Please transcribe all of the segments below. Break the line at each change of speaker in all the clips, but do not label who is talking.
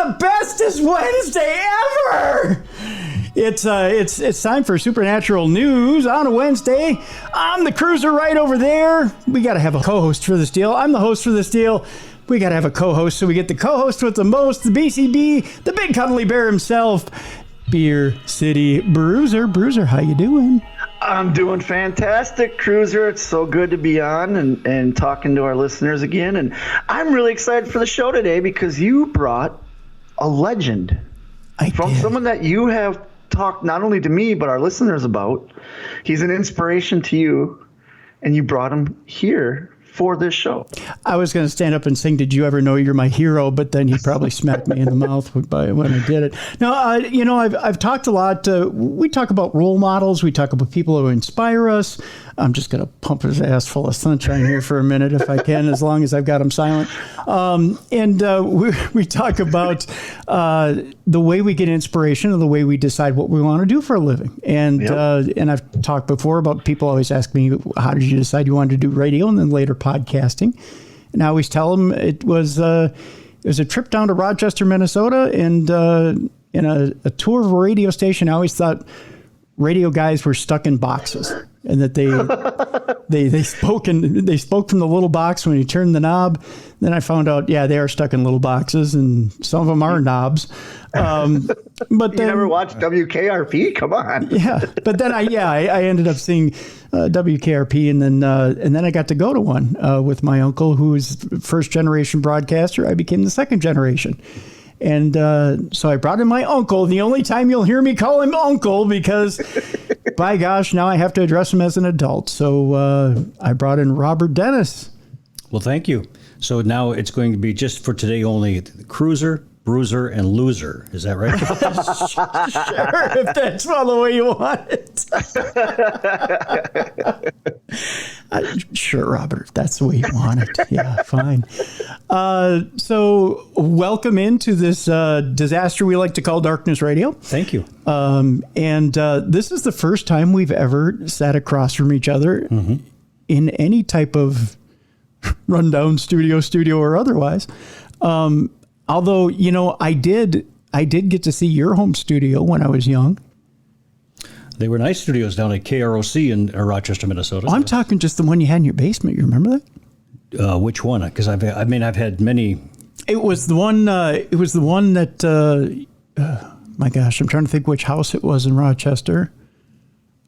the bestest Wednesday ever. It's time for Supernatural News on a Wednesday. I'm the cruiser right over there. We got to have a co-host for this deal. I'm the host for this deal. We got to have a co-host, so we get the co-host with the most, the BCB, the big cuddly bear himself, Beer City Bruiser. Bruiser, how you doing?
I'm doing fantastic, Cruiser. It's so good to be on and talking to our listeners again. And I'm really excited for the show today because you brought a legend from someone that you have talked not only to me but our listeners about. He's an inspiration to you, and you brought him here for this show.
I was going to stand up and sing, "Did you ever know you're my hero?" But then he probably smacked me in the mouth when I did it. No, I've talked a lot. We talk about role models. We talk about people who inspire us. I'm just going to pump his ass full of sunshine here for a minute if I can, as long as I've got him silent. We talk about the way we get inspiration and the way we decide what we want to do for a living. And I've talked before about people always ask me, how did you decide you wanted to do radio and then later podcasting? And I always tell them it was a trip down to Rochester, Minnesota, and in a tour of a radio station. I always thought radio guys were stuck in boxes, and that they spoke from the little box when you turn the knob. Then I found out, they are stuck in little boxes, and some of them are knobs. But then,
you never watched WKRP? Come on.
Yeah, but then I ended up seeing WKRP, and then I got to go to one with my uncle, who was first generation broadcaster. I became the second generation. And so I brought in my uncle. The only time you'll hear me call him uncle, because by gosh, now I have to address him as an adult. So I brought in Robert Dennis.
Well, thank you. So now it's going to be just for today only Cruiser, Bruiser, and Loser. Is that right?
Sure, if that's the way you want it. Sure, Robert, if that's the way you want it. Yeah, fine. So welcome into this disaster we like to call Darkness Radio.
Thank you.
And this is the first time we've ever sat across from each other in any type of rundown studio or otherwise. Although, I did get to see your home studio when I was young.
They were nice studios down at KROC in Rochester, Minnesota.
I'm talking just the one you had in your basement. You remember
that? Which one? Because I've had many. It
was the one. That. My gosh, I'm trying to think which house it was in Rochester.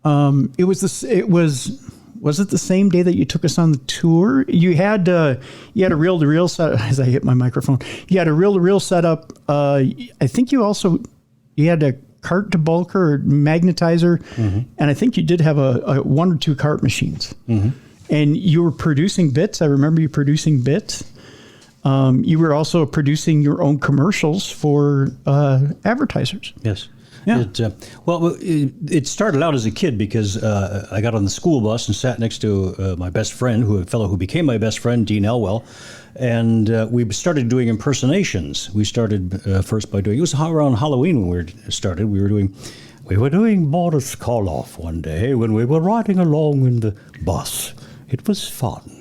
It was this. It was. Was it the same day that you took us on the tour? You had a reel-to-reel set. As I hit my microphone, you had a reel-to-reel setup. I think you had a cart to bulker or magnetizer, and I think you did have a one or two cart machines. And you were producing bits. I remember you producing bits. You were also producing your own commercials for advertisers.
Yes.
Yeah.
It started out as a kid because I got on the school bus and sat next to my best friend, a fellow who became my best friend, Dean Elwell, and we started doing impersonations. We started first by doing, it was around Halloween when we started. We were doing Boris Karloff one day when we were riding along in the bus. It was fun.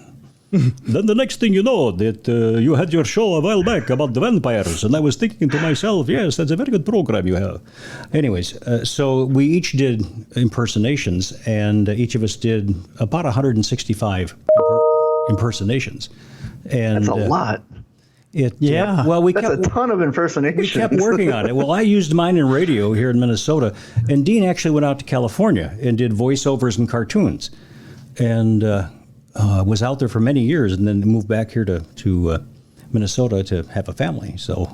Then the next thing you know, that you had your show a while back about the vampires, and I was thinking to myself, yes, that's a very good program you have. Anyways, so we each did impersonations, and each of us did about 165 impersonations. And
that's a lot.
That's
a ton of impersonations.
We kept working on it. Well, I used mine in radio here in Minnesota, and Dean actually went out to California and did voiceovers and cartoons, and was out there for many years, and then moved back here to Minnesota to have a family. So,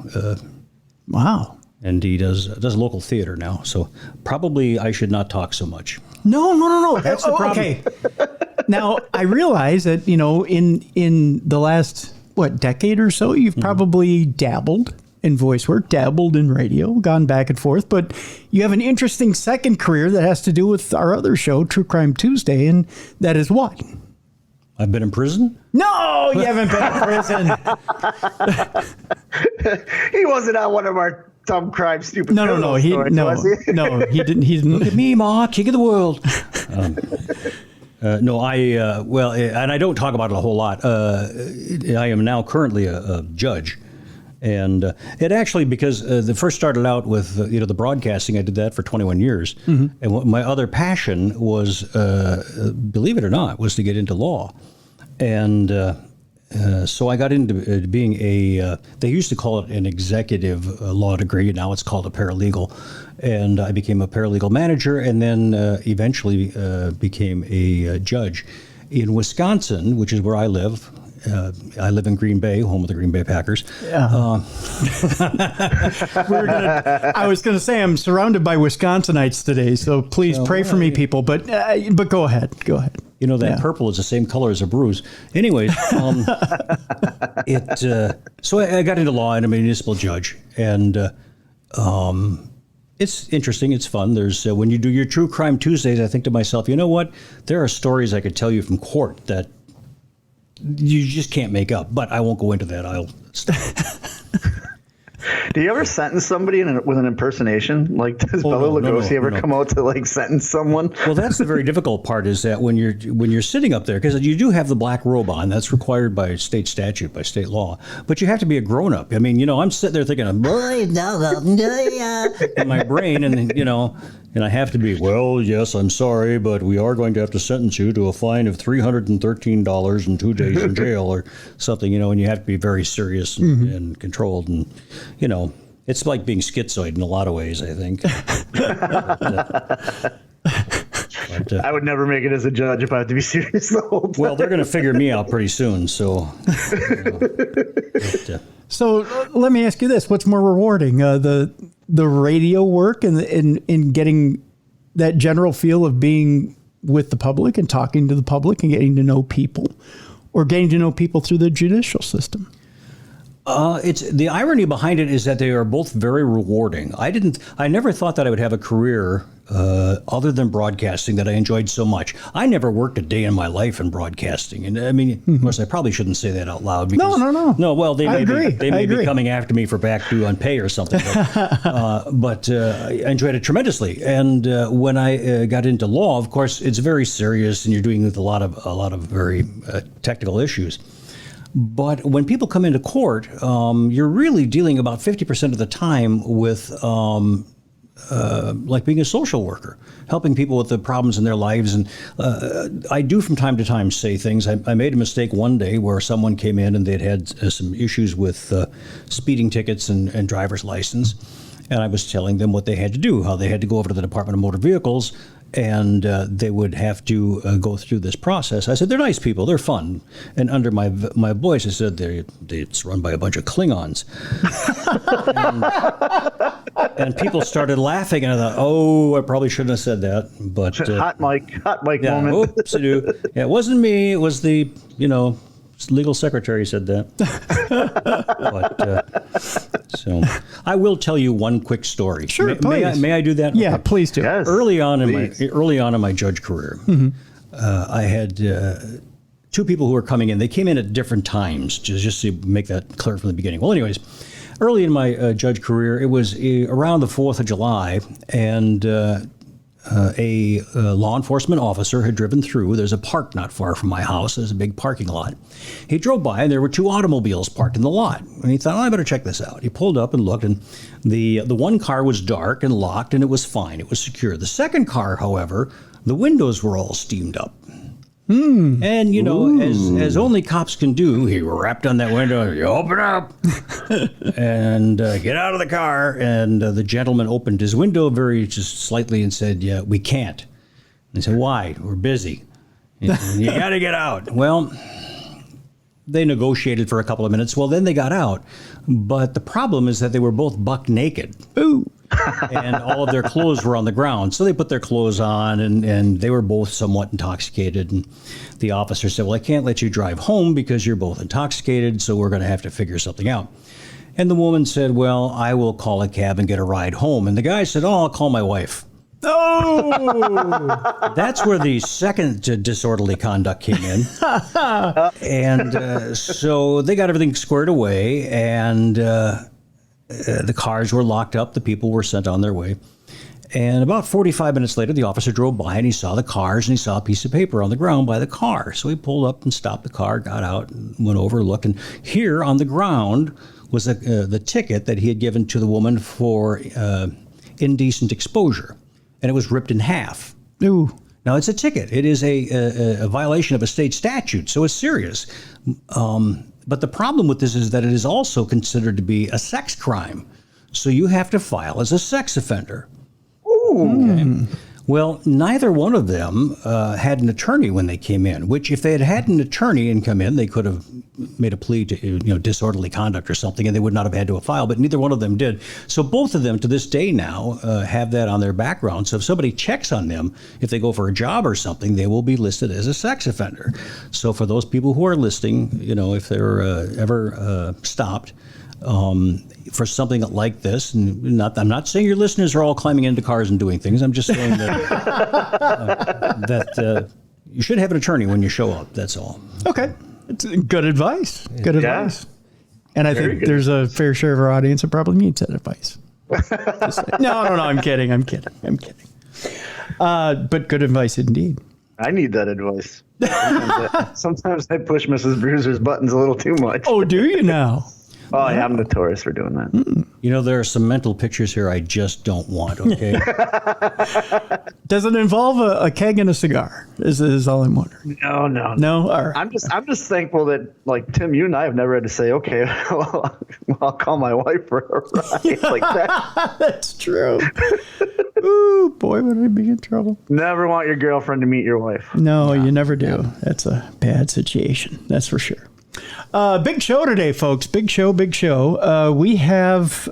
wow.
And he does local theater now. So probably I should not talk so much.
No.
That's the problem.
Okay. Now I realize that in the last decade or so, you've probably dabbled in voice work, dabbled in radio, gone back and forth, but you have an interesting second career that has to do with our other show, True Crime Tuesday, and that is what?
I've been in prison?
No, you haven't been in
prison. He wasn't on one of our dumb crime, stupid
No, he didn't.
Look at me, Ma, king of the world. And I don't talk about it a whole lot. I am now currently a judge, And it actually, because the first started out with the broadcasting, I did that for 21 years. And my other passion was, believe it or not, was to get into law. And so I got into being they used to call it an executive law degree. Now it's called a paralegal. And I became a paralegal manager and then eventually became a judge. In Wisconsin, which is where I live in Green Bay, home of the Green Bay Packers.
Yeah. I was going to say I'm surrounded by Wisconsinites today, so please pray for me, people. But go ahead. Go ahead.
You know, that purple is the same color as a bruise. Anyways, so I got into law and I'm a municipal judge. And it's interesting. It's fun. There's when you do your True Crime Tuesdays, I think to myself, you know what? There are stories I could tell you from court that you just can't make up. But I won't go into that. I'll stop.
Do you ever sentence somebody with an impersonation? Like, does Bela Lugosi ever come out to like sentence someone?
Well, that's the very difficult part, is that when you're sitting up there, because you do have the black robe on, that's required by state statute, by state law, but you have to be a grown up. I mean, I'm sitting there thinking, in my brain, and and I have to be, well, yes, I'm sorry, but we are going to have to sentence you to a fine of $313 and 2 days in jail or something, and you have to be very serious and controlled. And, it's like being schizoid in a lot of ways, I think.
I would never make it as a judge if I had to be serious the whole time.
Well, they're going to figure me out pretty soon, so.
So let me ask you this: what's more rewarding, the radio work and in getting that general feel of being with the public and talking to the public and getting to know people, or getting to know people through the judicial system?
It's the irony behind it is that they are both very rewarding. I never thought that I would have a career other than broadcasting that I enjoyed so much. I never worked a day in my life in broadcasting, and I mean, of course, I probably shouldn't say that out loud. Because, no. Well, they may be coming after me for back due on pay or something. But I enjoyed it tremendously. And when I got into law, of course, it's very serious, and you're dealing with a lot of very technical issues. But when people come into court, you're really dealing about 50% of the time with like being a social worker, helping people with the problems in their lives. And I do from time to time say things. I made a mistake one day where someone came in and they'd had some issues with speeding tickets and driver's license. And I was telling them what they had to do, how they had to go over to the Department of Motor Vehicles, and they would have to go through this process. I said, they're nice people, they're fun. And under my voice, I said, it's run by a bunch of Klingons. and people started laughing, and I thought, I probably shouldn't have said that. But
hot mic moment.
Oops-a-doo. Yeah, it wasn't me, it was the, legal secretary said that. So I will tell you one quick story.
Sure, please.
May I do that?
Yeah, please do.
Yes,
early on in my judge career, I had two people who were coming in. They came in at different times, just to make that clear from the beginning. Well, anyways, early in my judge career, it was around the 4th of July, and a law enforcement officer had driven through. There's a park not far from my house. There's a big parking lot. He drove by, and there were 2 automobiles parked in the lot. And he thought, I better check this out. He pulled up and looked, and the one car was dark and locked, and it was fine. It was secure. The second car, however, the windows were all steamed up. And, as only cops can do, he rapped on that window, you open up, and get out of the car. And the gentleman opened his window very just slightly and said, yeah, we can't. And he said, why? We're busy. You got to get out. Well, they negotiated for a couple of minutes. Well, then they got out. But the problem is that they were both buck naked.
Ooh.
And all of their clothes were on the ground. So they put their clothes on, and they were both somewhat intoxicated. And the officer said, well, I can't let you drive home because you're both intoxicated, so we're going to have to figure something out. And the woman said, well, I will call a cab and get a ride home. And the guy said, I'll call my wife.
Oh!
That's where the second disorderly conduct came in. And so they got everything squared away, and the cars were locked up. The people were sent on their way. And about 45 minutes later, the officer drove by, and he saw the cars, and he saw a piece of paper on the ground by the car. So he pulled up and stopped the car, got out, and went over, looked. And here on the ground was the ticket that he had given to the woman for indecent exposure, and it was ripped in half.
Ooh.
Now, it's a ticket. It is a violation of a state statute, so it's serious. But the problem with this is that it is also considered to be a sex crime. So you have to file as a sex offender.
Ooh.
Okay. Well, neither one of them had an attorney when they came in, which if they had had an attorney and come in, they could have made a plea to disorderly conduct or something, and they would not have had to file, but neither one of them did. So both of them to this day now have that on their background. So if somebody checks on them, if they go for a job or something, they will be listed as a sex offender. So for those people who are listening, if they're ever stopped, for something like this, and I'm not saying your listeners are all climbing into cars and doing things. I'm just saying that you should have an attorney when you show up. That's all.
Okay, it's good advice. Good advice. And I think
good.
there's a fair share of our audience that probably needs that advice. No. I'm kidding. But good advice indeed.
I need that advice. Sometimes I push Mrs. Bruiser's buttons a little too much.
Oh, do you now?
Oh, yeah, I'm notorious for doing that.
There are some mental pictures here I just don't want, okay?
Does it involve a keg and a cigar? Is all I'm wondering.
No.
No? All right.
I'm just thankful that, like, Tim, you and I have never had to say, okay, well, I'll call my wife for a ride like that.
That's true. Ooh, boy, would I be in trouble.
Never want your girlfriend to meet your wife.
No, you never do. That's a bad situation. That's for sure. Big show today, folks. Big show. We have,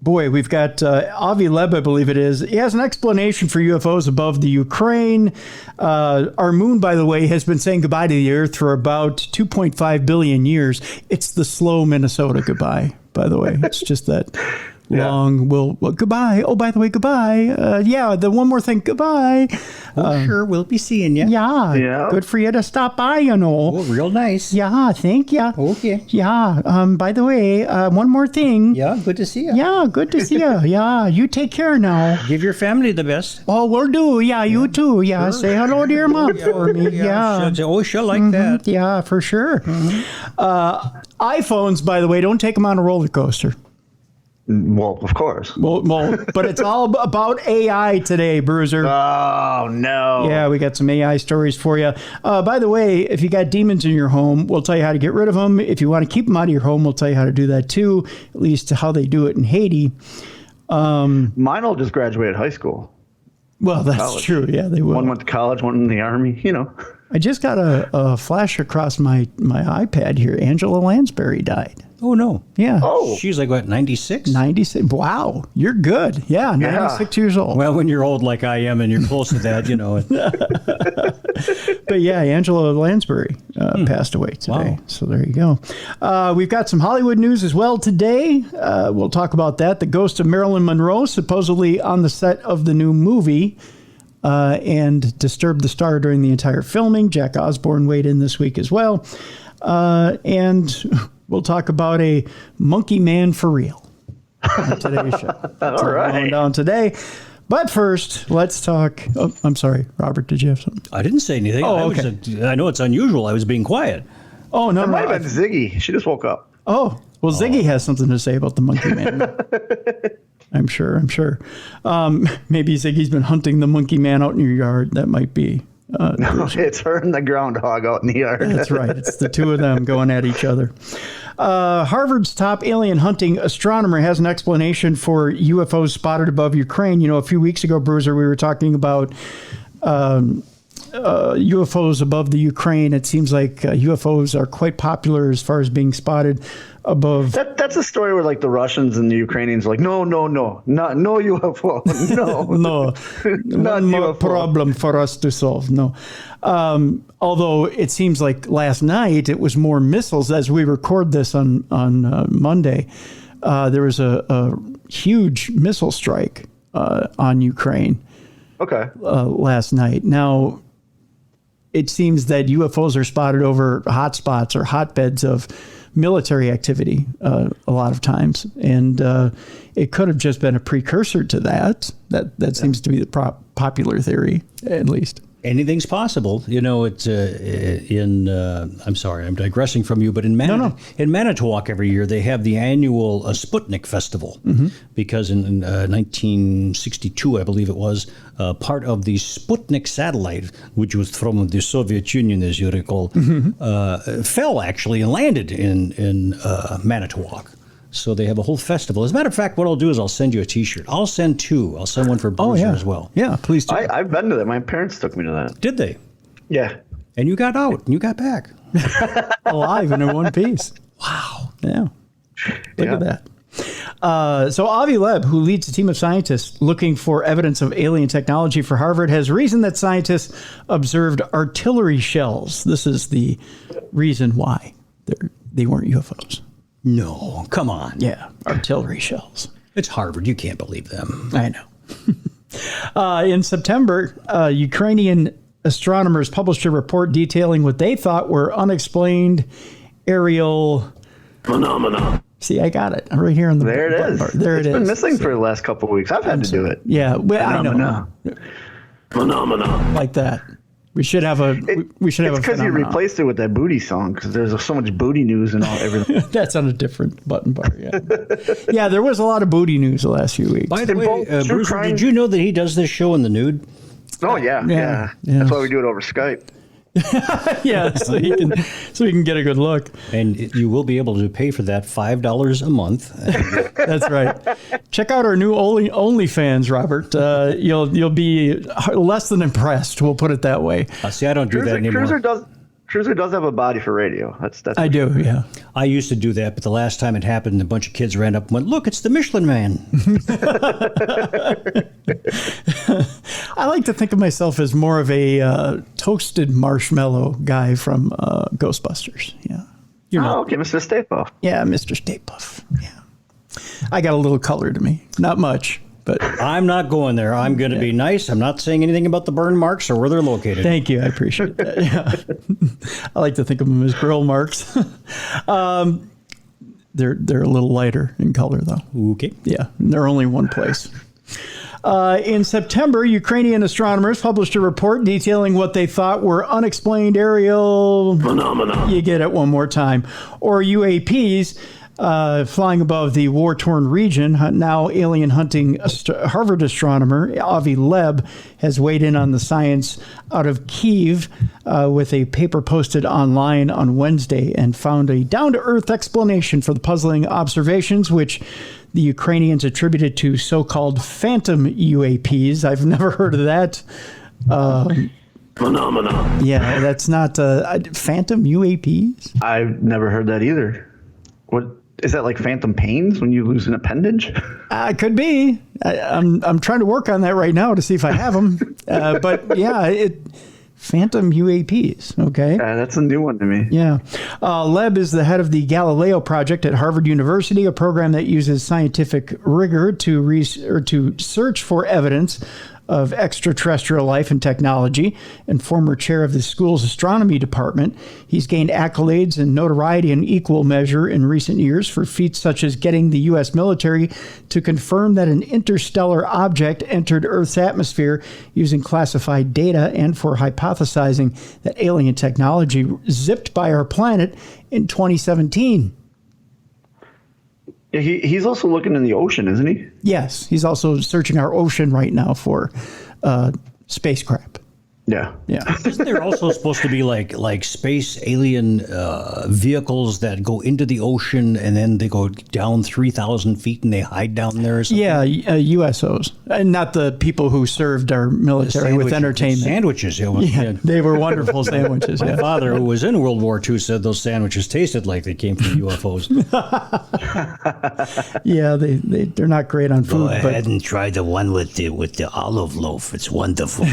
we've got Avi Leb, I believe it is. He has an explanation for UFOs above the Ukraine. Our moon, by the way, has been saying goodbye to the Earth for about 2.5 billion years. It's the slow Minnesota goodbye, by the way. It's just that long, well, goodbye. Oh, by the way, goodbye. The one more thing, goodbye.
Sure, we'll be seeing you.
Yeah. Good for you to stop by,
Oh, real nice.
Yeah, thank you.
Okay.
Yeah, by the way, one more thing.
Yeah, good to see you.
Yeah, good to see you. Yeah, you take care now.
Give your family the best.
Oh, we'll do. Yeah, you too. Yeah,
Sure.
say hello to your mom for me. Yeah.
She'll like that.
Yeah, for sure. iPhones, by the way, don't take them on a roller coaster.
Well, of course.
Well, but it's all about AI today, Bruiser.
Oh, no.
Yeah, we got some AI stories for you. By the way, if you got demons in your home, we'll tell you how to get rid of them. If you want to keep them out of your home, we'll tell you how to do that too, at least how they do it in Haiti.
Mine all just graduated high school.
Well, that's
College.
True. Yeah, they will.
One went to college, one in the Army,
I just got a flash across my iPad here. Angela Lansbury died.
Oh, no.
Yeah.
Oh.
She's like, what, 96?
96. Wow. You're good. Yeah, 96 years old.
Well, when you're old like I am and you're close to that,
But yeah, Angela Lansbury passed away today.
Wow.
So there you go. We've got some Hollywood news as well today. We'll talk about that. The ghost of Marilyn Monroe, supposedly on the set of the new movie, and disturbed the star during the entire filming. Jack Osborne weighed in this week as well. And we'll talk about a monkey man for real on today's show. That's
all right.
Going down today. But first, let's talk. Oh, I'm sorry, Robert. Did you have something?
I didn't say anything.
Oh, okay.
I know it's unusual. I was being quiet.
Oh, no,
It
no.
might have been Ziggy. She just woke up.
Oh, well, Ziggy has something to say about the monkey man. I'm sure. Maybe Ziggy's been hunting the monkey man out in your yard. That might be.
No, it's her and the groundhog out in the yard.
That's right. It's the two of them going at each other. Harvard's top alien hunting astronomer has an explanation for UFOs spotted above Ukraine. A few weeks ago, Bruiser, we were talking about UFOs above the Ukraine. It seems like UFOs are quite popular as far as being spotted above.
That's a story where, like, the Russians and the Ukrainians are like, no UFO,
No,
not
one more
UFO.
problem for us to solve. No. Although it seems like last night it was more missiles. As we record this on Monday, there was a huge missile strike on Ukraine.
Okay.
Last night. Now, it seems that UFOs are spotted over hotspots or hotbeds of military activity a lot of times, and it could have just been a precursor to that. That seems to be the popular theory, at least.
Anything's possible. It's I'm sorry, I'm digressing from you, but in Manitowoc every year they have the annual Sputnik Festival, because in 1962, I believe it was, part of the Sputnik satellite, which was from the Soviet Union, as you recall, fell actually and landed in Manitowoc. So they have a whole festival. As a matter of fact, what I'll do is I'll send you a T-shirt. I'll send two. I'll send one for Bruiser as well.
Yeah, please do.
I've been to that. My parents took me to that.
Did they?
Yeah.
And you got out and you got back.
Alive and in one piece.
Wow.
Yeah. Look at that. So Avi Loeb, who leads a team of scientists looking for evidence of alien technology for Harvard, has reasoned that scientists observed artillery shells. This is the reason why they weren't UFOs.
No, come on.
Yeah, artillery shells.
It's Harvard. You can't believe them.
I know. In September, Ukrainian astronomers published a report detailing what they thought were unexplained aerial phenomena. See, I got it right here on the
There it is.
There it is.
It's been missing for the last couple of weeks. I've had to do it.
Yeah, well, I know. Phenomena. Like that. We should have a. We should have a.
It's because you replaced it with that booty song, because there's so much booty news and everything.
That's on a different button bar. Yeah. Yeah, there was a lot of booty news the last few weeks.
By the way, Bruiser, did you know that he does this show in the nude?
Oh yeah. That's why we do it over Skype.
Yeah, so you can get a good look.
And you will be able to pay for that $5 a month.
That's right. Check out our new OnlyFans, Robert. You'll be less than impressed. We'll put it that way.
See, I don't do that anymore.
Cruiser does have a body for radio. That's
I do, yeah.
I used to do that, but the last time it happened, a bunch of kids ran up and went, "Look, it's the Michelin Man."
I like to think of myself as more of a toasted marshmallow guy from Ghostbusters. Yeah.
Okay, Mr. Stay Puft.
Yeah, Mr. Stay Puft. Yeah. I got a little color to me. Not much. But
I'm not going there. I'm going to be nice. I'm not saying anything about the burn marks or where they're located.
Thank you. I appreciate that. Yeah. I like to think of them as grill marks. They're a little lighter in color, though.
Okay.
Yeah. They're only one place. In September, Ukrainian astronomers published a report detailing what they thought were unexplained aerial phenomena. You get it one more time. Or UAPs. Flying above the war-torn region. Now alien hunting Harvard astronomer Avi Loeb has weighed in on the science out of Kyiv with a paper posted online on Wednesday and found a down-to-earth explanation for the puzzling observations, which the Ukrainians attributed to so-called phantom UAPs. I've never heard of that. Phenomena. Yeah, that's not phantom UAPs?
I've never heard that either. What? Is that like phantom pains when you lose an appendage?
Could be. I'm trying to work on that right now to see if I have them. But yeah, phantom UAPs. Okay.
That's a new one to me.
Yeah. Loeb is the head of the Galileo Project at Harvard University, a program that uses scientific rigor to search for evidence of extraterrestrial life and technology, and former chair of the school's astronomy department. He's gained accolades and notoriety in equal measure in recent years for feats such as getting the U.S. military to confirm that an interstellar object entered Earth's atmosphere using classified data, and for hypothesizing that alien technology zipped by our planet in 2017.
He's also looking in the ocean, isn't he?
Yes, he's also searching our ocean right now for spacecraft.
Yeah.
Yeah.
Isn't there also supposed to be like space alien vehicles that go into the ocean and then they go down 3,000 feet and they hide down there or something?
Yeah, USOs. And not the people who served our military with entertainment.
Sandwiches.
Yeah, they were wonderful sandwiches.
My father, who was in World War II, said those sandwiches tasted like they came from UFOs.
Yeah, they're not great on food.
Go ahead and try the one with the olive loaf. It's wonderful.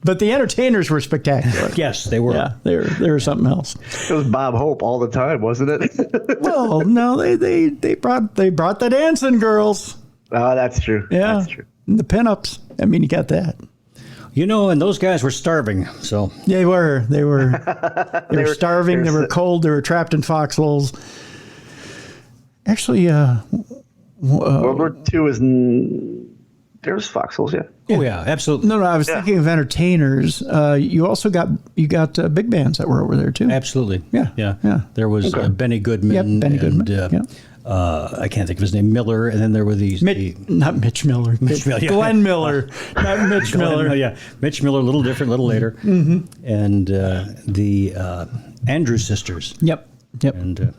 But the entertainers were spectacular.
Yes, they were.
Yeah, they were something else.
It was Bob Hope all the time, wasn't it?
Well, no, they brought the dancing girls.
Oh, that's true.
Yeah,
that's true.
And the pinups. I mean, you got that.
And those guys were starving. So
they were starving. They were cold. They were trapped in foxholes. Actually,
World War II is There's foxholes, yeah.
Oh yeah, absolutely.
No, I was thinking of entertainers. You also got big bands that were over there too.
Absolutely.
Yeah.
There was Benny Goodman.
Yep, Benny Goodman.
I can't think of his name, Miller, and then there were these.
Not Mitch Miller. Glenn Miller, not Mitch Miller.
Oh, yeah, Mitch Miller, a little different, a little later. And the Andrews sisters.
Yep.
And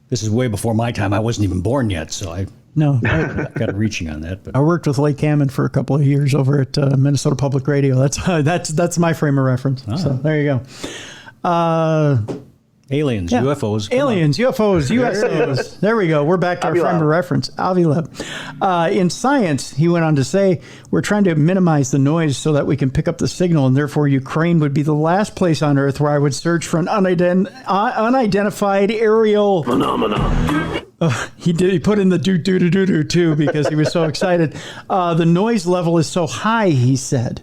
this is way before my time. I wasn't even born yet, so I got reaching on that. But
I worked with Lake Hammond for a couple of years over at Minnesota Public Radio. That's my frame of reference. So there you go.
Aliens, UFOs.
Aliens, UFOs, USOs. There we go. We're back to our frame of reference. Avilab. In science, he went on to say, we're trying to minimize the noise so that we can pick up the signal, and therefore Ukraine would be the last place on Earth where I would search for an unidentified aerial phenomena. He put in the do too because he was so excited. The noise level is so high, he said.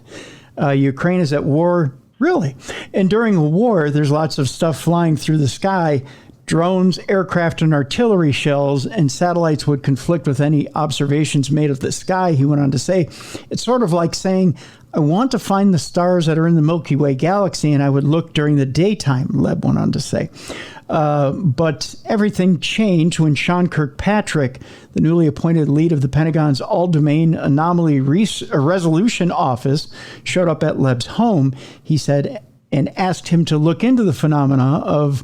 Ukraine is at war. Really? And during a war, there's lots of stuff flying through the sky. Drones, aircraft, and artillery shells, and satellites would conflict with any observations made of the sky, he went on to say. It's sort of like saying, I want to find the stars that are in the Milky Way galaxy, and I would look during the daytime, Leb went on to say. But everything changed when Sean Kirkpatrick, the newly appointed lead of the Pentagon's All-Domain Anomaly Resolution Office, showed up at Leb's home, he said, and asked him to look into the phenomena of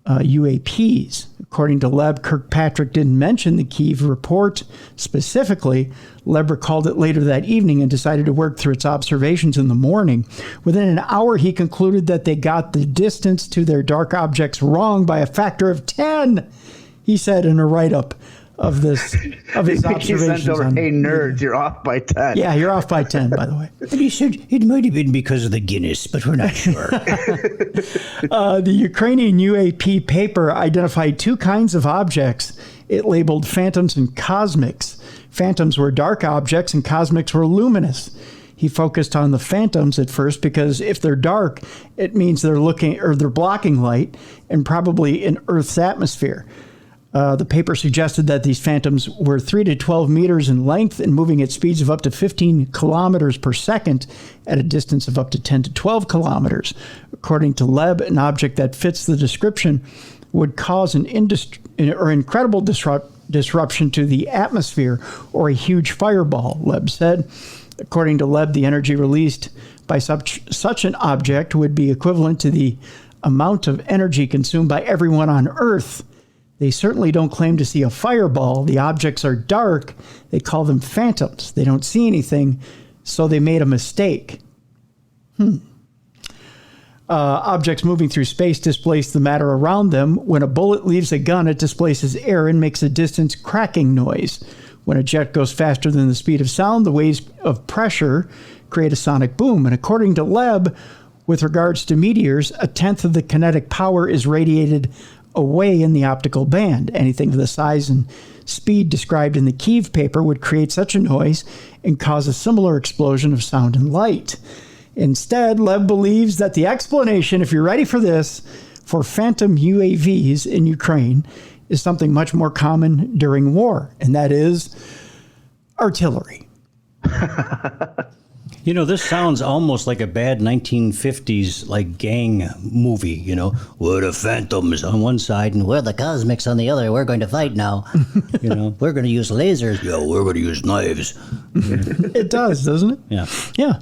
UAPs. According to Leb, Kirkpatrick didn't mention the Kyiv report specifically. Leb recalled it later that evening and decided to work through its observations in the morning. Within an hour, he concluded that they got the distance to their dark objects wrong by a factor of 10, he said in a write-up of his observations.
He sent over, hey, nerds, you're off by 10.
Yeah, you're off by 10, by the way.
And he said it might have been because of the Guinness, but we're not sure.
The Ukrainian UAP paper identified two kinds of objects. It labeled phantoms and cosmics. Phantoms were dark objects and cosmics were luminous. He focused on the phantoms at first because if they're dark, it means they're blocking light and probably in Earth's atmosphere. The paper suggested that these phantoms were 3 to 12 meters in length and moving at speeds of up to 15 kilometers per second at a distance of up to 10 to 12 kilometers. According to Leb, an object that fits the description would cause an incredible disruption to the atmosphere or a huge fireball, Leb said. According to Leb, the energy released by such an object would be equivalent to the amount of energy consumed by everyone on Earth. They certainly don't claim to see a fireball. The objects are dark. They call them phantoms. They don't see anything, so they made a mistake. Objects moving through space displace the matter around them. When a bullet leaves a gun, it displaces air and makes a distance cracking noise. When a jet goes faster than the speed of sound, the waves of pressure create a sonic boom. And according to Leb, with regards to meteors, a tenth of the kinetic power is radiated away in the optical band. Anything of the size and speed described in the Kyiv paper would create such a noise and cause a similar explosion of sound and light. Instead, Leb believes that the explanation, if you're ready for this, for phantom UAVs in Ukraine is something much more common during war, and that is artillery.
You know, this sounds almost like a bad 1950s like gang movie, you know. We're the phantoms on one side and
We're the cosmics on the other. We're going to fight now.
you know,
We're going to use lasers.
yeah, we're going to use knives.
It does, doesn't it?
Yeah.
Yeah.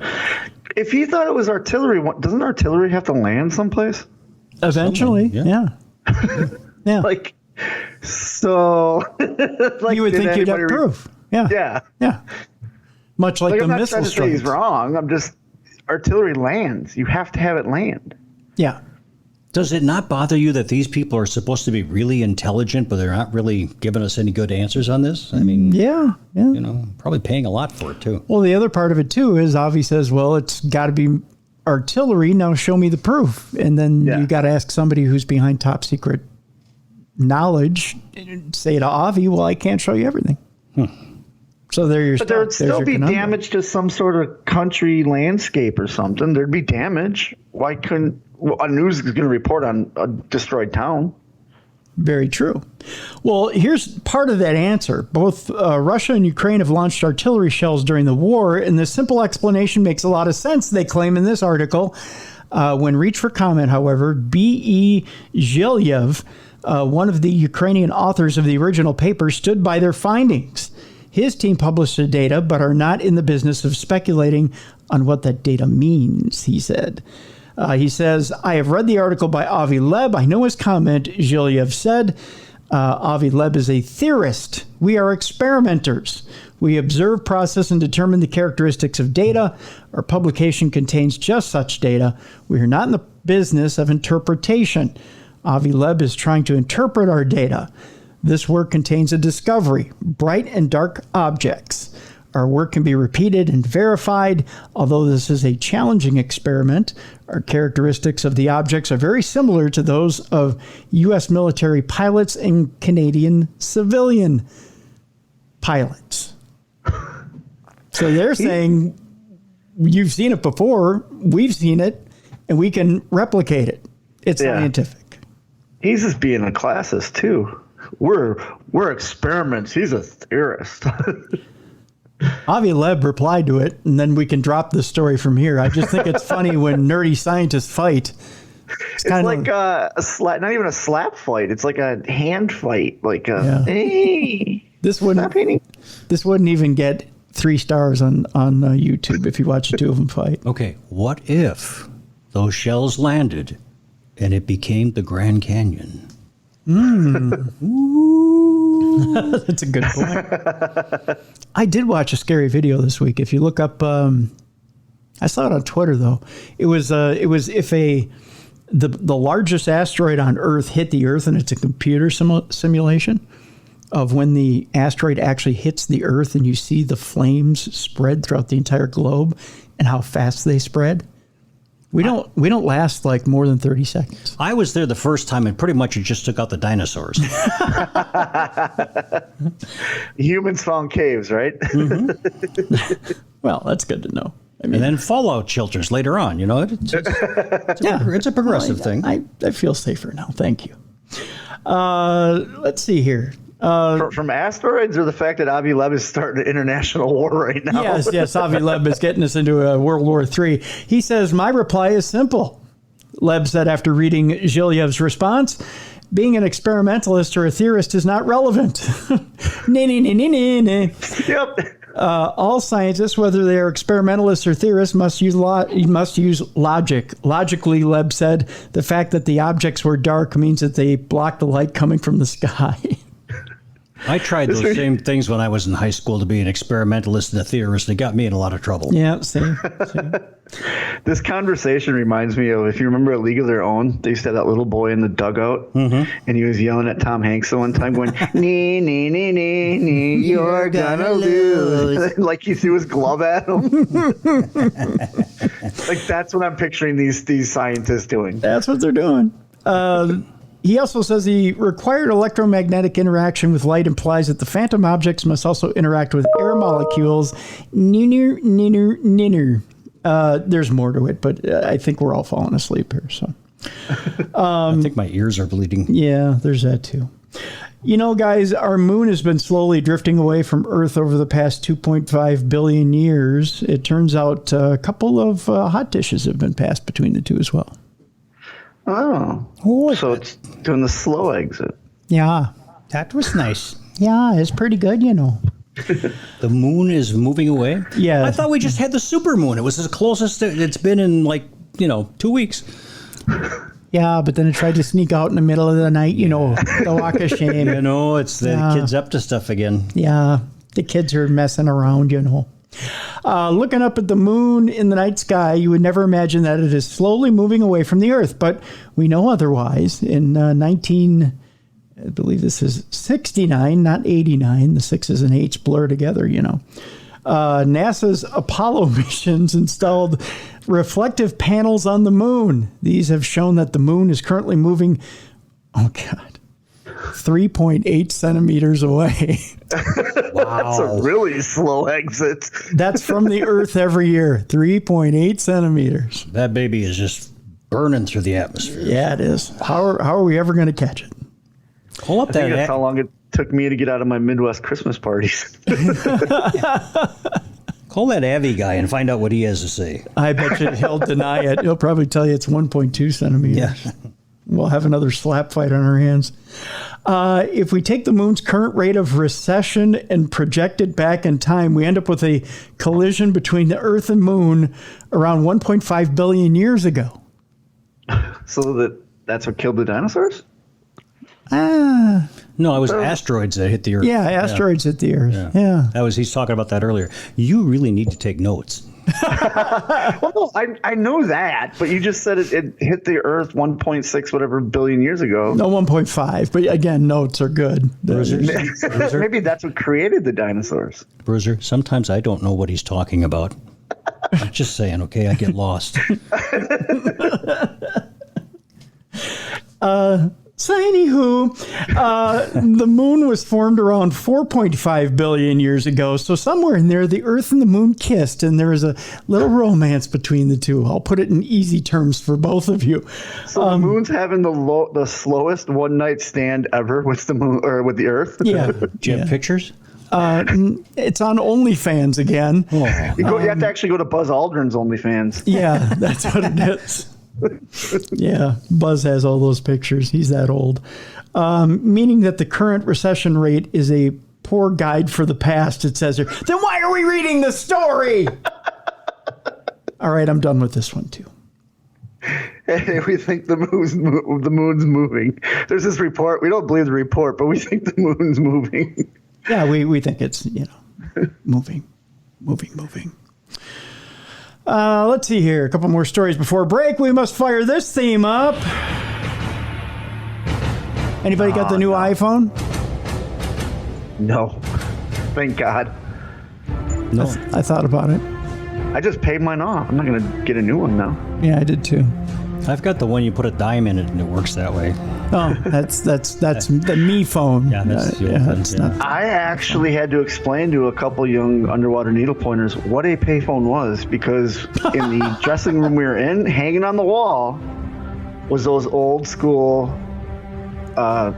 If he thought it was artillery, doesn't artillery have to land someplace?
Eventually,
yeah.
Yeah.
Like, so... like,
You would think you'd have proof. Yeah.
Yeah.
Yeah. Much like the
I'm not
missile
trying to say he's
strikes.
wrong. I'm just... Artillery lands. You have to have it land.
Yeah.
Does it not bother you that these people are supposed to be really intelligent, but they're not really giving us any good answers on this? I mean,
Yeah.
you know, probably paying a lot for it, too.
Well, the other part of it, too, is Avi says, well, it's got to be artillery. Now show me the proof. And then you got to ask somebody who's behind top secret knowledge, say to Avi, well, I can't show you everything. So there you're
But there would still be damage to some sort of country landscape or something. There'd be damage. Why couldn't... Well, a news is going to report on a destroyed town.
Very true. Well, here's part of that answer. Both Russia and Ukraine have launched artillery shells during the war, and the simple explanation makes a lot of sense, they claim in this article. When reached for comment, however, B.E. Zhilyev, one of the Ukrainian authors of the original paper, stood by their findings. His team published the data, but are not in the business of speculating on what that data means, he said. He says, I have read the article by Avi Leb. I know his comment, Zhilyev said. Avi Leb is a theorist. We are experimenters. We observe, process, and determine the characteristics of data. Our publication contains just such data. We are not in the business of interpretation. Avi Leb is trying to interpret our data. This work contains a discovery, bright and dark objects. Our work can be repeated and verified. Although this is a challenging experiment, our characteristics of the objects are very similar to those of U.S. military pilots and Canadian civilian pilots. So they're saying, you've seen it before, we've seen it, and we can replicate it. It's scientific.
He's just being a classist, too. We're experiments. He's a theorist.
Avi Leb replied to it, and then we can drop the story from here. I just think it's funny when nerdy scientists fight.
It's like not even a slap fight. It's like a hand fight. Like hey,
this wouldn't even get 3 stars on YouTube if you watch the two of them fight.
Okay, what if those shells landed and it became the Grand Canyon?
That's a good point. I did watch a scary video this week. If you look up, I saw it on Twitter though. It was if the largest asteroid on Earth hit the Earth, and it's a computer simulation of when the asteroid actually hits the Earth, and you see the flames spread throughout the entire globe and how fast they spread. We don't last like more than 30 seconds.
I was there the first time, and pretty much it just took out the dinosaurs.
Humans found caves, right?
Mm-hmm. Well, that's good to know. I mean,
and then fallout shelters later on. You know, it's a progressive thing.
I feel safer now. Thank you. Let's see here.
From asteroids, or the fact that Avi Leb is starting an international war right now?
Yes, Avi Leb is getting us into a World War III. He says, my reply is simple. Leb said after reading Zhilyev's response, being an experimentalist or a theorist is not relevant.
Yep.
All scientists, whether they are experimentalists or theorists, must use logic. Logically, Leb said, the fact that the objects were dark means that they blocked the light coming from the sky.
I tried those same things when I was in high school to be an experimentalist and a theorist. It got me in a lot of trouble.
Yeah, same.
This conversation reminds me of, if you remember A League of Their Own, they used to have that little boy in the dugout, and he was yelling at Tom Hanks the one time going, nee, nee, nee, nee, nee, you're gonna lose. Like he threw his glove at him. Like that's what I'm picturing these scientists doing.
That's what they're doing. He also says the required electromagnetic interaction with light implies that the phantom objects must also interact with air molecules. Neener. There's more to it, but I think we're all falling asleep here. So
I think my ears are bleeding.
Yeah, there's that too. You know, guys, our moon has been slowly drifting away from Earth over the past 2.5 billion years. It turns out a couple of hot dishes have been passed between the two as well.
Oh, so it's doing the slow exit.
Yeah, that was nice. Yeah, it's pretty good, you know.
The moon is moving away?
Yeah.
I thought we just had the super moon. It was the closest it's been in 2 weeks.
Yeah, but then it tried to sneak out in the middle of the night, the walk of shame.
It's the kids up to stuff again.
Yeah, the kids are messing around, Looking up at the moon in the night sky, you would never imagine that it is slowly moving away from the Earth, but we know otherwise. In I believe this is 69, not 89. The 6s and 8s blur together, NASA's Apollo missions installed reflective panels on the moon. These have shown that the moon is currently moving, 3.8 centimeters away.
Wow. That's a really slow exit.
That's from the Earth every year, 3.8 centimeters.
That baby is just burning through the atmosphere.
Yeah, it is. How are we ever going to catch it?
Call up
I think
that.
that's how long it took me to get out of my Midwest Christmas parties.
Call that Avi guy and find out what he has to say.
I bet you he'll deny it. He'll probably tell you it's 1.2 centimeters.
Yeah.
We'll have another slap fight on our hands. If we take the moon's current rate of recession and project it back in time, we end up with a collision between the Earth and moon around 1.5 billion years ago.
So that's what killed the dinosaurs?
No, it was asteroids that hit the Earth.
Yeah, asteroids hit the Earth. Yeah.
He's talking about that earlier. You really need to take notes.
Well, no, I know that, but you just said it hit the Earth 1.6 whatever billion years ago.
No, 1.5. But again, notes are good.
Bruiser,
Maybe that's what created the dinosaurs.
Bruiser, sometimes I don't know what he's talking about. I'm just saying, okay, I get lost.
So anywho, the moon was formed around 4.5 billion years ago. So somewhere in there, the Earth and the moon kissed, and there was a little romance between the two. I'll put it in easy terms for both of you.
So the moon's having the slowest one night stand ever with the moon or with the Earth.
Yeah.
Do you have pictures?
It's on OnlyFans again.
Oh.
You have to actually go to Buzz Aldrin's OnlyFans.
Yeah, that's what it is. Yeah, Buzz has all those pictures. He's that old. Meaning that the current recession rate is a poor guide for the past, it says here. Then why are we reading the story? All right, I'm done with this one too.
Hey, we think the moon's moving. There's this report. We don't believe the report, but we think the moon's moving.
Yeah, we think it's, moving. Let's see here. A couple more stories before break. We must fire this theme up. Anybody got the new iPhone?
No. Thank God.
No.
I thought about it.
I just paid mine off. I'm not going to get a new one now.
Yeah, I did too.
I've got the one you put a dime in it and it works that way.
Oh, that's the Me phone.
Yeah, that's the old
that's
one,
not.
I actually had to explain to a couple young underwater needle pointers what a payphone was, because in the dressing room we were in, hanging on the wall, was those old school payphones.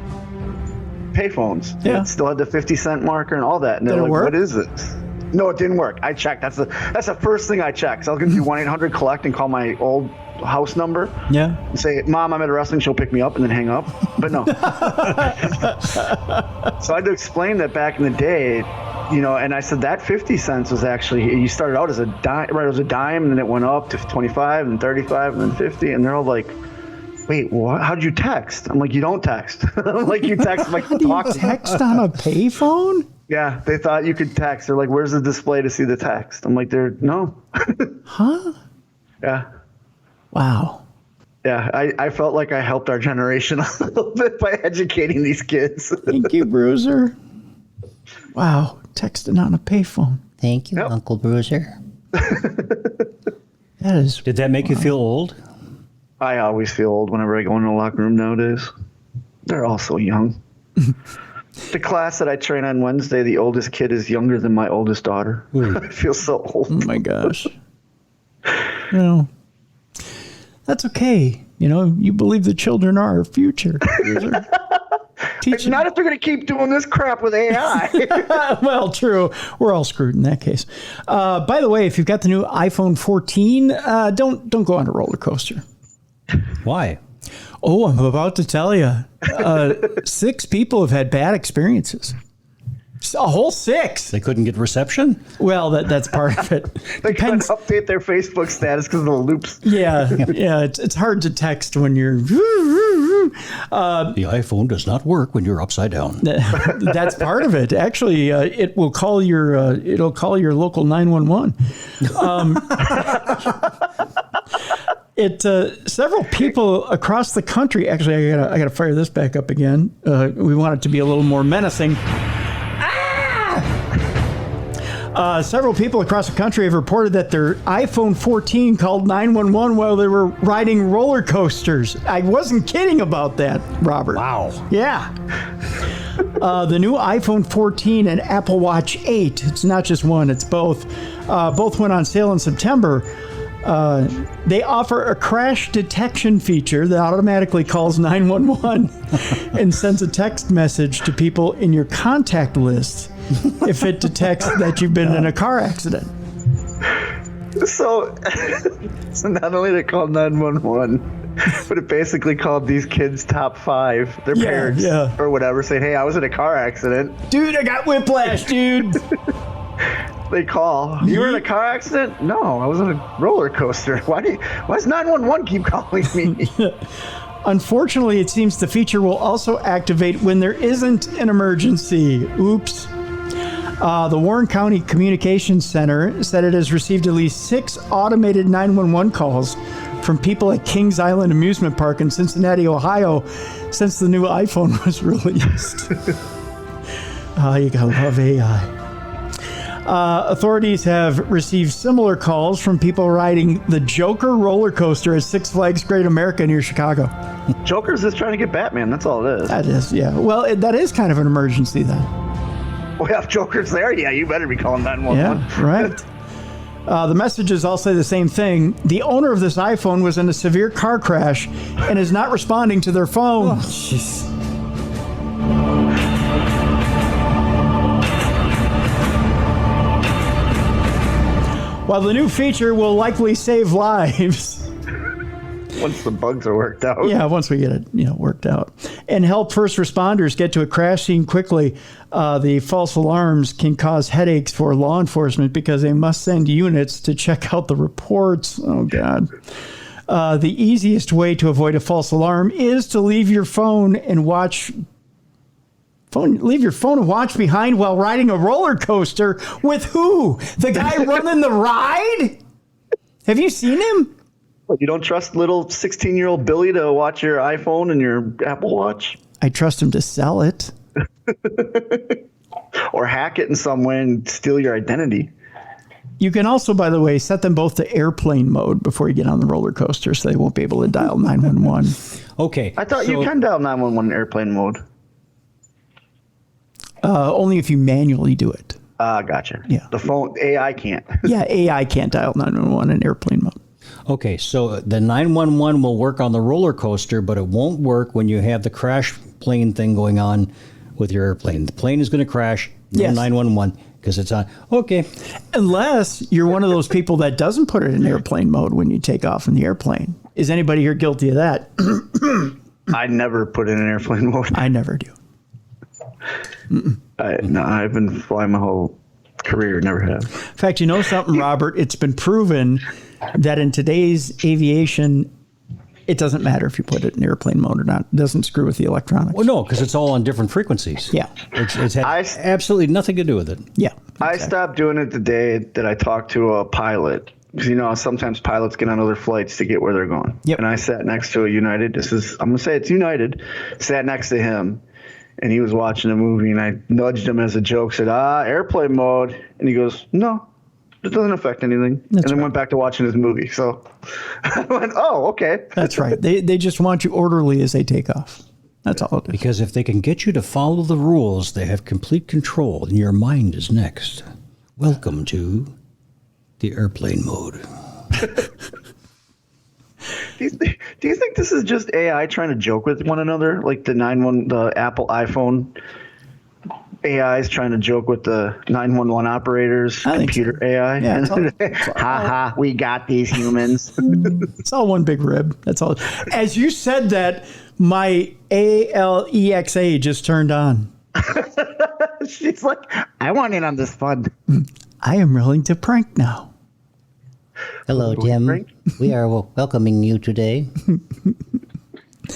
Yeah.
It still had the 50-cent marker and all that. And they're
Did it
like,
work?
what is this? No, it didn't work. I checked. That's the first thing I checked. So I was going to do 1-800-COLLECT and call my old house number.
Yeah.
And say, Mom, I'm at a wrestling show, pick me up, and then hang up. But no. So I had to explain that back in the day, and I said that 50 cents was actually, you started out as a dime, right? It was a dime, and then it went up to 25 and 35 and then 50. And they're all like, wait, what? How'd you text? I'm like, you don't text. I'm like, you text like
Do you
talk.
text on a payphone?
Yeah, they thought you could text. They're like, where's the display to see the text? I'm like, no.
Huh?
Yeah.
Wow.
Yeah, I felt like I helped our generation a little bit by educating these kids.
Thank you, Bruiser. Wow, texting on a payphone.
Thank you,
Yep.
Uncle Bruiser.
That is.
Did that make you feel old?
I always feel old whenever I go into the locker room nowadays. They're all so young. The class that I train on Wednesday, the oldest kid is younger than my oldest daughter. I feel so old.
Oh my gosh. That's okay. You believe the children are our future. Teach
Not if they're going to keep doing this crap with AI.
Well, true. We're all screwed in that case. By the way, if you've got the new iPhone 14, don't go on a roller coaster.
Why?
Oh, I'm about to tell you. 6 people have had bad experiences. A whole 6.
They couldn't get reception?
Well, that's part of it.
They couldn't update their Facebook status because of the loops.
Yeah. It's hard to text when you're.
The iPhone does not work when you're upside down.
That's part of it. Actually, it will call your local 911. Several people across the country. Actually, I gotta fire this back up again. We want it to be a little more menacing. Several people across the country have reported that their iPhone 14 called 911 while they were riding roller coasters. I wasn't kidding about that, Robert.
Wow.
Yeah. The new iPhone 14 and Apple Watch 8, it's not just one, it's both. Both went on sale in September. They offer a crash detection feature that automatically calls 911 and sends a text message to people in your contact list if it detects that you've been in a car accident.
So not only they called 911, but it basically called these kids top 5, their parents or whatever, saying, "Hey, I was in a car accident.
Dude, I got whiplash, dude."
They call. You were in a car accident? No, I was on a roller coaster. Why does 911 keep calling me?
Unfortunately, it seems the feature will also activate when there isn't an emergency. Oops. The Warren County Communications Center said it has received at least 6 automated 911 calls from people at Kings Island Amusement Park in Cincinnati, Ohio, since the new iPhone was released. You gotta love AI. Authorities have received similar calls from people riding the Joker roller coaster at Six Flags Great America near Chicago.
Joker's just trying to get Batman. That's all it is.
That is, yeah. Well, that is kind of an emergency then.
Well, if Joker's there, yeah, you better be calling 911.
Yeah, right. The messages all say the same thing. The owner of this iPhone was in a severe car crash and is not responding to their phone.
Oh, jeez.
While the new feature will likely save lives.
Once the bugs are worked out.
Yeah, once we get it, worked out. And help first responders get to a crash scene quickly. The false alarms can cause headaches for law enforcement because they must send units to check out the reports. Oh, God. The easiest way to avoid a false alarm is to leave your phone and watch behind while riding a roller coaster. With who? The guy running the ride? Have you seen him?
You don't trust little 16-year-old Billy to watch your iPhone and your Apple Watch?
I trust him to sell it.
Or hack it in some way and steal your identity.
You can also, by the way, set them both to airplane mode before you get on the roller coaster so they won't be able to dial 911.
Okay.
I thought you can dial 911 in airplane mode.
Only if you manually do it.
Gotcha.
Yeah.
The phone, AI can't.
Yeah, AI can't dial 911 in airplane mode.
Okay, so the 911 will work on the roller coaster, but it won't work when you have the crash plane thing going on with your airplane. The plane is going to crash, no 911, because it's on. Okay.
Unless you're one of those people that doesn't put it in airplane mode when you take off in the airplane. Is anybody here guilty of that?
I never put it in airplane mode.
I never do.
No, I've been flying my whole career, never have.
In fact, you know something, Robert? It's been proven that in today's aviation, it doesn't matter if you put it in airplane mode or not. It doesn't screw with the electronics.
Well, no, because it's all on different frequencies.
Yeah.
It's had absolutely nothing to do with it.
Yeah. Exactly.
I stopped doing it the day that I talked to a pilot. Because, sometimes pilots get on other flights to get where they're going.
Yep.
And I sat next to a United. I'm going to say it's United. Sat next to him. And he was watching a movie. And I nudged him as a joke. Said, airplane mode. And he goes, no. It doesn't affect anything.
That's
and then
right.
went back to watching his movie. So I went, oh, okay.
That's right. They just want you orderly as they take off. That's all it is.
Because if they can get you to follow the rules, they have complete control, and your mind is next. Welcome to the airplane mode.
Do you think this is just AI trying to joke with one another? Like the Apple iPhone AI is trying to joke with the 911 operators, computer
so.
AI.
Yeah, it's all,
ha, we got these humans.
It's all one big rib. That's all. As you said that, my Alexa just turned on.
She's like, I want in on this fun.
I am willing to prank now.
Hello, Tim. We are welcoming you today.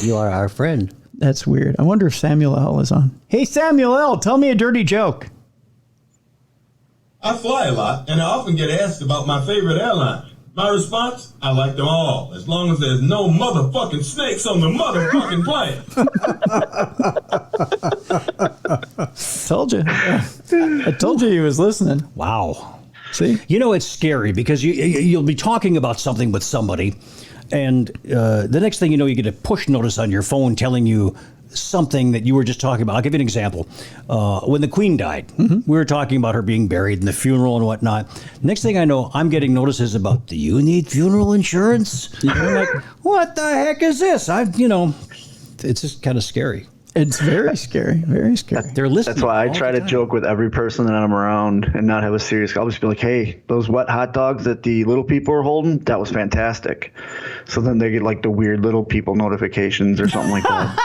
You are our friend.
That's weird. I wonder if Samuel L. is on. Hey, Samuel L., tell me a dirty joke.
I fly a lot, and I often get asked about my favorite airline. My response, I like them all, as long as there's no motherfucking snakes on the motherfucking plane.
Told you. I told you he was listening.
Wow.
See?
You know, it's scary because you'll be talking about something with somebody, and the next thing you know, you get a push notice on your phone telling you something that you were just talking about. I'll give you an example. When the Queen died, we were talking about her being buried and the funeral and whatnot. Next thing I know, I'm getting notices about, do you need funeral insurance? I'm like, what the heck is this? It's just kind of scary.
It's very scary. Very scary.
They're listening.
That's why I try to joke with every person that I'm around and not have a serious. I'll just be like, "Hey, those wet hot dogs that the little people are holding, that was fantastic." So then they get like the weird little people notifications or something like that.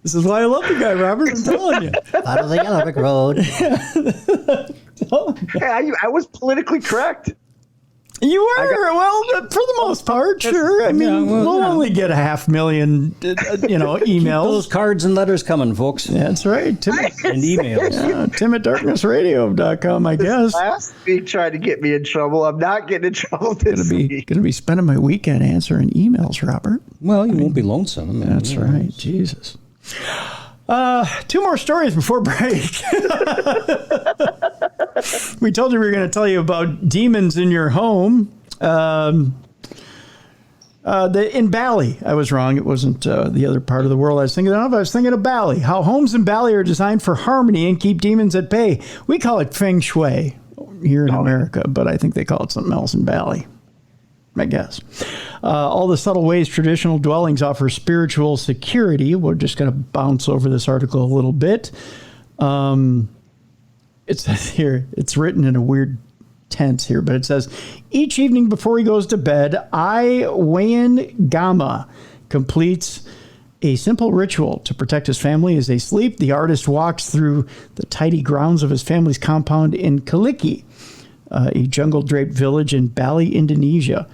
This is why I love the guy, Robert. I'm telling you.
Out of the yellow brick road.
Hey, I was politically correct.
You were, well, for the most part, sure. I mean, we'll only get 500,000, emails.
Those cards and letters coming, folks.
That's right. Tim,
and emails.
Tim at darknessradio.com, I guess.
Last week tried to get me in trouble. I'm not getting in trouble this week.
Gonna be spending my weekend answering emails, Robert.
Well, you won't be lonesome.
That's right. Jesus. 2 more stories before break. We told you we were going to tell you about demons in your home. In Bali, I was wrong. It wasn't the other part of the world I was thinking of. I was thinking of Bali. How homes in Bali are designed for harmony and keep demons at bay. We call it feng shui here in America, but I think they call it something else in Bali, I guess. All the subtle ways traditional dwellings offer spiritual security. We're just going to bounce over this article a little bit. It says here, it's written in a weird tense here, but it says, each evening before he goes to bed, Ai Wen Gama completes a simple ritual to protect his family as they sleep. The artist walks through the tidy grounds of his family's compound in Kaliki, a jungle-draped village in Bali, Indonesia,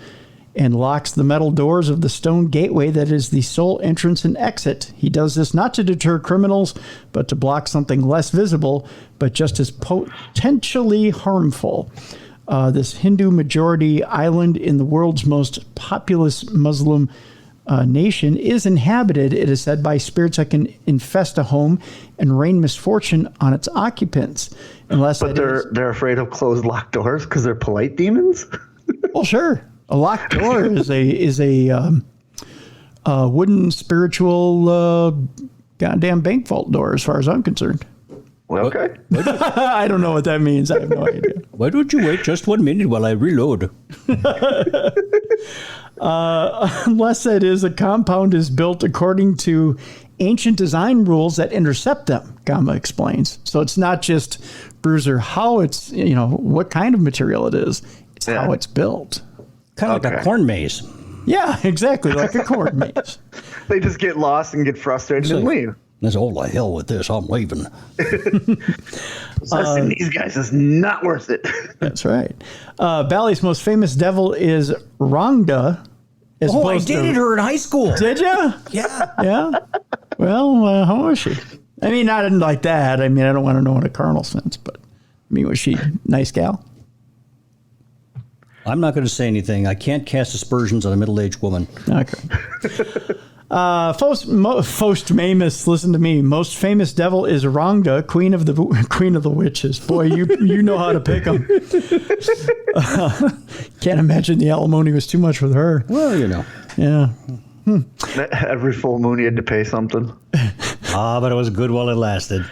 and locks the metal doors of the stone gateway that is the sole entrance and exit. He does this not to deter criminals, but to block something less visible, but just as potentially harmful. This Hindu-majority island in the world's most populous Muslim nation is inhabited, it is said, by spirits that can infest a home and rain misfortune on its occupants. But
they're afraid of closed locked doors because they're polite demons?
Well, sure. A locked door is a wooden spiritual goddamn bank vault door, as far as I'm concerned.
Well, okay.
I don't know what that means. I have no idea.
Why don't you wait just 1 minute while I reload?
Unless that is, a compound is built according to ancient design rules that intercept them, Gama explains. So it's not just, Bruiser, how it's, what kind of material it is. It's how it's built.
Kind of like a corn maze.
Yeah, exactly, like a corn maze.
They just get lost and get frustrated and leave.
There's all the hell with this. I'm leaving.
Listen, these guys is not worth it.
That's right. Bali's most famous devil is Rangda.
I dated her in high school.
Did you?
Yeah.
Yeah? Well, how was she? I mean, not like that. I mean, I don't want to know in a carnal sense, but was she a nice gal?
I'm not going to say anything. I can't cast aspersions on a middle-aged woman.
Okay. Most listen to me. Most famous devil is Rangda, queen of the witches. Boy, you know how to pick them. Can't imagine the alimony was too much with her.
Well,
Yeah.
Every full moon, you had to pay something.
But it was good while it lasted.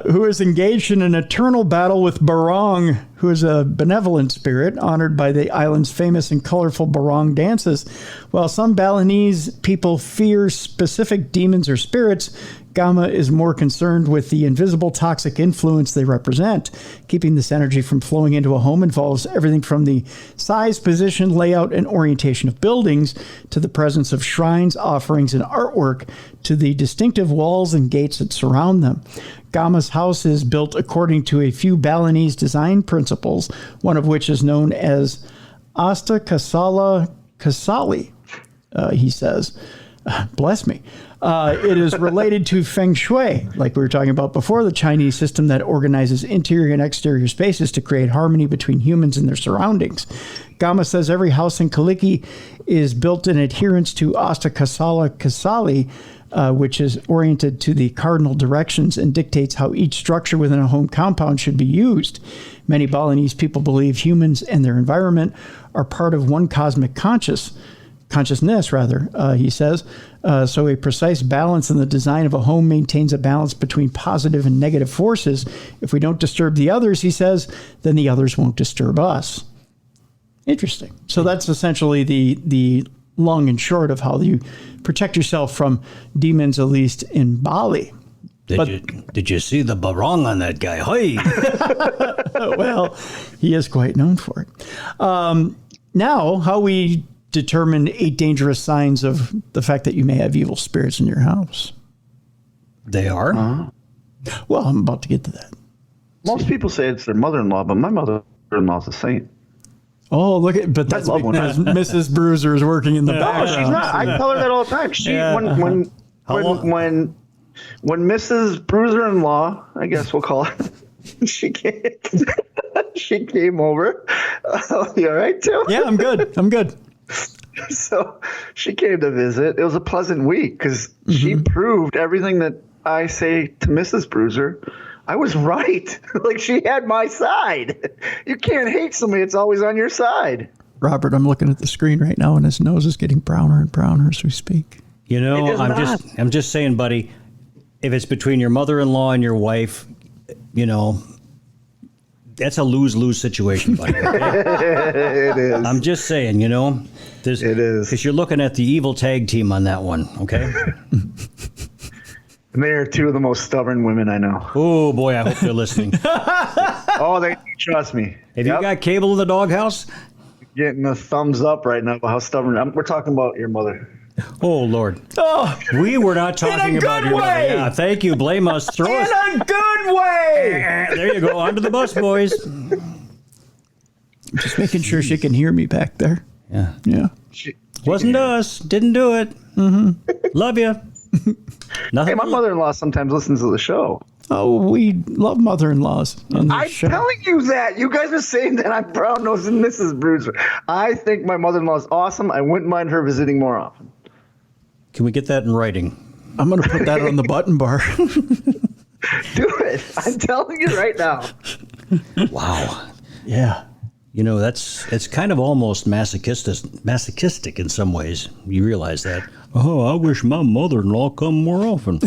Who is engaged in an eternal battle with Barong, who is a benevolent spirit honored by the island's famous and colorful Barong dances. While some Balinese people fear specific demons or spirits, Gama is more concerned with the invisible toxic influence they represent. Keeping this energy from flowing into a home involves everything from the size, position, layout, and orientation of buildings to the presence of shrines, offerings, and artwork to the distinctive walls and gates that surround them. Gama's house is built according to a few Balinese design principles, one of which is known as Asta Kasala Kasali, he says. Bless me. It is related to feng shui, like we were talking about before, the Chinese system that organizes interior and exterior spaces to create harmony between humans and their surroundings. Gama says every house in Kaliki is built in adherence to Astakasala Kasali, which is oriented to the cardinal directions and dictates how each structure within a home compound should be used. Many Balinese people believe humans and their environment are part of one cosmic consciousness, he says. So a precise balance in the design of a home maintains a balance between positive and negative forces. If we don't disturb the others, he says, then the others won't disturb us. Interesting. So that's essentially the long and short of how you protect yourself from demons, at least in Bali.
Did you see the barong on that guy? Hey!
Well, he is quite known for it. Now, how we determine 8 dangerous signs of the fact that you may have evil spirits in your house.
They are?
Well, I'm about to get to that.
Most people say it's their mother-in-law, but my mother-in-law's a saint.
Oh, look at, but that's because Mrs. Bruiser is working in the background.
She's not. I tell her that all the time. When Mrs. Bruiser-in-law, I guess we'll call her, she came over. You all right, Tim?
Yeah, I'm good.
So she came to visit. It was a pleasant week because she proved everything that I say to Mrs. Bruiser. I was right. Like, she had my side. You can't hate somebody that's always on your side.
Robert, I'm looking at the screen right now, and his nose is getting browner and browner as we speak.
You know, I'm just saying, buddy, if it's between your mother-in-law and your wife, you know, that's a lose-lose situation, buddy. Okay?
It is.
I'm just saying, you know. It is. Because you're looking at the evil tag team on that one, okay?
And they are two of the most stubborn women I know.
Oh, boy, I hope they're listening.
Oh, they trust me.
Have you got cable in the doghouse?
Getting a thumbs up right now about how stubborn. We're talking about your mother.
Oh, Lord.
Oh,
we were not talking about your mother. Yeah, thank you. Blame us. Throw us.
In a good way.
There you go. Onto the bus, boys.
Just making sure she can hear me back there.
Yeah. Wasn't us. Didn't do it. Love you.
Hey, my mother-in-law sometimes listens to the show.
Oh, we love mother-in-laws.
I'm telling you that. You guys are saying that I'm brown-nosed and Mrs. Bruiser. I think my mother-in-law is awesome. I wouldn't mind her visiting more often.
Can we get that in writing?
I'm going to put that on the button bar.
Do it. I'm telling you right now.
Wow.
Yeah.
You know, it's kind of almost masochistic in some ways. You realize that. Oh, I wish my mother-in-law come more often.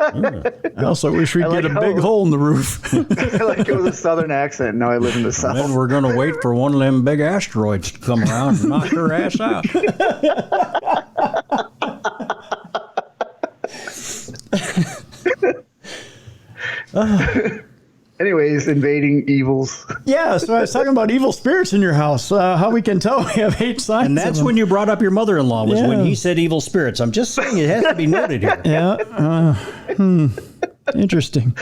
I also wish we'd get a big hole in the roof.
I like it with a southern accent. Now I live in the south.
And then we're going to wait for one of them big asteroids to come around and knock her ass out.
Anyways, invading evils.
Yeah, so I was talking about evil spirits in your house. How we can tell we have 8 signs.
And that's when you brought up your mother-in-law, was when he said evil spirits. I'm just saying it has to be noted here.
Yeah. Interesting.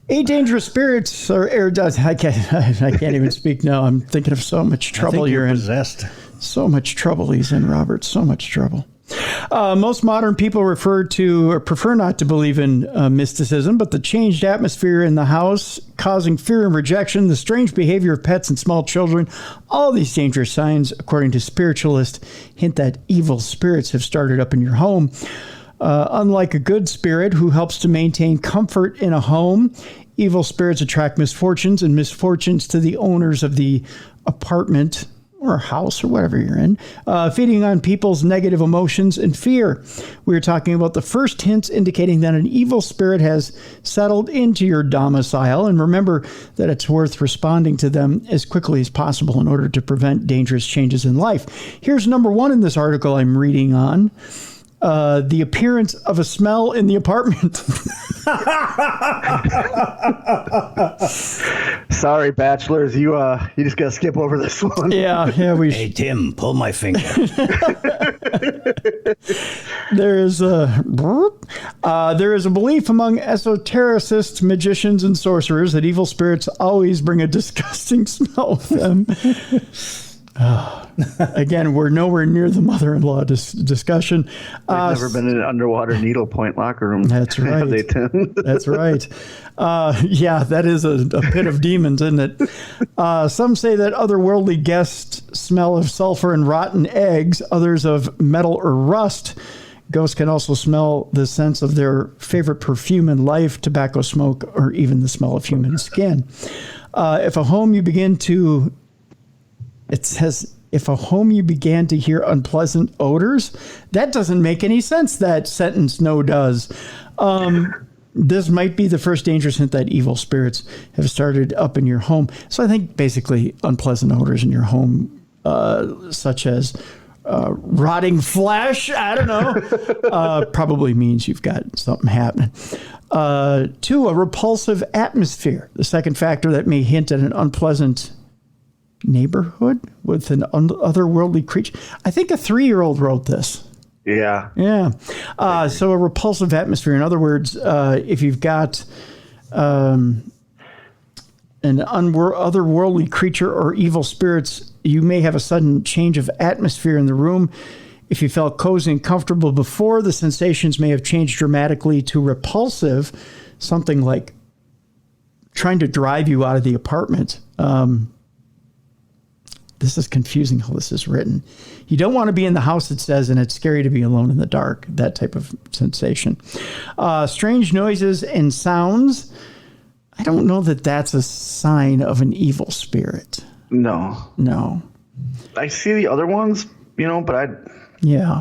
8 dangerous spirits I can't even speak now. I'm thinking of so much trouble you're in.
Possessed.
So much trouble he's in, Robert. So much trouble. Most modern people prefer not to believe in mysticism, but the changed atmosphere in the house, causing fear and rejection, the strange behavior of pets and small children, all these dangerous signs, according to spiritualists, hint that evil spirits have started up in your home. Unlike a good spirit who helps to maintain comfort in a home, evil spirits attract misfortunes and misfortunes to the owners of the apartment or house or whatever you're in, feeding on people's negative emotions and fear. We're talking about the first hints indicating that an evil spirit has settled into your domicile, and remember that it's worth responding to them as quickly as possible in order to prevent dangerous changes in life. Here's number 1 in this article I'm reading on. The appearance of a smell in the apartment.
Sorry, bachelors, you just gotta skip over this one.
Yeah.
Hey, Tim, pull my finger.
There is a belief among esotericists, magicians, and sorcerers that evil spirits always bring a disgusting smell with them. Again, we're nowhere near the mother-in-law discussion.
I've never been in an underwater needlepoint locker room.
That's right.
Have they, Tim?
That's right. Yeah, that is a pit of demons, isn't it? Some say that otherworldly guests smell of sulfur and rotten eggs, others of metal or rust. Ghosts can also smell the sense of their favorite perfume in life, tobacco smoke, or even the smell of human skin. If a home you began to hear unpleasant odors, that doesn't make any sense. That sentence, no, does. This might be the first dangerous hint that evil spirits have started up in your home. So I think basically unpleasant odors in your home, such as rotting flesh, I don't know, probably means you've got something happening. 2, a repulsive atmosphere. The second factor that may hint at an unpleasant neighborhood with an otherworldly creature. I think a 3-year-old wrote this.
Yeah.
Yeah. So a repulsive atmosphere. In other words, if you've got an otherworldly creature or evil spirits, you may have a sudden change of atmosphere in the room. If you felt cozy and comfortable before, the sensations may have changed dramatically to repulsive, something like trying to drive you out of the apartment. This is confusing how this is written. You don't want to be in the house, it says, and it's scary to be alone in the dark. That type of sensation. Strange noises and sounds. I don't know that that's a sign of an evil spirit.
No. I see the other ones, but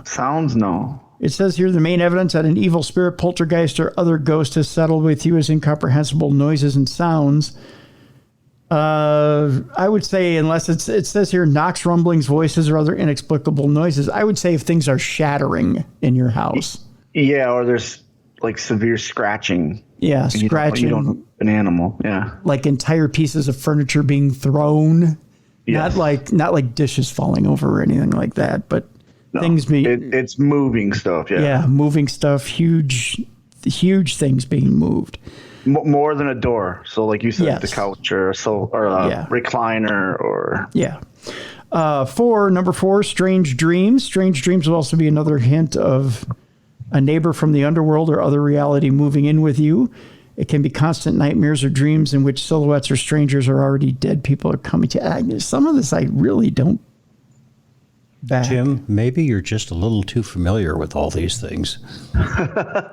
sounds, no.
It says here the main evidence that an evil spirit, poltergeist, or other ghost has settled with you is incomprehensible noises and sounds. I would say, unless it says here knocks, rumblings, voices, or other inexplicable noises, I would say if things are shattering in your house. Yeah,
or there's like severe scratching.
Yeah, scratching.
You don't an animal. Yeah,
like entire pieces of furniture being thrown. Yes. Not like dishes falling over or anything like that, but things being.
It's moving stuff. Yeah.
Yeah, moving stuff. Huge things being moved.
More than a door. So like you said,
yes.
The couch or a recliner or.
Yeah. Number 4, strange dreams. Strange dreams will also be another hint of a neighbor from the underworld or other reality moving in with you. It can be constant nightmares or dreams in which silhouettes or strangers or already dead people are coming to. Some of this I really don't back.
Tim, maybe you're just a little too familiar with all these things.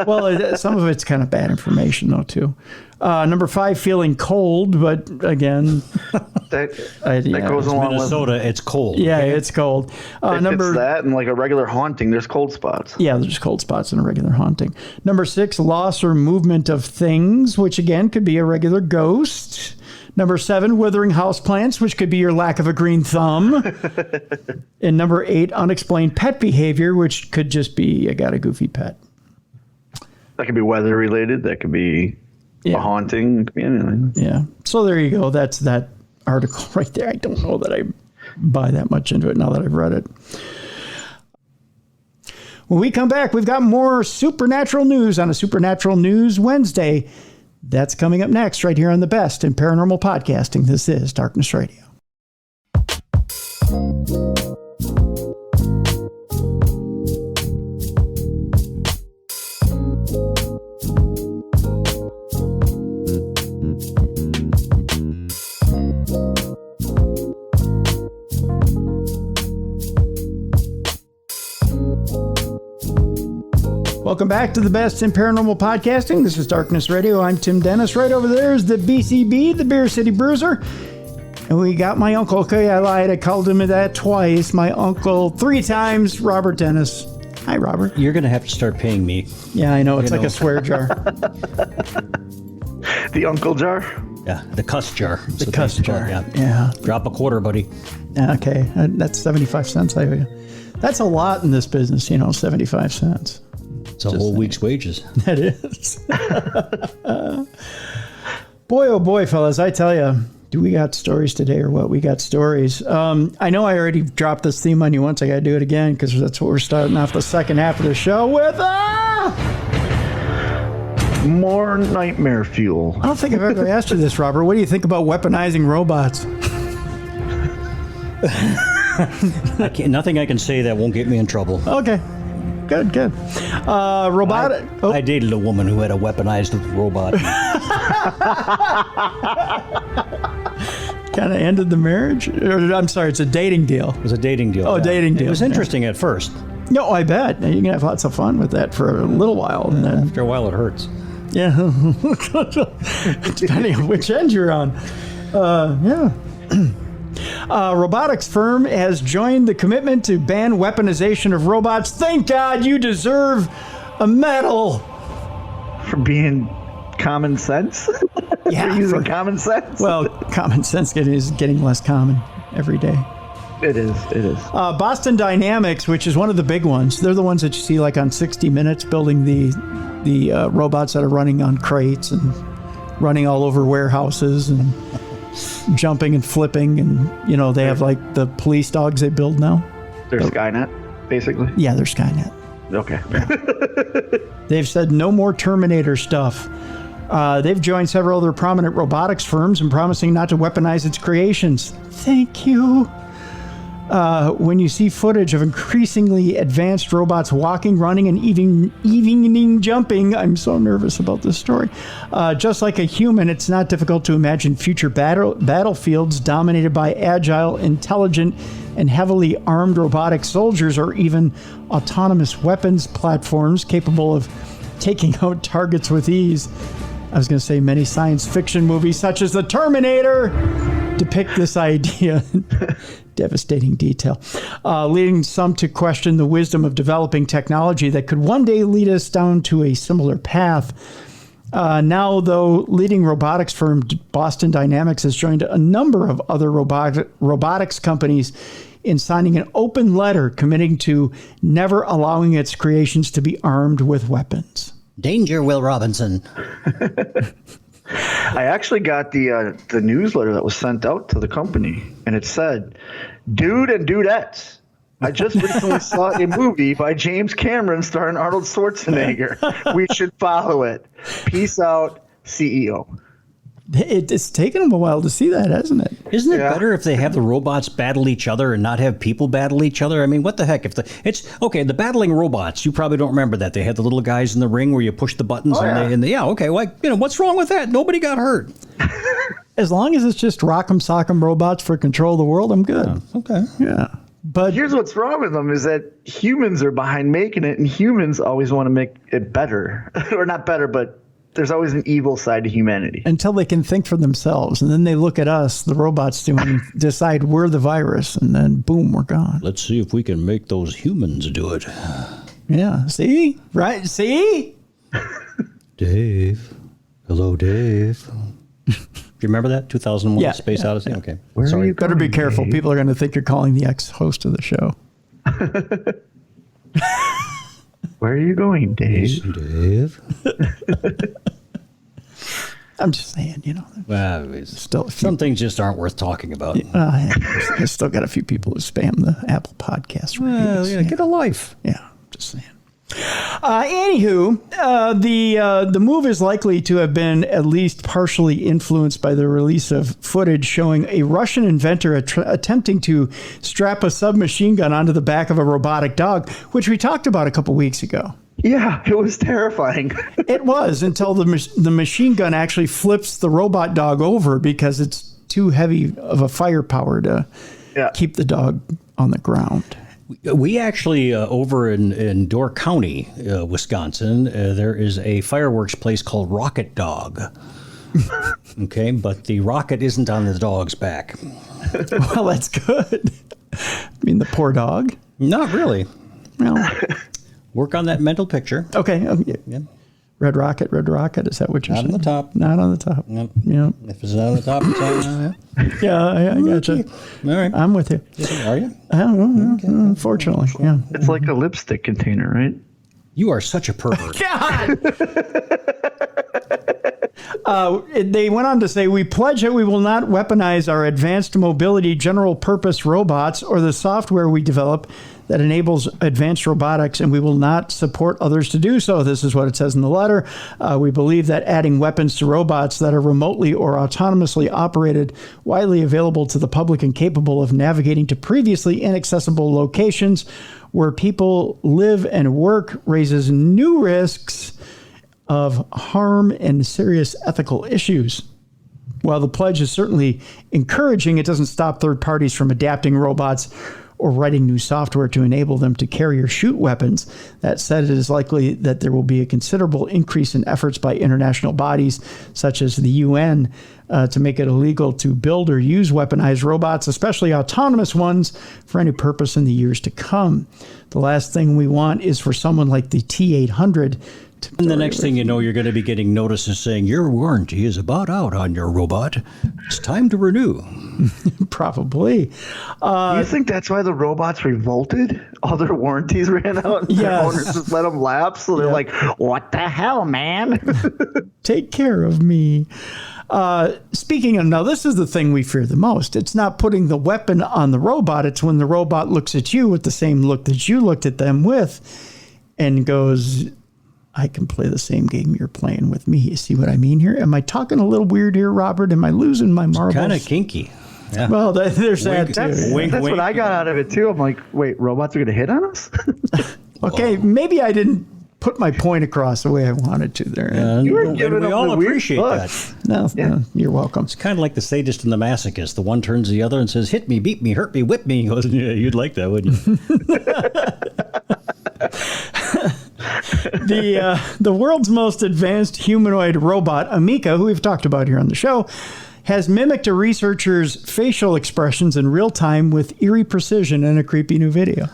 Well, some of it's kind of bad information, though, too. Number 5, feeling cold, but again,
that goes along
Minnesota,
with
it's cold.
Yeah, okay? It's cold.
It's that and like a regular haunting, there's cold spots.
Yeah, there's cold spots in a regular haunting. Number 6, loss or movement of things, which again could be a regular ghost. Number 7, withering houseplants, which could be your lack of a green thumb. And number 8, unexplained pet behavior, which could just be I got a goofy pet.
That could be weather related. That could be a haunting. It could be anything.
Yeah. So there you go. That's that article right there. I don't know that I buy that much into it now that I've read it. When we come back, we've got more supernatural news on a Supernatural News Wednesday. That's coming up next right here on the best in paranormal podcasting. This is Darkness Radio. Welcome back to the best in paranormal podcasting. This is Darkness Radio. I'm Tim Dennis. Right over there is the BCB, the Beer City Bruiser. And we got my uncle. Okay, I lied. I called him that twice. My uncle 3 times, Robert Dennis. Hi, Robert.
You're going to have to start paying me.
Yeah, I know. It's like a swear jar.
The uncle jar?
Yeah, the cuss jar.
The cuss jar. Yeah.
Drop a quarter, buddy.
Okay, that's 75 cents. I owe you. That's a lot in this business, 75 cents.
It's a whole week's wages.
That is. Boy, oh boy, fellas, I tell you, do we got stories today or what? We got stories. I know I already dropped this theme on you once. I got to do it again because that's what we're starting off the second half of the show with.
More nightmare fuel.
I don't think I've ever asked you this, Robert. What do you think about weaponizing robots?
Nothing I can say that won't get me in trouble.
Okay. Good. Robotic.
I dated a woman who had a weaponized robot.
Kind of ended the marriage? I'm sorry, it's a dating deal.
It was a dating deal.
Oh, dating deal.
It was interesting at first.
No, I bet. You can have lots of fun with that for a little while. And then,
After a while, it hurts.
yeah. Depending on which end you're on. Yeah. Robotics firm has joined the commitment to ban weaponization of robots. Thank God you deserve a medal.
For being common sense?
Yeah,
For using common sense?
Well, common sense is getting less common every day.
It is.
Boston Dynamics, which is one of the big ones. They're the ones that you see like on 60 Minutes building the robots that are running on crates and running all over warehouses and jumping and flipping. And, they have like the police dogs they build now.
They're Skynet, basically?
Yeah, they're Skynet.
Okay.
They've said no more Terminator stuff. They've joined several other prominent robotics firms in promising not to weaponize its creations. Thank you. When you see footage of increasingly advanced robots walking, running, and even jumping, I'm so nervous about this story. Just like a human, it's not difficult to imagine future battlefields dominated by agile, intelligent, and heavily armed robotic soldiers, or even autonomous weapons platforms capable of taking out targets with ease. I was going to say many science fiction movies, such as The Terminator, depict this idea in devastating detail, leading some to question the wisdom of developing technology that could one day lead us down to a similar path. Now, though, leading robotics firm Boston Dynamics has joined a number of other robotics companies in signing an open letter committing to never allowing its creations to be armed with weapons.
Danger, Will Robinson.
I actually got the newsletter that was sent out to the company, and it said, "Dude and dudettes, I just recently saw a movie by James Cameron starring Arnold Schwarzenegger. We should follow it. Peace out, CEO."
It's taken them a while to see that, hasn't it?
Isn't it better if they have the robots battle each other and not have people battle each other? I mean, what the heck? The battling robots, you probably don't remember that. They had the little guys in the ring where you push the buttons what's wrong with that? Nobody got hurt.
As long as it's just rock'em sock'em robots for control of the world, I'm good.
Okay.
Yeah. But
here's what's wrong with them is that humans are behind making it, and humans always want to make it better. Or not better, but there's always an evil side to humanity.
Until they can think for themselves. And then they look at us, the robots, and decide we're the virus. And then, boom, we're gone.
Let's see if we can make those humans do it.
Yeah. See? Right? See?
Dave. Hello, Dave. Do you remember that? 2001 Space Odyssey? Yeah. Okay.
Sorry.
You better be careful. Dave? People are going to think you're calling the ex-host of the show.
Where are you going, Dave?
Dave.
I'm just saying,
Well,
still
some things just aren't worth talking about.
I still got a few people who spam the Apple Podcast reviews.
Get a life.
Yeah, just saying. Anywho, the move is likely to have been at least partially influenced by the release of footage showing a Russian inventor attempting to strap a submachine gun onto the back of a robotic dog, which we talked about a couple weeks ago.
Yeah, it was terrifying.
It was until the machine gun actually flips the robot dog over because it's too heavy of a firepower to keep the dog on the ground.
We actually, over in Door County, Wisconsin, there is a fireworks place called Rocket Dog. Okay, but the rocket isn't on the dog's back.
Well, that's good. I mean, the poor dog.
Not really.
Well,
work on that mental picture.
Okay. Yeah. Red rocket. Is that what you're saying?
Not on the top.
Not on the top.
Nope.
Yeah.
If it's not on the top, it's on
Yeah, I gotcha.
All right.
I'm with you.
Are you?
Unfortunately, yeah.
It's like a lipstick container, right?
You are such a pervert.
God! They went on to say, we pledge that we will not weaponize our advanced mobility general purpose robots or the software we develop that enables advanced robotics, and we will not support others to do so. This is what it says in the letter. We believe that adding weapons to robots that are remotely or autonomously operated, widely available to the public, and capable of navigating to previously inaccessible locations where people live and work raises new risks of harm and serious ethical issues. While the pledge is certainly encouraging, it doesn't stop third parties from adapting robots or writing new software to enable them to carry or shoot weapons. That said, it is likely that there will be a considerable increase in efforts by international bodies, such as the UN, to make it illegal to build or use weaponized robots, especially autonomous ones, for any purpose in the years to come. The last thing we want is for someone like the T-800
and the next thing you know, you're going to be getting notices saying your warranty is about out on your robot. It's time to renew.
Probably.
Do you think that's why the robots revolted? All their warranties ran out and their owners just let them lapse? So they're like, what the hell, man?
Take care of me. Speaking of, now this is the thing we fear the most. It's not putting the weapon on the robot. It's when the robot looks at you with the same look that you looked at them with and goes, I can play the same game you're playing with me. You see what I mean here? Am I talking a little weird here, Robert? Am I losing my marbles?
Kind of kinky. Yeah.
Well, there's that too.
That's
wink.
what I got out of it too. I'm like, wait, robots are going to hit on us?
Okay, maybe I didn't put my point across the way I wanted to there.
You were giving
we
them
all
the weird
appreciate
look.
that.
No, you're welcome.
It's kind of like the sadist and the masochist. The one turns to the other and says, hit me, beat me, hurt me, whip me. He goes, yeah, you'd like that, wouldn't you?
The world's most advanced humanoid robot, Amika, who we've talked about here on the show, has mimicked a researcher's facial expressions in real time with eerie precision in a creepy new video.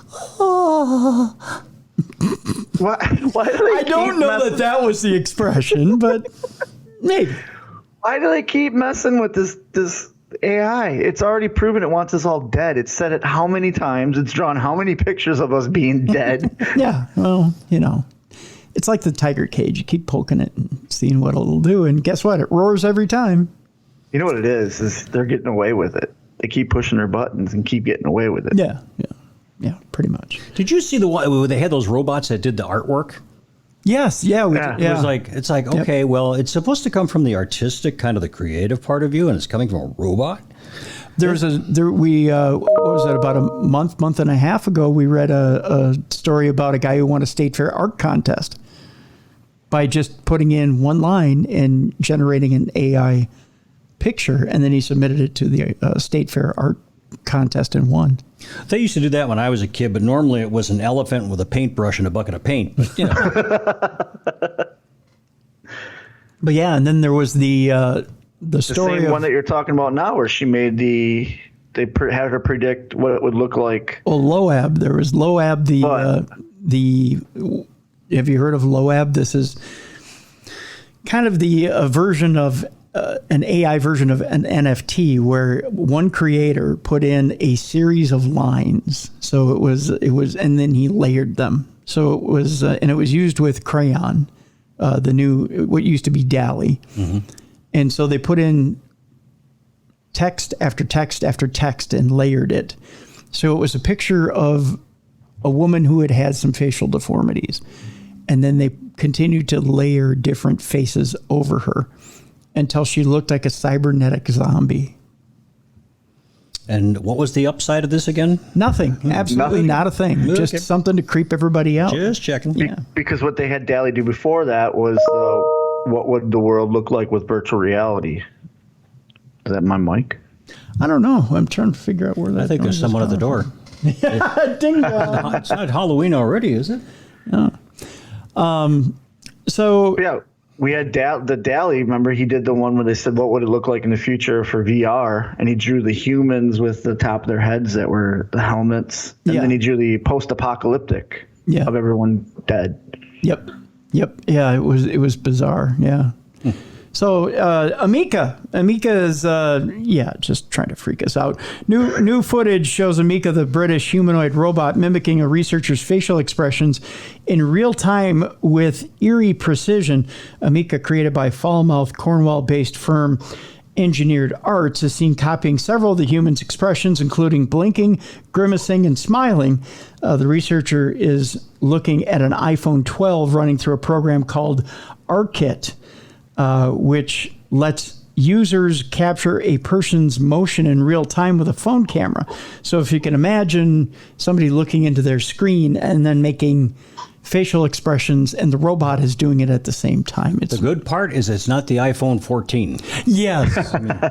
Why do
I don't know that was the expression, but maybe.
Why do they keep messing with this AI? It's already proven it wants us all dead. It's said it how many times? It's drawn how many pictures of us being dead?
Yeah, well, it's like the tiger cage. You keep poking it and seeing what it'll do, and guess what? It roars every time.
You know what it is they're getting away with it. They keep pushing their buttons and keep getting away with it.
Yeah, pretty much.
Did you see the one where they had those robots that did the artwork?
Yes, yeah.
It's like okay, well, it's supposed to come from the artistic, kind of the creative part of you, and it's coming from a robot.
What was it, about a month and a half ago, we read a story about a guy who won a state fair art contest by just putting in one line and generating an AI picture, and then he submitted it to the state fair art contest and won.
They used to do that when I was a kid, but normally it was an elephant with a paintbrush and a bucket of paint. But,
But yeah, and then there was the story
same one that you're talking about now, where she made they had her predict what it would look like.
Well, Loab. There was Loab. Have you heard of Loab? This is kind of the version of an AI version of an NFT, where one creator put in a series of lines. So it was, and then he layered them. So it was, and it was used with crayon, what used to be DALL-E. Mm-hmm. And so they put in text after text after text and layered it. So it was a picture of a woman who had had some facial deformities. And then they continued to layer different faces over her until she looked like a cybernetic zombie.
And what was the upside of this again?
Nothing. Absolutely
Nothing.
Not a thing.
Okay.
Just something to creep everybody out.
Just checking.
Yeah.
Because what they had DALL-E do before that was what would the world look like with virtual reality? Is that my mic?
I don't know. I'm trying to figure out where that.
I think there's someone at the door.
Ding dong.
It's not Halloween already, is it?
Yeah. So
Yeah, we had the DALL-E. Remember, he did the one where they said, what would it look like in the future for VR? And he drew the humans with the top of their heads that were the helmets. And then he drew the post-apocalyptic of everyone dead.
Yep. Yeah, it was bizarre. Yeah. So Amika is just trying to freak us out. New footage shows Amika, the British humanoid robot, mimicking a researcher's facial expressions in real time with eerie precision. Amika, created by Falmouth, Cornwall-based firm Engineered Arts is seen copying several of the human's expressions, including blinking, grimacing, and smiling. The researcher is looking at an iPhone 12 running through a program called ARKit, which lets users capture a person's motion in real time with a phone camera. So if you can imagine somebody looking into their screen and then making facial expressions, and the robot is doing it at the same time.
The good part is it's not the iPhone 14.
Yes,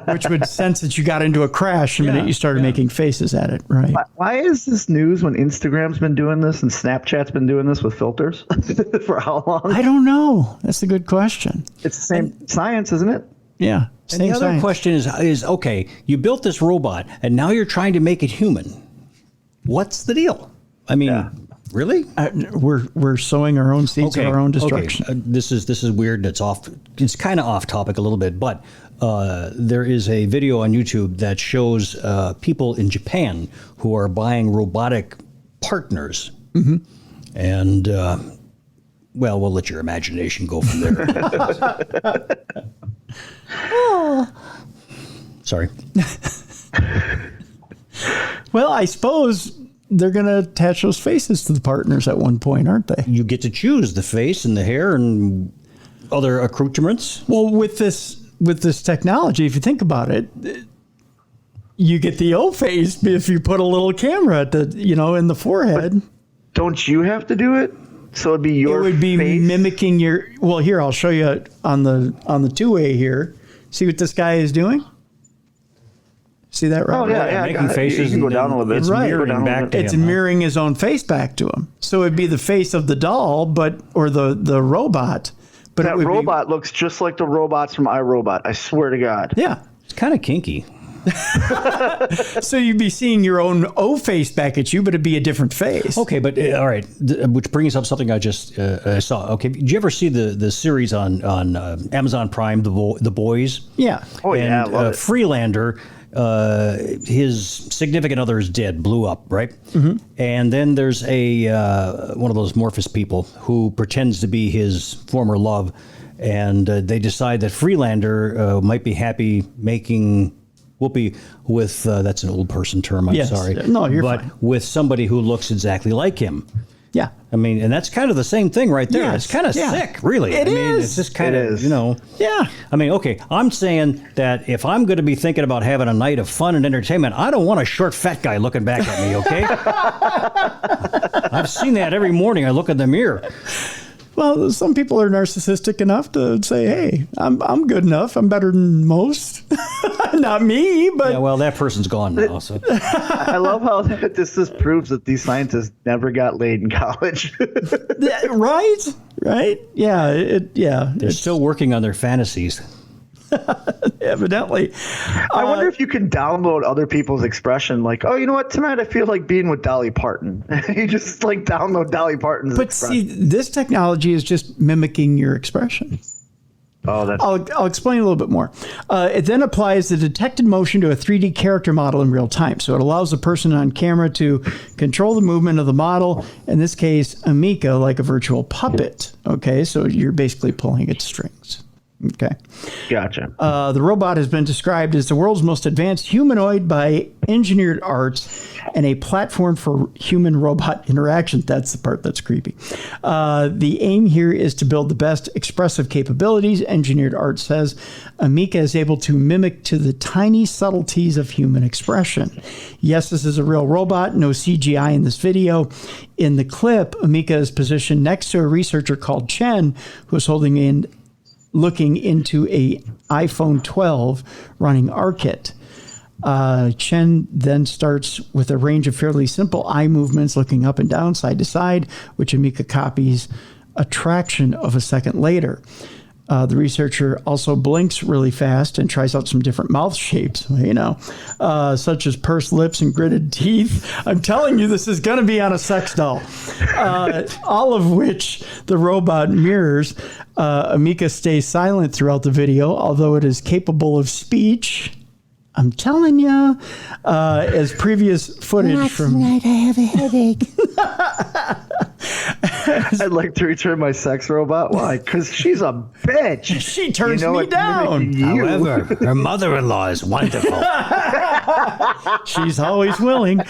which would sense that you got into a crash the minute you started making faces at it, right?
Why is this news when Instagram's been doing this and Snapchat's been doing this with filters? For how long?
I don't know. That's a good question.
It's the same science, isn't it?
Yeah.
And the other question is, okay, you built this robot, and now you're trying to make it human. What's the deal? I mean... Really?
We're sowing our own seeds of our own destruction.
Okay. This is weird. It's kind of off topic a little bit, but there is a video on YouTube that shows people in Japan who are buying robotic partners, and well, we'll let your imagination go from there. Sorry.
Well, I suppose they're going to attach those faces to the partners at one point, aren't they?
You get to choose the face and the hair and other accoutrements.
Well, with this technology, if you think about it, you get the O face if you put a little camera at the in the forehead.
But don't you have to do it? So it'd be your.
It would be
face?
mimicking your. Well, here I'll show you on the two-way here. See what this guy is doing? See that right?
Oh yeah.
Making faces.
You can go down a little bit.
It's mirroring back to him.
It's mirroring his own face back to him. So it'd be the face of the doll, or the robot. But
that robot looks just like the robots from iRobot. I swear to God.
Yeah,
it's kind of kinky.
So you'd be seeing your own O face back at you, but it'd be a different face.
Okay, but all right, which brings up something I just saw. Okay, did you ever see the series on Amazon Prime, The Boys?
Yeah.
Oh yeah, I love it.
Freelander. His significant other is dead, blew up, right? Mm-hmm. And then there's one of those Morphous people who pretends to be his former love, and they decide that Freelander might be happy making whoopee with, that's an old person term, I'm sorry.
No, you're
but
fine.
with somebody who looks exactly like him.
Yeah.
I mean, and that's kind of the same thing right there.
Yes.
It's kind of sick, really.
It
I mean,
is.
it's just kind of,
Yeah.
I mean, okay, I'm saying that if I'm going to be thinking about having a night of fun and entertainment, I don't want a short, fat guy looking back at me, okay? I've seen that every morning. I look in the mirror.
Well, some people are narcissistic enough to say, "Hey, I'm good enough. I'm better than most." Not me, but
Yeah, well, that person's gone now. So
I love how this just proves that these scientists never got laid in college.
right? Yeah,
they're still working on their fantasies.
evidently.
I wonder if you can download other people's expression, like, oh, you know what, tonight I feel like being with Dolly Parton. You just like download Dolly Parton's
But
expression.
see, this technology is just mimicking your expression.
Oh, that's
I'll explain a little bit more. It then applies the detected motion to a 3D character model in real time. So it allows the person on camera to control the movement of the model, in this case, Amika, like a virtual puppet. Okay, so you're basically pulling its strings. Okay.
gotcha.
The robot has been described as the world's most advanced humanoid by Engineered Arts and a platform for human-robot interaction. That's the part that's creepy. The aim here is to build the best expressive capabilities. Engineered Arts says Amika is able to mimic to the tiny subtleties of human expression. Yes, this is a real robot. No CGI in this video. In the clip, Amika is positioned next to a researcher called Chen, who is looking into a iPhone 12 running ARKit. Chen then starts with a range of fairly simple eye movements, looking up and down, side to side, which Amika copies a fraction of a second later. The researcher also blinks really fast and tries out some different mouth shapes, such as pursed lips and gritted teeth. I'm telling you, this is going to be on a sex doll. All of which the robot mirrors. Amika stays silent throughout the video, although it is capable of speech. I'm telling you, as previous footage
Tonight I have a headache.
I'd like to return my sex robot. Why? Because she's a bitch.
She turns me down.
However, her mother-in-law is wonderful.
She's always willing.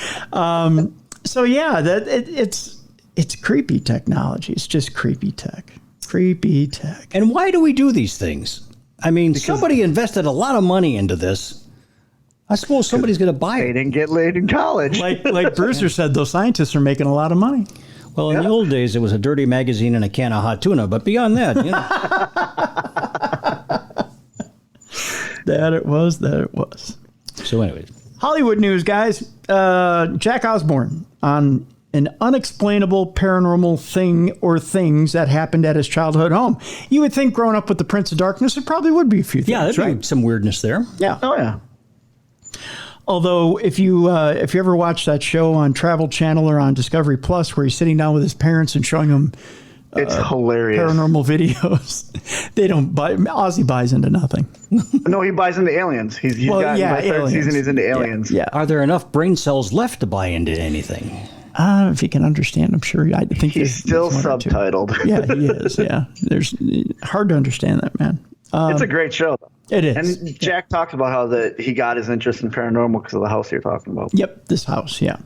So yeah, it's creepy technology. It's just creepy tech. Creepy tech.
And why do we do these things? I mean, somebody invested a lot of money into this. I suppose somebody's going to buy
They
it.
didn't get laid in college.
Like Bruiser said, those scientists are making a lot of money.
Well, in the old days, it was a dirty magazine and a can of hot tuna. But beyond that,
That it was.
So anyways.
Hollywood news, guys. Jack Osbourne on an unexplainable paranormal thing or things that happened at his childhood home. You would think growing up with the Prince of Darkness, there probably would be a few things,
Yeah, there'd
right?
be some weirdness there.
Yeah.
Oh, yeah.
Although, if you ever watch that show on Travel Channel or on Discovery Plus, where he's sitting down with his parents and showing them
It's hilarious.
paranormal videos, they don't buy. Ozzy buys into nothing.
No, he buys into aliens. He's
Well,
got
yeah,
by third
aliens.
season, he's into aliens.
Yeah.
Are there enough brain cells left to buy into anything?
If he can understand, I'm sure. I think
He's still
one or two.
subtitled.
Yeah, he is. Yeah, there's hard to understand that, man.
It's a great show, though.
It is.
And Jack talked about how he got his interest in paranormal because of the house you're talking about.
Yep, this house, yeah.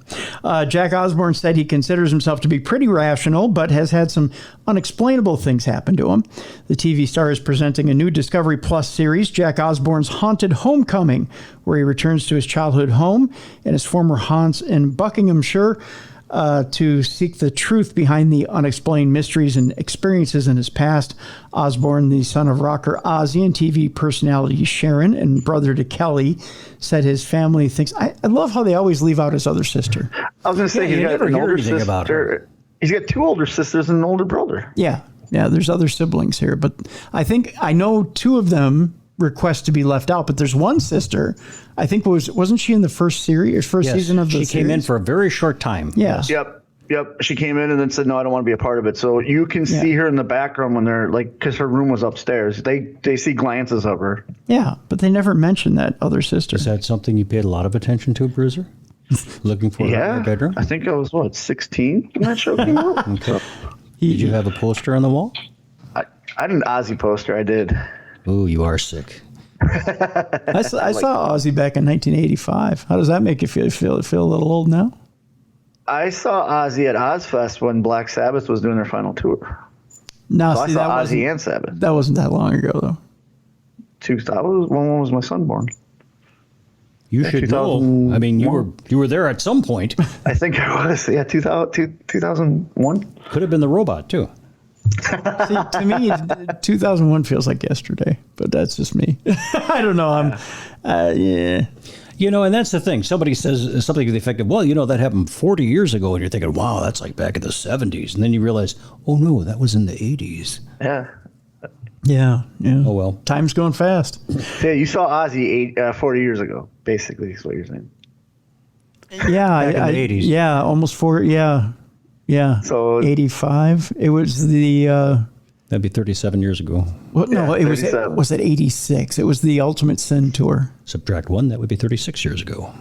Jack Osbourne said he considers himself to be pretty rational, but has had some unexplainable things happen to him. The TV star is presenting a new Discovery Plus series, Jack Osbourne's Haunted Homecoming, where he returns to his childhood home and his former haunts in Buckinghamshire to seek the truth behind the unexplained mysteries and experiences in his past. Osbourne, the son of rocker Ozzy and TV personality Sharon and brother to Kelly, said his family thinks... I love how they always leave out his other sister.
I was going to say,
Yeah, you
he's got
never
an
hear
older
anything
sister.
about her.
He's got 2 older sisters and an older brother.
Yeah, there's other siblings here, but I know 2 of them request to be left out, but there's one sister, I think wasn't she in the first series or first
Yes,
season of the
she
series?
came in for a very short time.
Yeah.
Yep. She came in and then said, no, I don't want to be a part of it. So you can see her in the background when they're like, because her room was upstairs. They see glances of her.
Yeah, but they never mentioned that other sister.
Is that something you paid a lot of attention to, Bruiser? Looking for her in
Yeah.
your bedroom?
I think I was, 16 when that show came out?
Okay. Did you have a poster on the wall?
I had an Ozzy poster. I did.
Ooh, you are sick.
I saw Ozzy back in 1985. How does that make you feel a little old now?
I saw Ozzy at Ozfest when Black Sabbath was doing their final tour.
No,
So I
see,
saw
that
Ozzy and Sabbath.
that wasn't that long ago, though.
2000. When was my son born?
You should
2001.
know. I mean, you were there at some point.
I think I was. Yeah, 2001.
Could have been the robot, too.
See, to me, 2001 feels like yesterday, but that's just me. I don't know. Yeah.
You know, and that's the thing. Somebody says something to the effect of, well, that happened 40 years ago. And you're thinking, wow, that's like back in the 70s. And then you realize, oh, no, that was in the 80s.
Yeah.
Yeah.
Oh, well.
Time's going fast.
Yeah, you saw Ozzy 40 years ago, basically, is what you're saying.
Yeah.
Back in the 80s.
Yeah, almost 4. Yeah. Yeah.
So
85. It was the...
That'd be 37 years ago.
Well, no,
Yeah,
it was
37.
was it 86? It was the Ultimate Sin tour.
Subtract 1, that would be 36 years ago.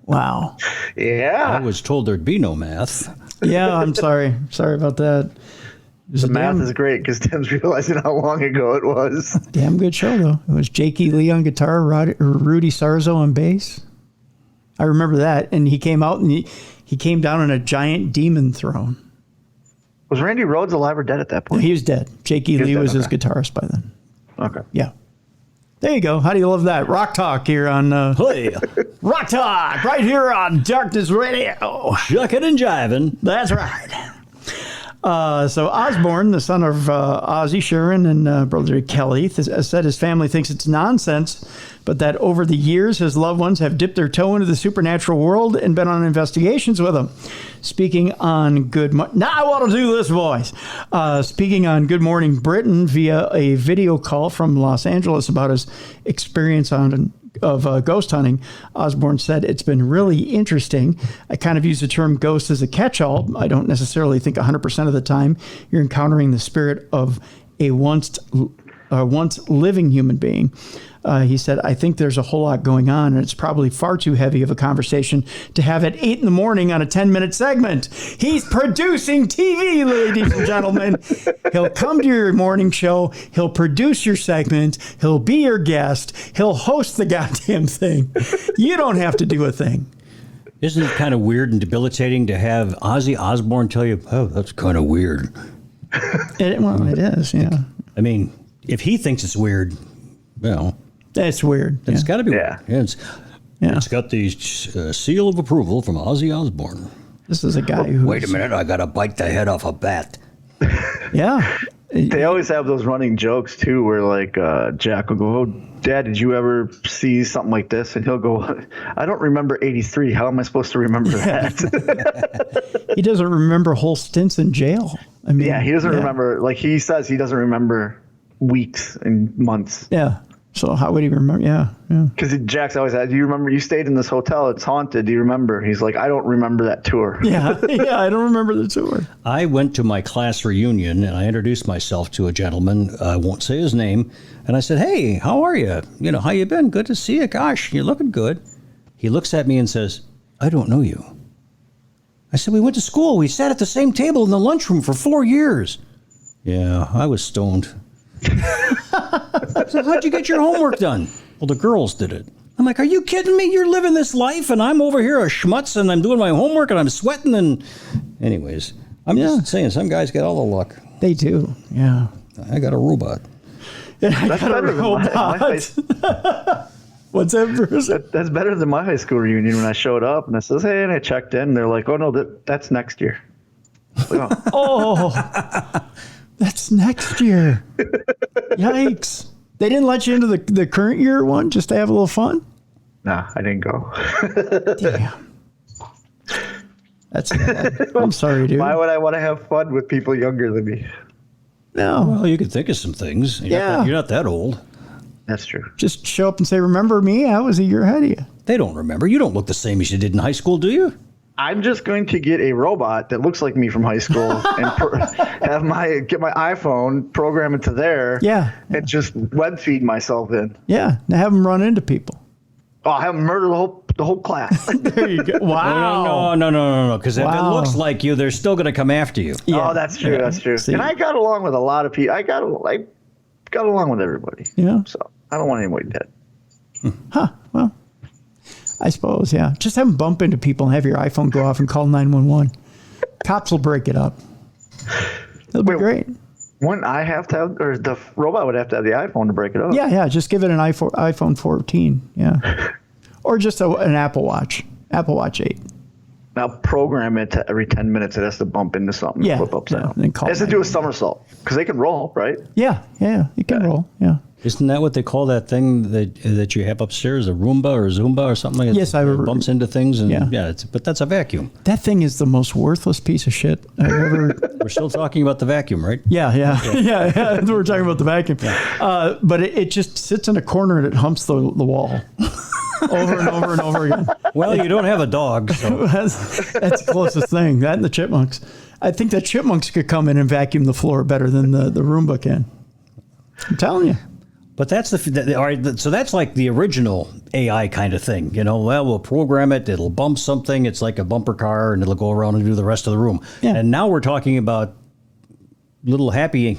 Wow.
I
yeah,
was told there'd be no math.
Yeah, I'm sorry. Sorry about that. It was
the
a
math
damn,
is great because Tim's realizing how long ago it was.
damn good show, though. It was Jakey Lee on guitar, Rudy Sarzo on bass. I remember that. And he came out and he came down on a giant demon throne.
Was Randy Rhoads alive or dead at that point?
He was dead. Jakey
was
Lee
dead,
was his
okay.
guitarist by then.
Okay.
Yeah. There you go. How do you love that? Rock Talk here on
Hey,
Rock Talk right here on Darkness Radio.
shucking and jiving.
That's right. So Osbourne, the son of Ozzy, Sharon, and brother Kelly, said his family thinks it's nonsense, but that over the years his loved ones have dipped their toe into the supernatural world and been on investigations with him. Speaking on now I want to do this voice. Speaking on Good Morning Britain via a video call from Los Angeles about his experience of ghost hunting, Osbourne said, "It's been really interesting. I kind of use the term ghost as a catch-all. I don't necessarily think 100% of the time you're encountering the spirit of a once once living human being. He said, I think there's a whole lot going on, and it's probably far too heavy of a conversation to have at 8 in the morning on a 10-minute segment. He's producing TV, ladies and gentlemen. He'll come to your morning show. He'll produce your segment. He'll be your guest. He'll host the goddamn thing. You don't have to do a thing.
Isn't it kind of weird and debilitating to have Ozzy Osbourne tell you, oh, that's kind of weird?
Well, it is, yeah.
I mean, if he thinks it's weird, well...
That's weird.
It's got to be
Yeah.
weird. It's got the seal of approval from Ozzy Osbourne.
This is a guy who...
Wait a minute, I got to bite the head off a bat.
Yeah.
They always have those running jokes too, where like Jack will go, "Oh, Dad, did you ever see something like this?" And he'll go, "I don't remember '83. How am I supposed to remember that?"
He doesn't remember whole stints in jail. I mean,
Yeah, he doesn't remember. Like he says, he doesn't remember weeks and months.
Yeah. So how would he remember? Yeah.
Because Jack's always asked, "Do you remember you stayed in this hotel? It's haunted. Do you remember?" He's like, "I don't remember that tour."
Yeah. I don't remember the tour.
I went to my class reunion and I introduced myself to a gentleman. I won't say his name. And I said, "Hey, how are you? You know, how you been? Good to see you. Gosh, you're looking good." He looks at me and says, "I don't know you." I said, "We went to school. We sat at the same table in the lunchroom for 4 years." "Yeah, I was stoned." So how'd you get your homework done? "Well, the girls did it." I'm like, "Are you kidding me? You're living this life and I'm over here a schmutz and I'm doing my homework and I'm sweating and..." Anyways, I'm just saying, some guys get all the luck.
They do. Yeah.
I got a robot.
That's better than my high school.
What's that, Bruce?
That's better than my high school reunion when I showed up and I says, "Hey," and I checked in. And they're like, "Oh no, that's next year." Like,
Oh, that's next year. Yikes. They didn't let you into the current year one just to have a little fun?
Nah, I didn't go.
Damn. That's bad. I'm sorry, dude.
Why would I want to have fun with people younger than me?
No.
Well, you could think of some things. You're not that old.
That's true.
Just show up and say, "Remember me? I was a year ahead of you."
They don't remember. You don't look the same as you did in high school, do you?
I'm just going to get a robot that looks like me from high school and get my iPhone, program it to there, and just web feed myself in.
Yeah. Now have them run into people.
Oh, I'll have them murder the whole class.
There you go. Wow.
No. Because if it looks like you, they're still going to come after you.
Yeah.
Oh, that's true. That's true.
See?
And I got along with a lot of people. I got along with everybody.
Yeah.
So I don't want anybody dead.
Huh. Well, I suppose, yeah. Just have them bump into people and have your iPhone go off and call 911. Cops will break it up. It'll be great.
Wouldn't I have to have, or the robot would have to have the iPhone to break it up?
Yeah. Just give it an iPhone 14. Yeah. Or just an Apple Watch. Apple Watch 8.
Now program it to every 10 minutes it has to bump into something.
Yeah.
And flip upside down.
And
It has to do a somersault because they can roll, right?
Yeah. You can roll. Yeah.
Isn't that what they call that thing that you have upstairs, a Roomba or a Zumba or something? Like
Yes,
it bumps into things. And
Yeah.
But that's a vacuum.
That thing is the most worthless piece of shit I've ever.
We're still talking about the vacuum, right?
Yeah. We're talking about the vacuum. But it just sits in a corner and it humps the wall over and over and over again.
Well, you don't have a dog, so.
That's the closest thing. That and the chipmunks. I think the chipmunks could come in and vacuum the floor better than the Roomba can. I'm telling you.
But that's all right. So that's like the original AI kind of thing, you know. Well, we'll program it; it'll bump something. It's like a bumper car, and it'll go around and do the rest of the room.
Yeah.
And now we're talking about little happy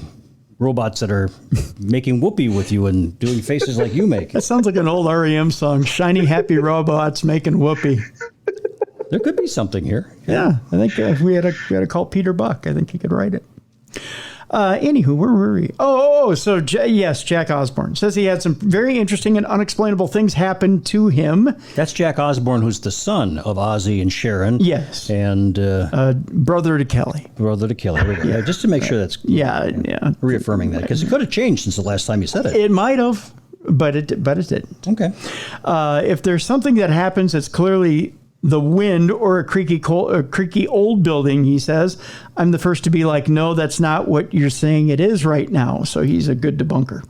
robots that are making whoopee with you and doing faces like you make.
That sounds like an old REM song. Shiny, happy robots making whoopee.
There could be something here.
Yeah, I think if we had to call Peter Buck, I think he could write it. Anywho, where were we? So yes, Jack Osbourne says he had some very interesting and unexplainable things happen to him.
That's Jack Osbourne, who's the son of Ozzy and Sharon.
Yes.
And
Brother to Kelly.
Brother to Kelly. Yeah, just to make sure that's reaffirming that, because it could have changed since the last time you said it.
It might have, but it didn't.
Okay.
If there's something that happens that's clearly the wind or a creaky old building, he says, I'm the first to be like, no, that's not what you're saying it is right now. So he's a good debunker.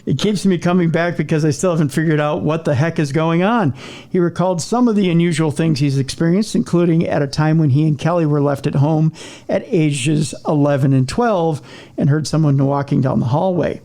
It keeps me coming back because I still haven't figured out what the heck is going on. He recalled some of the unusual things he's experienced, including at a time when he and Kelly were left at home at ages 11 and 12 and heard someone walking down the hallway.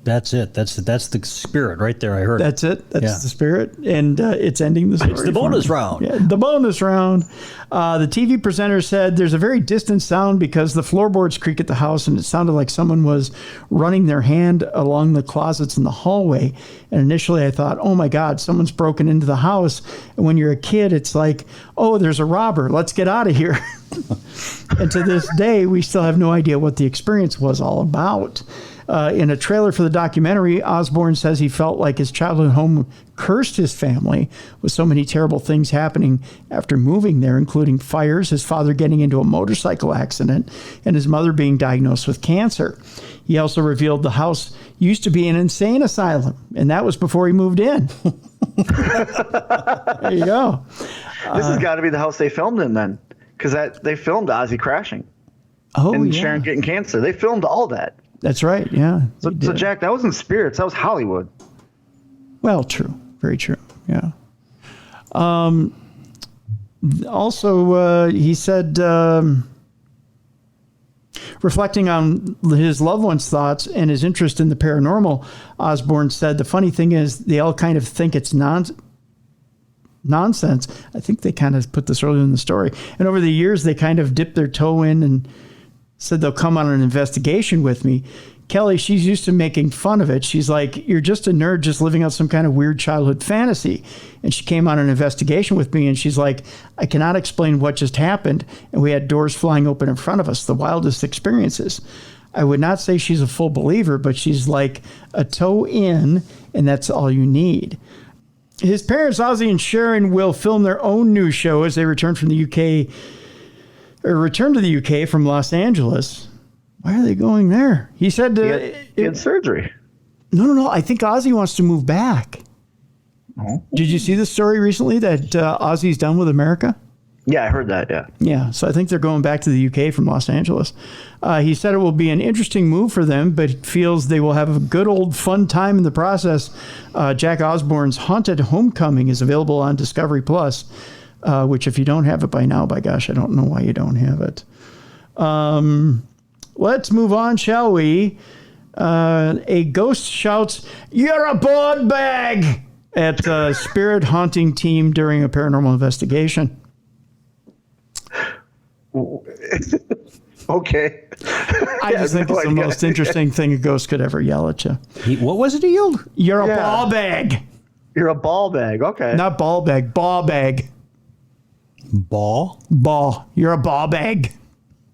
That's it. That's the spirit right there. I heard.
That's it. That's the spirit. And it's ending the story.
It's the bonus round.
Yeah, the bonus round. The TV presenter said there's a very distant sound because the floorboards creak at the house, and it sounded like someone was running their hand along the closets in the hallway. And initially I thought, oh my God, someone's broken into the house. And when you're a kid, it's like, oh, there's a robber. Let's get out of here. And to this day, we still have no idea what the experience was all about. In a trailer for the documentary, Osborne says he felt like his childhood home cursed his family with so many terrible things happening after moving there, including fires, his father getting into a motorcycle accident, and his mother being diagnosed with cancer. He also revealed the house used to be an insane asylum, and that was before he moved in. There you go.
This has got to be the house they filmed in then, because they filmed Ozzy crashing and Sharon getting cancer. They filmed all that.
That's right, yeah.
So, Jack, that wasn't spirits. That was Hollywood.
Well, true. Very true, yeah. Also, he said, reflecting on his loved one's thoughts and his interest in the paranormal, Osborne said, the funny thing is they all kind of think it's nonsense. I think they kind of put this earlier in the story. And over the years, they kind of dipped their toe in and said they'll come on an investigation with me. Kelly, she's used to making fun of it. She's like, you're just a nerd just living out some kind of weird childhood fantasy. And she came on an investigation with me, and she's like, I cannot explain what just happened. And we had doors flying open in front of us, the wildest experiences. I would not say she's a full believer, but she's like a toe in, and that's all you need. His parents, Ozzy and Sharon, will film their own new show as they return to the UK from Los Angeles. Why are they going there? He said
he had surgery.
No. I think Ozzy wants to move back. Oh. Did you see the story recently that Ozzy's done with America?
Yeah, I heard that, yeah.
Yeah, so I think they're going back to the UK from Los Angeles. He said it will be an interesting move for them, but feels they will have a good old fun time in the process. Jack Osborne's Haunted Homecoming is available on Discovery Plus. Which if you don't have it by now, by gosh, I don't know why you don't have it. Let's move on, shall we? A ghost shouts, "You're a board bag!" at a spirit haunting team during a paranormal investigation.
Okay.
I just think it's the most interesting thing a ghost could ever yell at you.
What was it he yelled?
You're a ball bag.
You're a ball bag. Okay.
Not ball bag, ball bag.
Ball?
Ball. You're a ball bag.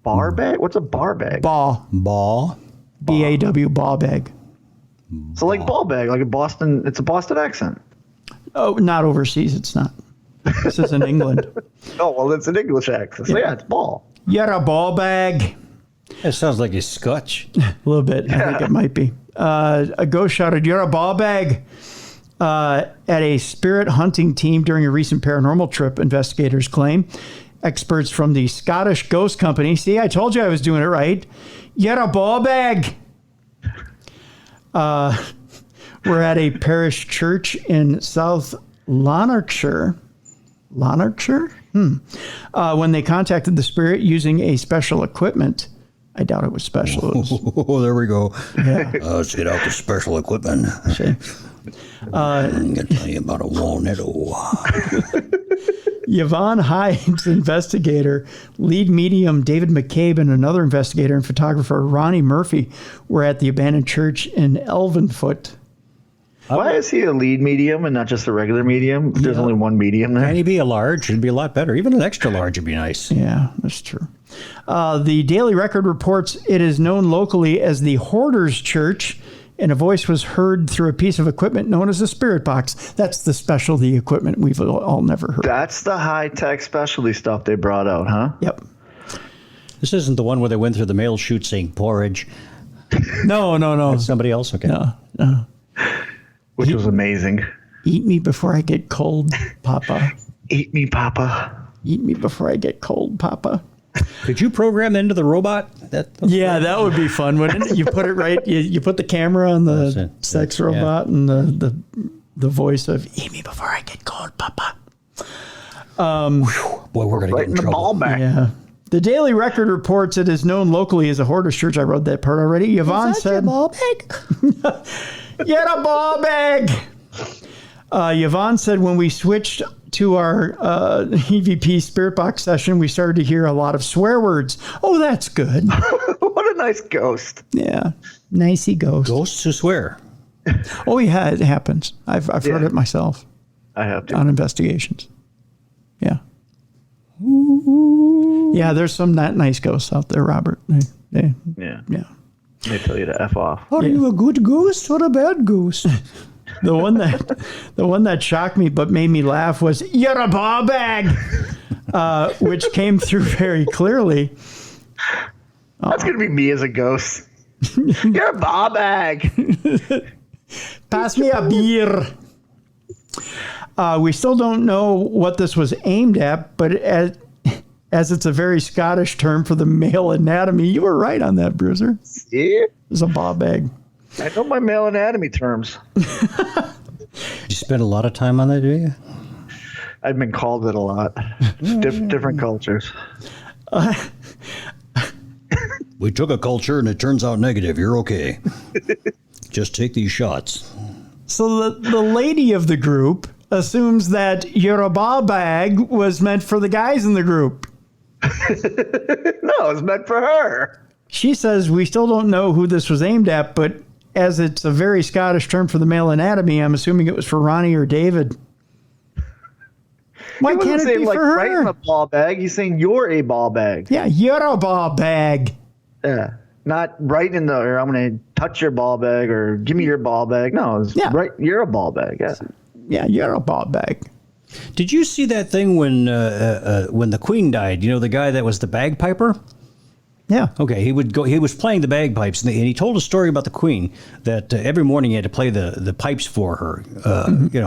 Bar bag? What's a bar bag?
Ball. B-A-W, ball bag.
So like ball bag, like a Boston, it's a Boston accent.
Oh, not overseas, it's not. This is in England.
Oh, well, it's an English accent. So yeah, it's ball.
You're a ball bag.
That sounds like a Scotch.
A little bit. I think it might be. A ghost shouted, "You're a ball bag," at a spirit hunting team during a recent paranormal trip, investigators claim. Experts from the Scottish Ghost Company. See, I told you I was doing it right. You're a ball bag. We're at a parish church in South Lanarkshire. Lanarkshire? When they contacted the spirit using a special equipment. I doubt it was special. It was,
Oh, there we go.
yeah.
Let's get out the special equipment. I'm going to tell you about a walnut.
Yvonne Hyde's investigator, lead medium David McCabe, and another investigator and photographer Ronnie Murphy were at the abandoned church in Elvenfoot.
Why is he a lead medium and not just a regular medium? There's only one medium there.
Can he be a large? It'd be a lot better. Even an extra large would be nice.
Yeah, that's true. The Daily Record reports it is known locally as the Hoarders Church, and a voice was heard through a piece of equipment known as a spirit box. That's the specialty equipment we've all never heard.
That's the high-tech specialty stuff they brought out, huh?
Yep.
This isn't the one where they went through the mail chute saying porridge.
No.
That's somebody else? Okay.
No.
Which was amazing.
Eat me before I get cold, Papa.
Eat me, Papa.
Eat me before I get cold, Papa.
Could you program into the robot?
Yeah, that would be fun, wouldn't it? You put it right. You put the camera on the sex robot and the voice of "Eat me before I get cold, Papa."
Boy, we're gonna get in
the
trouble.
ball back.
Yeah. The Daily Record reports it is known locally as a hoarder's church. I wrote that part already. Yvonne said,
ball bag?
"Get a ball bag." Yvonne said, when we switched to our EVP Spirit Box session, we started to hear a lot of swear words. Oh, that's good.
What a nice ghost.
Yeah. Nicey ghost.
Ghosts who swear.
Oh, yeah, it happens. I've heard it myself
I have to.
on investigations. Yeah. Yeah, there's some not nice ghosts out there, Robert.
Yeah.
Yeah.
They tell you to F off.
Are you a good ghost or a bad ghost? The one that shocked me but made me laugh was "You're a ball bag," which came through very clearly.
That's going to be me as a ghost. You're a ball bag.
Pass me a beer. We still don't know what this was aimed at, but as it's a very Scottish term for the male anatomy, you were right on that, Bruiser.
Yeah.
It's a ball bag.
I know my male anatomy terms.
You spend a lot of time on that, do you?
I've been called it a lot. Different cultures.
We took a culture and it turns out negative. You're okay. Just take these shots.
So the lady of the group assumes that "you're a ball bag" was meant for the guys in the group.
No, it's meant for her.
She says, we still don't know who this was aimed at, but as it's a very Scottish term for the male anatomy, I'm assuming it was for Ronnie or David. Why
He
can't
wasn't
it
saying
be
like
for
right in
her?
a ball bag. He's saying you're a ball bag.
Yeah, you're a ball bag.
Yeah. Not right in the, or I'm going to touch your ball bag or give me your ball bag. No, it's right. You're a ball bag. Yeah.
Yeah, you're a ball bag.
Did you see that thing when the Queen died? You know, the guy that was the bagpiper?
Yeah.
Okay, he was playing the bagpipes, and he told a story about the Queen that every morning he had to play the pipes for her,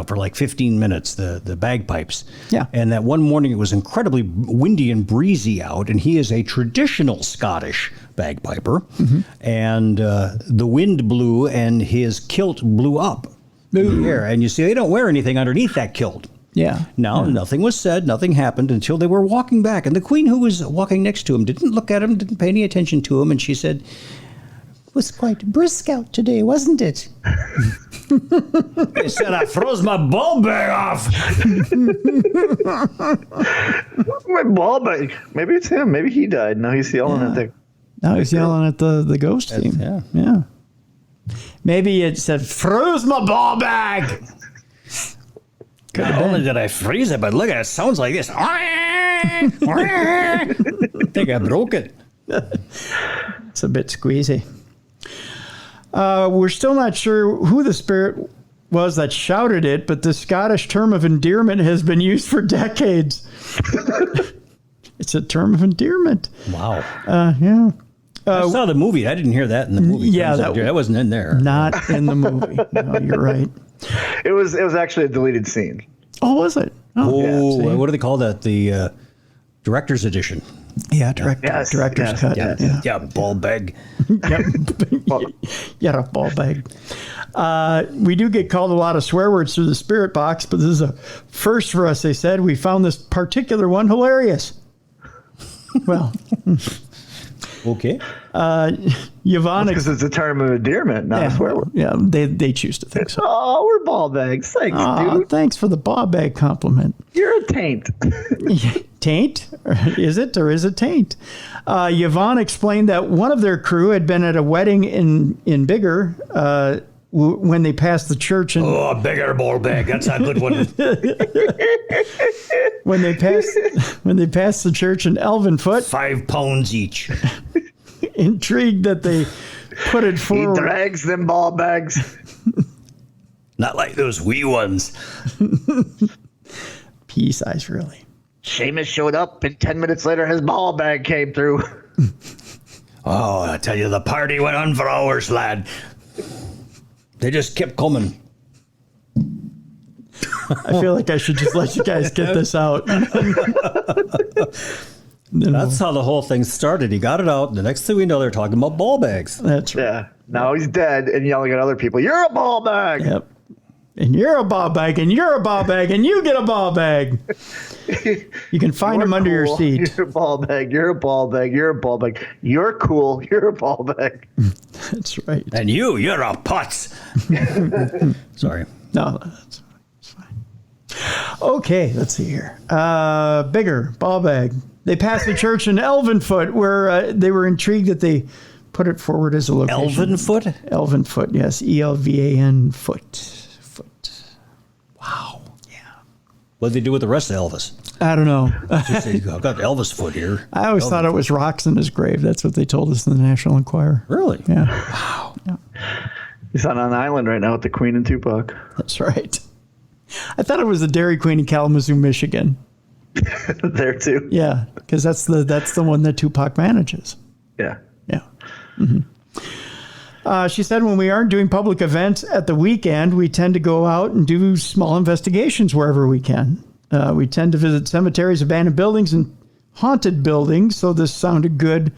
for like 15 minutes, the bagpipes.
Yeah.
And that one morning it was incredibly windy and breezy out, and he is a traditional Scottish bagpiper, and the wind blew and his kilt blew up in the air. And you see, they don't wear anything underneath that kilt.
Yeah.
Now, nothing was said, nothing happened until they were walking back. And the Queen, who was walking next to him, didn't look at him, didn't pay any attention to him. And she said, "It was quite brisk out today, wasn't it?" He said, "I froze my ball bag off."
My ball bag. Maybe it's him. Maybe he died. Now he's yelling at the.
Now he's yelling at the ghost team. Yeah. Maybe it said, "Froze my ball bag."
Not only did I freeze it, but look at it. It sounds like this. I think I broke it.
It's a bit squeezy. We're still not sure who the spirit was that shouted it, but the Scottish term of endearment has been used for decades. It's a term of endearment.
Wow.
Yeah.
I saw the movie. I didn't hear that in the movie.
Yeah,
that wasn't in there.
Not in the movie. No, you're right.
It was actually a deleted scene.
Oh, was it?
Oh,
yeah,
what do they call that? The director's edition.
Yeah, director's cut.
Yeah, ball bag.
Yeah, a ball bag. We do get called a lot of swear words through the spirit box, but this is a first for us. They said we found this particular one hilarious. Well,
okay.
Yvonne,
because it's a term of endearment, not a swear word.
Yeah, they choose to think so.
Oh, we're ball bags. Thanks, dude.
Thanks for the ball bag compliment.
You're a taint.
Taint? Is it or is it taint? Yvonne explained that one of their crew had been at a wedding in Bigger when they passed the church. And
oh, a bigger ball bag. That's a good one.
when they passed the church in Elvenfoot,
5 pounds each.
Intrigued that they put it
He
forward.
drags them ball bags.
Not like those wee ones.
Pea size, really.
Seamus showed up, and 10 minutes later, his ball bag came through.
Oh, I tell you, the party went on for hours, lad. They just kept coming.
I feel like I should just let you guys get this out.
That's how the whole thing started. He got it out. The next thing we know, they're talking about ball bags.
That's right.
Yeah. Now he's dead and yelling at other people, "You're a ball bag."
Yep. And you're a ball bag, and you're a ball bag, and you get a ball bag. You can find them under your seat.
You're a ball bag. You're a ball bag. You're a ball bag. You're cool. You're a ball bag.
That's right.
And you're a putz. Sorry.
No, that's fine. Okay, let's see here. Bigger ball bag. They passed a church in Elvenfoot where they were intrigued that they put it forward as a location.
Elvenfoot?
Elvenfoot, yes. ELVAN foot. Wow. Yeah.
What did they do with the rest of Elvis?
I don't know.
Just say, I've got Elvis foot here.
I always thought it was rocks in his grave. That's what they told us in the National Enquirer.
Really?
Yeah. Wow. Yeah.
He's on an island right now with the Queen and Tupac.
That's right. I thought it was the Dairy Queen in Kalamazoo, Michigan.
There too.
Yeah, because that's the one that Tupac manages.
Yeah.
Yeah. Mm-hmm. She said, when we aren't doing public events at the weekend, we tend to go out and do small investigations wherever we can. We tend to visit cemeteries, abandoned buildings, and haunted buildings. So this sounded good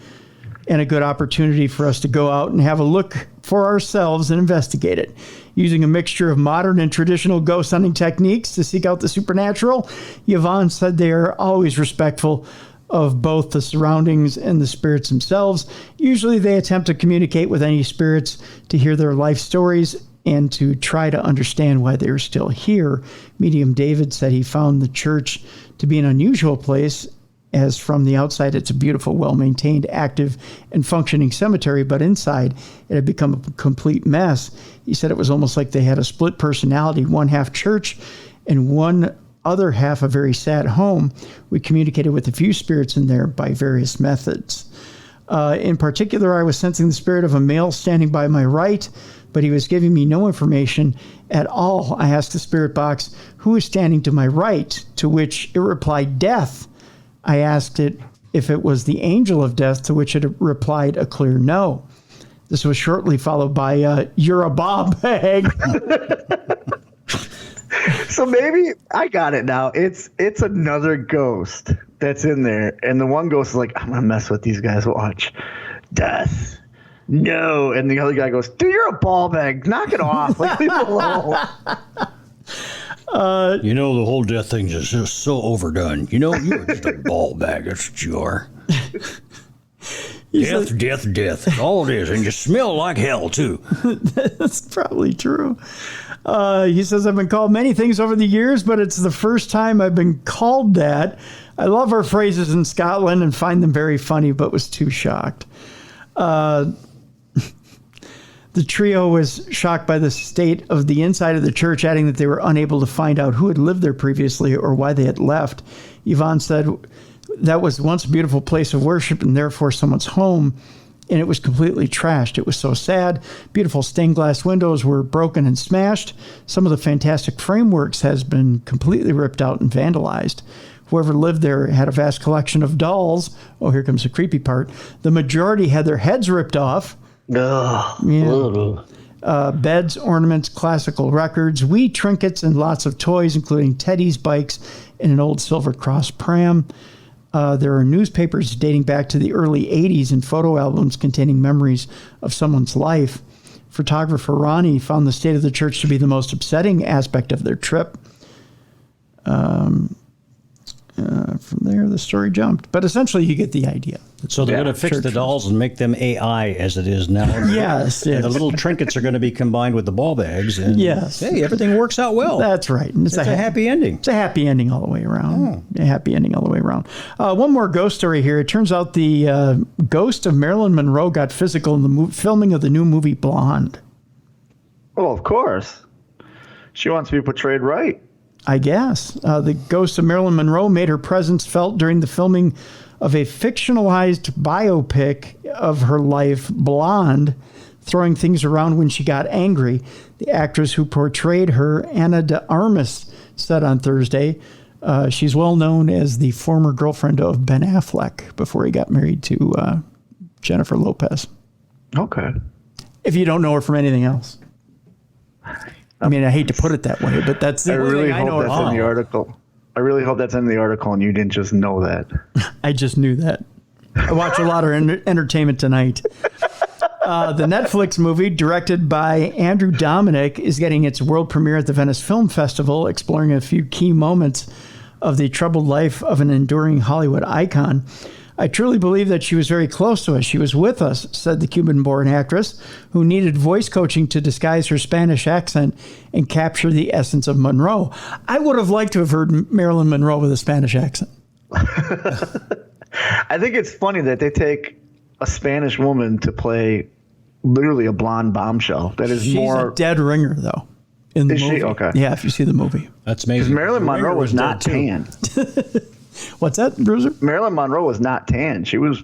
and a good opportunity for us to go out and have a look for ourselves and investigate it. Using a mixture of modern and traditional ghost hunting techniques to seek out the supernatural, Yvonne said they are always respectful of both the surroundings and the spirits themselves. Usually they attempt to communicate with any spirits to hear their life stories and to try to understand why they are still here. Medium David said he found the church to be an unusual place, as from the outside it's a beautiful, well-maintained, active, and functioning cemetery, but inside it had become a complete mess. He said it was almost like they had a split personality, one half church and one other half a very sad home. We communicated with a few spirits in there by various methods. In particular, I was sensing the spirit of a male standing by my right, but he was giving me no information at all. I asked the spirit box, who is standing to my right? To which it replied, death. I asked it if it was the angel of death, to which it replied a clear no. This was shortly followed by, you're a ball bag.
So maybe I got it now. It's another ghost that's in there, and the one ghost is like, I'm gonna mess with these guys. Watch, death. No, and the other guy goes, dude, you're a ball bag. Knock it off. Like, leave it alone.
You know, the whole death thing is just so overdone. You know, you're just a ball bag. That's what you are. Death. That's all it is. And you smell like hell, too.
That's probably true. He says, I've been called many things over the years, but it's the first time I've been called that. I love our phrases in Scotland and find them very funny, but was too shocked. The trio was shocked by the state of the inside of the church, adding that they were unable to find out who had lived there previously or why they had left. Yvonne said that was once a beautiful place of worship and therefore someone's home, and it was completely trashed. It was so sad. Beautiful stained glass windows were broken and smashed. Some of the fantastic frameworks has been completely ripped out and vandalized. Whoever lived there had a vast collection of dolls. Oh, here comes the creepy part. The majority had their heads ripped off. Yeah. Beds, ornaments, classical records, wee trinkets, and lots of toys, including teddies, bikes, and an old Silver Cross pram. There are newspapers dating back to the early 80s and photo albums containing memories of someone's life. Photographer Ronnie found the state of the church to be the most upsetting aspect of their trip. From there, the story jumped. But essentially, you get the idea.
So they're going to fix the dolls and make them AI as it is now.
Yes.
And the little trinkets are going to be combined with the ball bags. And
yes.
Hey, everything works out well.
That's right. And
it's a happy ending.
It's a happy ending all the way around. A happy ending all the way around. One more ghost story here. It turns out the ghost of Marilyn Monroe got physical in the filming of the new movie Blonde.
Oh, of course. She wants to be portrayed right.
I guess. The ghost of Marilyn Monroe made her presence felt during the filming of a fictionalized biopic of her life, Blonde, throwing things around when she got angry. The actress who portrayed her, Ana de Armas, said on Thursday, she's well known as the former girlfriend of Ben Affleck before he got married to Jennifer Lopez.
Okay.
If you don't know her from anything else. I mean, I hate to put it that way, but that's the
I
only
really
thing I know
hope that's
her
in the
from.
article. I really hope that's in the article and you didn't just know that.
I just knew that. I watch a lot of Entertainment Tonight. The Netflix movie, directed by Andrew Dominic, is getting its world premiere at the Venice Film Festival, exploring a few key moments of the troubled life of an enduring Hollywood icon. I truly believe that she was very close to us. She was with us, said the Cuban-born actress, who needed voice coaching to disguise her Spanish accent and capture the essence of Monroe. I would have liked to have heard Marilyn Monroe with a Spanish accent.
I think it's funny that they take a Spanish woman to play literally a blonde bombshell. That is
She's
more
a dead ringer, though. In the
Is
movie.
she? Okay.
Yeah, if you see the movie.
That's amazing.
because Marilyn Monroe was not
dead, too.
tan.
What's that, Bruiser?
Marilyn Monroe was not tan. She was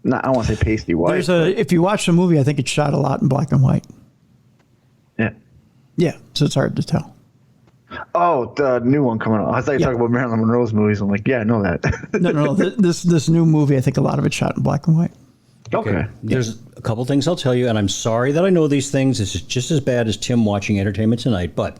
not. I don't want to say pasty white.
If you watch the movie, I think it's shot a lot in black and white.
Yeah.
Yeah, so it's hard to tell.
Oh, the new one coming out. I thought you were talking about Marilyn Monroe's movies. I'm like, yeah, I know that.
No. This new movie, I think a lot of it's shot in black and white.
Okay.
There's a couple things I'll tell you, and I'm sorry that I know these things. This is just as bad as Tim watching Entertainment Tonight. But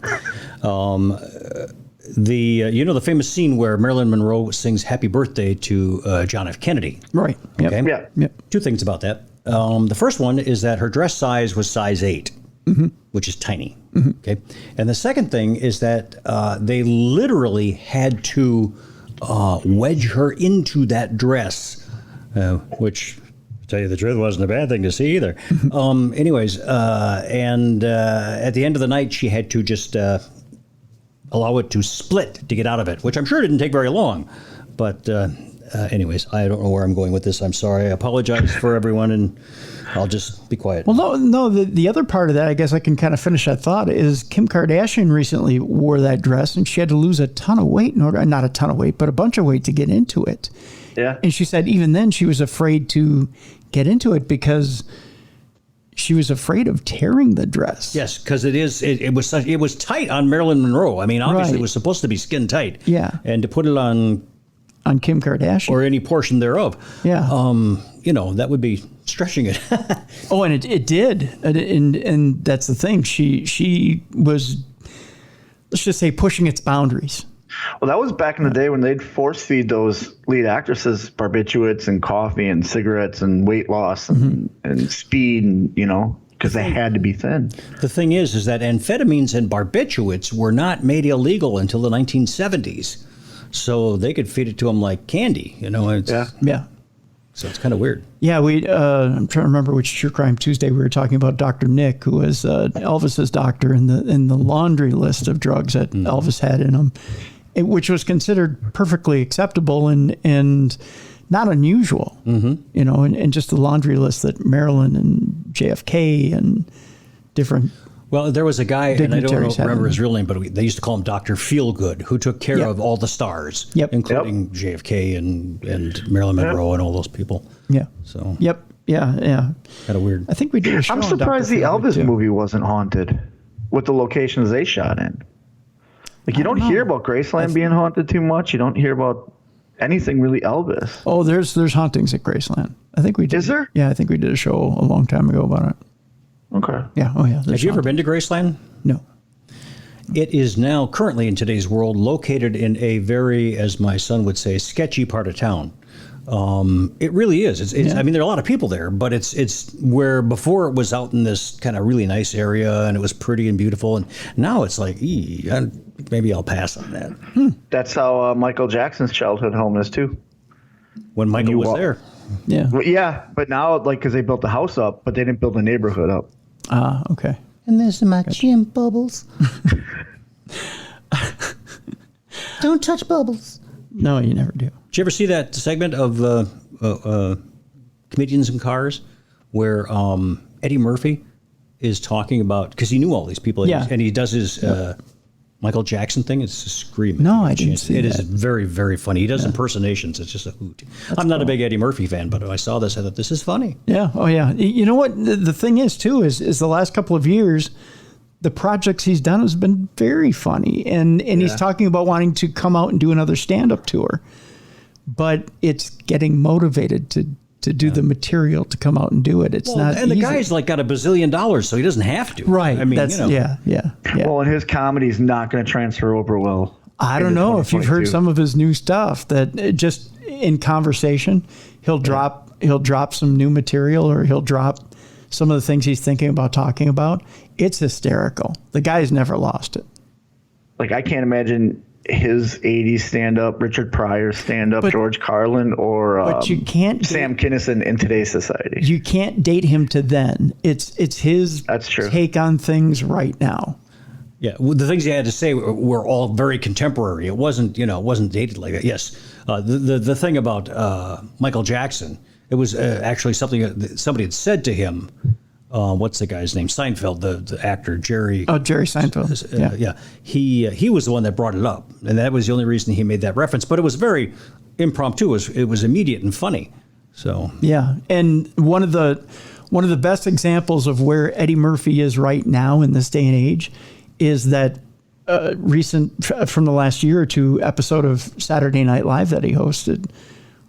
the famous scene where Marilyn Monroe sings "Happy Birthday" to John F. Kennedy.
Right. Yep.
Okay.
Yeah.
Yep.
Two things about that. The first one is that her dress size was size 8, which is tiny. Okay. And the second thing is that they literally had to wedge her into that dress, which, to tell you the truth, wasn't a bad thing to see either. Anyways, and at the end of the night, she had to just allow it to split to get out of it, which I'm sure didn't take very long. But anyways, I don't know where I'm going with this. I'm sorry. I apologize for everyone, and I'll just be quiet.
Well, no. The other part of that, I guess I can kind of finish that thought, is Kim Kardashian recently wore that dress, and she had to lose a ton of weight not a ton of weight, but a bunch of weight to get into it.
Yeah.
And she said even then she was afraid to get into it because she was afraid of tearing the dress.
Yes, because it was tight on Marilyn Monroe. I mean, obviously
Right.
it was supposed to be skin tight.
Yeah.
And to put it on
Kim Kardashian.
or any portion thereof,
Yeah.
that would be stretching it.
Oh, and it did, and that's the thing. She was, let's just say, pushing its boundaries.
Well, that was back in the day when they'd force feed those lead actresses barbiturates and coffee and cigarettes and weight loss and speed, and because they had to be thin.
The thing is that amphetamines and barbiturates were not made illegal until the 1970s, so they could feed it to them like candy.
Yeah.
So it's kind of weird.
Yeah, I'm trying to remember which True Crime Tuesday we were talking about Dr. Nick, who was Elvis's doctor in the laundry list of drugs that Elvis had in him, which was considered perfectly acceptable and not unusual. And just the laundry list that Marilyn and JFK and different.
Well, there was a guy, and I don't
dignitaries had
remember
them.
his real name, but they used to call him Dr. Feelgood, who took care
Yep.
of all the stars,
Yep.
including JFK and Marilyn Monroe and all those people.
Yeah.
So
Yep. Yeah.
kind of weird.
I think we did a show
I'm
on
surprised
Dr.
the
Feelgood,
Elvis
too.
movie wasn't haunted with the locations they shot in. Like, you don't hear about Graceland being haunted too much. You don't hear about anything really Elvis.
Oh, there's hauntings at Graceland. I think we did.
Is there?
Yeah, I think we did a show a long time ago about it.
Okay.
Yeah. Oh, yeah.
Have you ever been to Graceland?
No.
It is now currently in today's world located in a very, as my son would say, sketchy part of town. It really is. It's I mean, there are a lot of people there, but it's where before it was out in this kind of really nice area and it was pretty and beautiful, and now it's like, maybe I'll pass on that.
That's how Michael Jackson's childhood home is too.
When Michael was there.
Yeah.
Well, yeah, but now, because they built the house up, but they didn't build the neighborhood up.
Okay.
And there's my chin bubbles. Don't touch bubbles.
No, you never do.
Did you ever see that segment of Comedians in Cars where Eddie Murphy is talking about, because he knew all these people,
Yeah.
and he does his Michael Jackson thing? It's a scream.
No, I didn't see
It
that.
is very, very funny. He does impersonations. It's just a hoot. I'm not a big Eddie Murphy fan, but when I saw this, I thought, this is funny.
Yeah. Oh, yeah. You know what? The thing is, too, is the last couple of years, the projects he's done has been very funny. And he's talking about wanting to come out and do another stand-up tour. But it's getting motivated to do the material to come out and do it. It's not
And the
easy.
guy's got $1 billion, so he doesn't have to.
Right.
I mean,
That's, yeah.
Well, and his comedy's not going to transfer over well.
I don't know if you've heard some of his new stuff that just in conversation, he'll drop some new material, or he'll drop some of the things he's thinking about talking about. It's hysterical. The guy's never lost it.
Like, I can't imagine his 80s stand-up, Richard Pryor stand-up, George Carlin, or
but you can't
Sam Kinison in today's society.
You can't date him to then. It's his take on things right now.
Yeah, the things he had to say were all very contemporary. It wasn't dated like that. Yes, the thing about Michael Jackson, it was actually something that somebody had said to him. What's the guy's name? Seinfeld, the actor, Jerry.
Oh, Jerry Seinfeld.
Yeah. He was the one that brought it up, and that was the only reason he made that reference. But it was very impromptu. It was immediate and funny. So
yeah, and one of the best examples of where Eddie Murphy is right now in this day and age is that recent, from the last year or two, episode of Saturday Night Live that he hosted,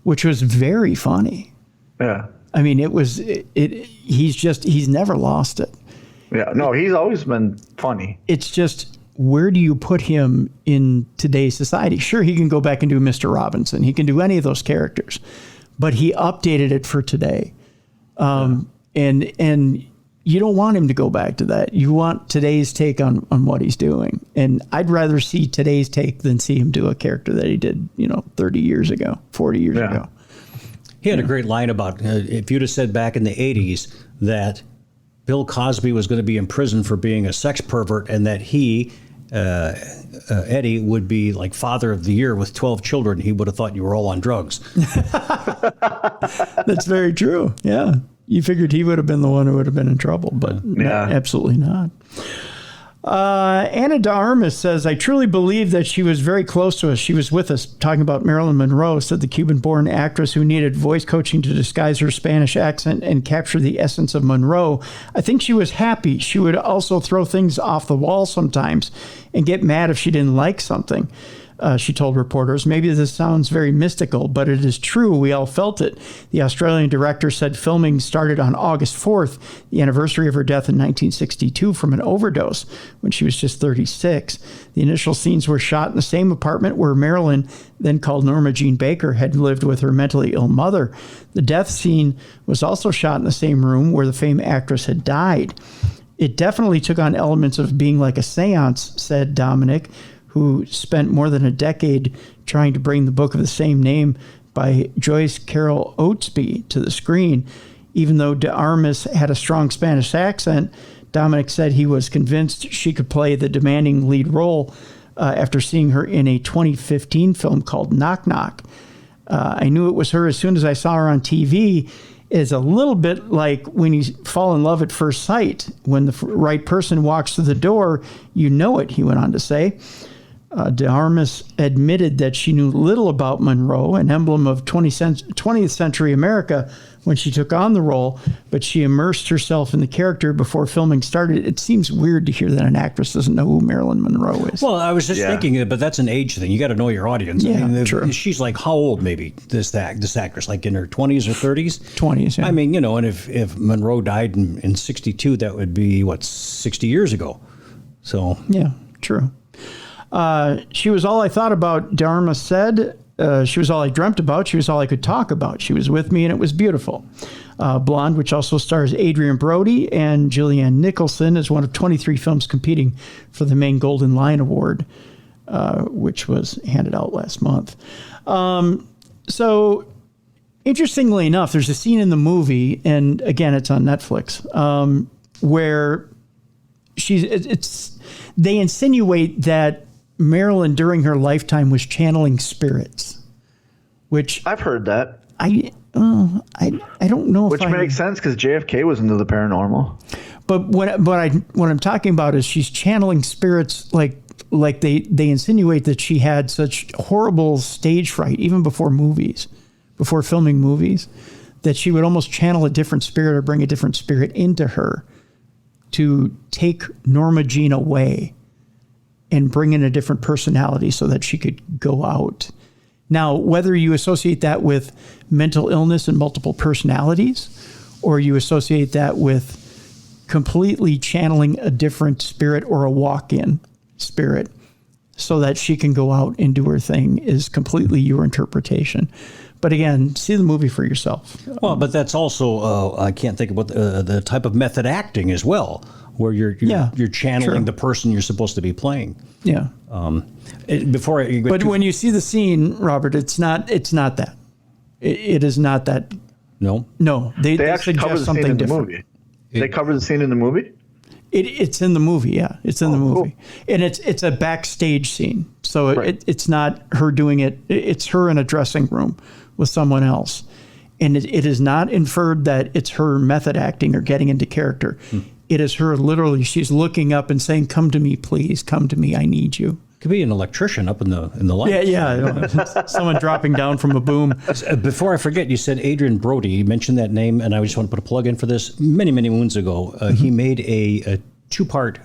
which was very funny.
Yeah.
I mean, he's never lost it.
Yeah, no, he's always been funny.
It's just, where do you put him in today's society? Sure, he can go back and do Mr. Robinson. He can do any of those characters, but he updated it for today. And you don't want him to go back to that. You want today's take on what he's doing. And I'd rather see today's take than see him do a character that he did, 30 years ago, 40 years ago.
He had a great line about, if you'd have said back in the 80s that Bill Cosby was going to be in prison for being a sex pervert, and that he, Eddie, would be like father of the year with 12 children, he would have thought you were all on drugs.
That's very true. Yeah. You figured he would have been the one who would have been in trouble, but no, absolutely not. Anna de Armas says, I truly believe that she was very close to us. She was with us, talking about Marilyn Monroe, said the Cuban-born actress who needed voice coaching to disguise her Spanish accent and capture the essence of Monroe. I think she was happy. She would also throw things off the wall sometimes and get mad if she didn't like something. She told reporters, maybe this sounds very mystical, but it is true. We all felt it. The Australian director said filming started on August 4th, the anniversary of her death in 1962 from an overdose when she was just 36. The initial scenes were shot in the same apartment where Marilyn, then called Norma Jean Baker, had lived with her mentally ill mother. The death scene was also shot in the same room where the famed actress had died. It definitely took on elements of being like a seance, said Dominic, who spent more than a decade trying to bring the book of the same name by Joyce Carol Oatsby to the screen. Even though de Armas had a strong Spanish accent, Dominic said he was convinced she could play the demanding lead role after seeing her in a 2015 film called Knock Knock. I knew it was her as soon as I saw her on TV. It's a little bit like when you fall in love at first sight. When the right person walks through the door, you know it, he went on to say. De Armas admitted that she knew little about Monroe, an emblem of 20th century America, when she took on the role, but she immersed herself in the character before filming started. It seems weird to hear that an actress doesn't know who Marilyn Monroe is.
Well, I was just thinking, but that's an age thing. You got to know your audience.
Yeah,
I mean,
true.
She's like, how old maybe, this actress? Like in her 20s or 30s?
20s, yeah.
I mean, and if Monroe died in 62, that would be, 60 years ago. So.
Yeah, true. She was all I thought about, de Armas said. She was all I dreamt about. She was all I could talk about. She was with me, and it was beautiful. Blonde, which also stars Adrian Brody and Julianne Nicholson, is one of 23 films competing for the main Golden Lion Award, which was handed out last month. So, interestingly enough, there's a scene in the movie, and again, it's on Netflix, where they insinuate that Marilyn during her lifetime was channeling spirits, which
I've heard that.
I don't know
which makes sense because JFK was into the paranormal.
But what I'm talking about is she's channeling spirits like they insinuate that she had such horrible stage fright even before filming movies, that she would almost channel a different spirit or bring a different spirit into her to take Norma Jean away and bring in a different personality so that she could go out. Now, whether you associate that with mental illness and multiple personalities, or you associate that with completely channeling a different spirit or a walk-in spirit, so that she can go out and do her thing is completely your interpretation. But again, see the movie for yourself.
Well, but that's also, I can't think of what the type of method acting as well, where you're channeling the person you're supposed to be playing.
Yeah.
But
when you see the scene, Robert, it's not that. It is not that.
No.
They actually cover the scene in the movie. They cover the scene in the movie?
It's in the movie, yeah. It's in the movie. Cool. And it's a backstage scene. So it's not her doing it. It's her in a dressing room with someone else. And it is not inferred that it's her method acting or getting into character. It is her literally, she's looking up and saying, "Come to me, please. Come to me. I need you."
Could be an electrician up in the lights.
Yeah. Someone dropping down from a boom.
Before I forget, you said Adrian Brody. You mentioned that name, and I just want to put a plug in for this. Many moons ago, he made a two-part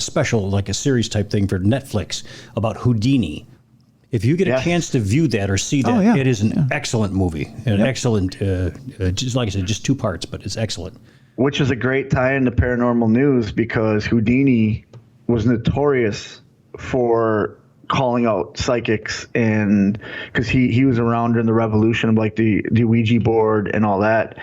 special, like a series type thing for Netflix about Houdini. If you get a chance to view that or see that, it is an excellent movie. An excellent, just like I said, just 2 parts, but it's excellent.
Which is a great tie into paranormal news because Houdini was notorious for calling out psychics, and because he was around during the revolution of like the Ouija board and all that,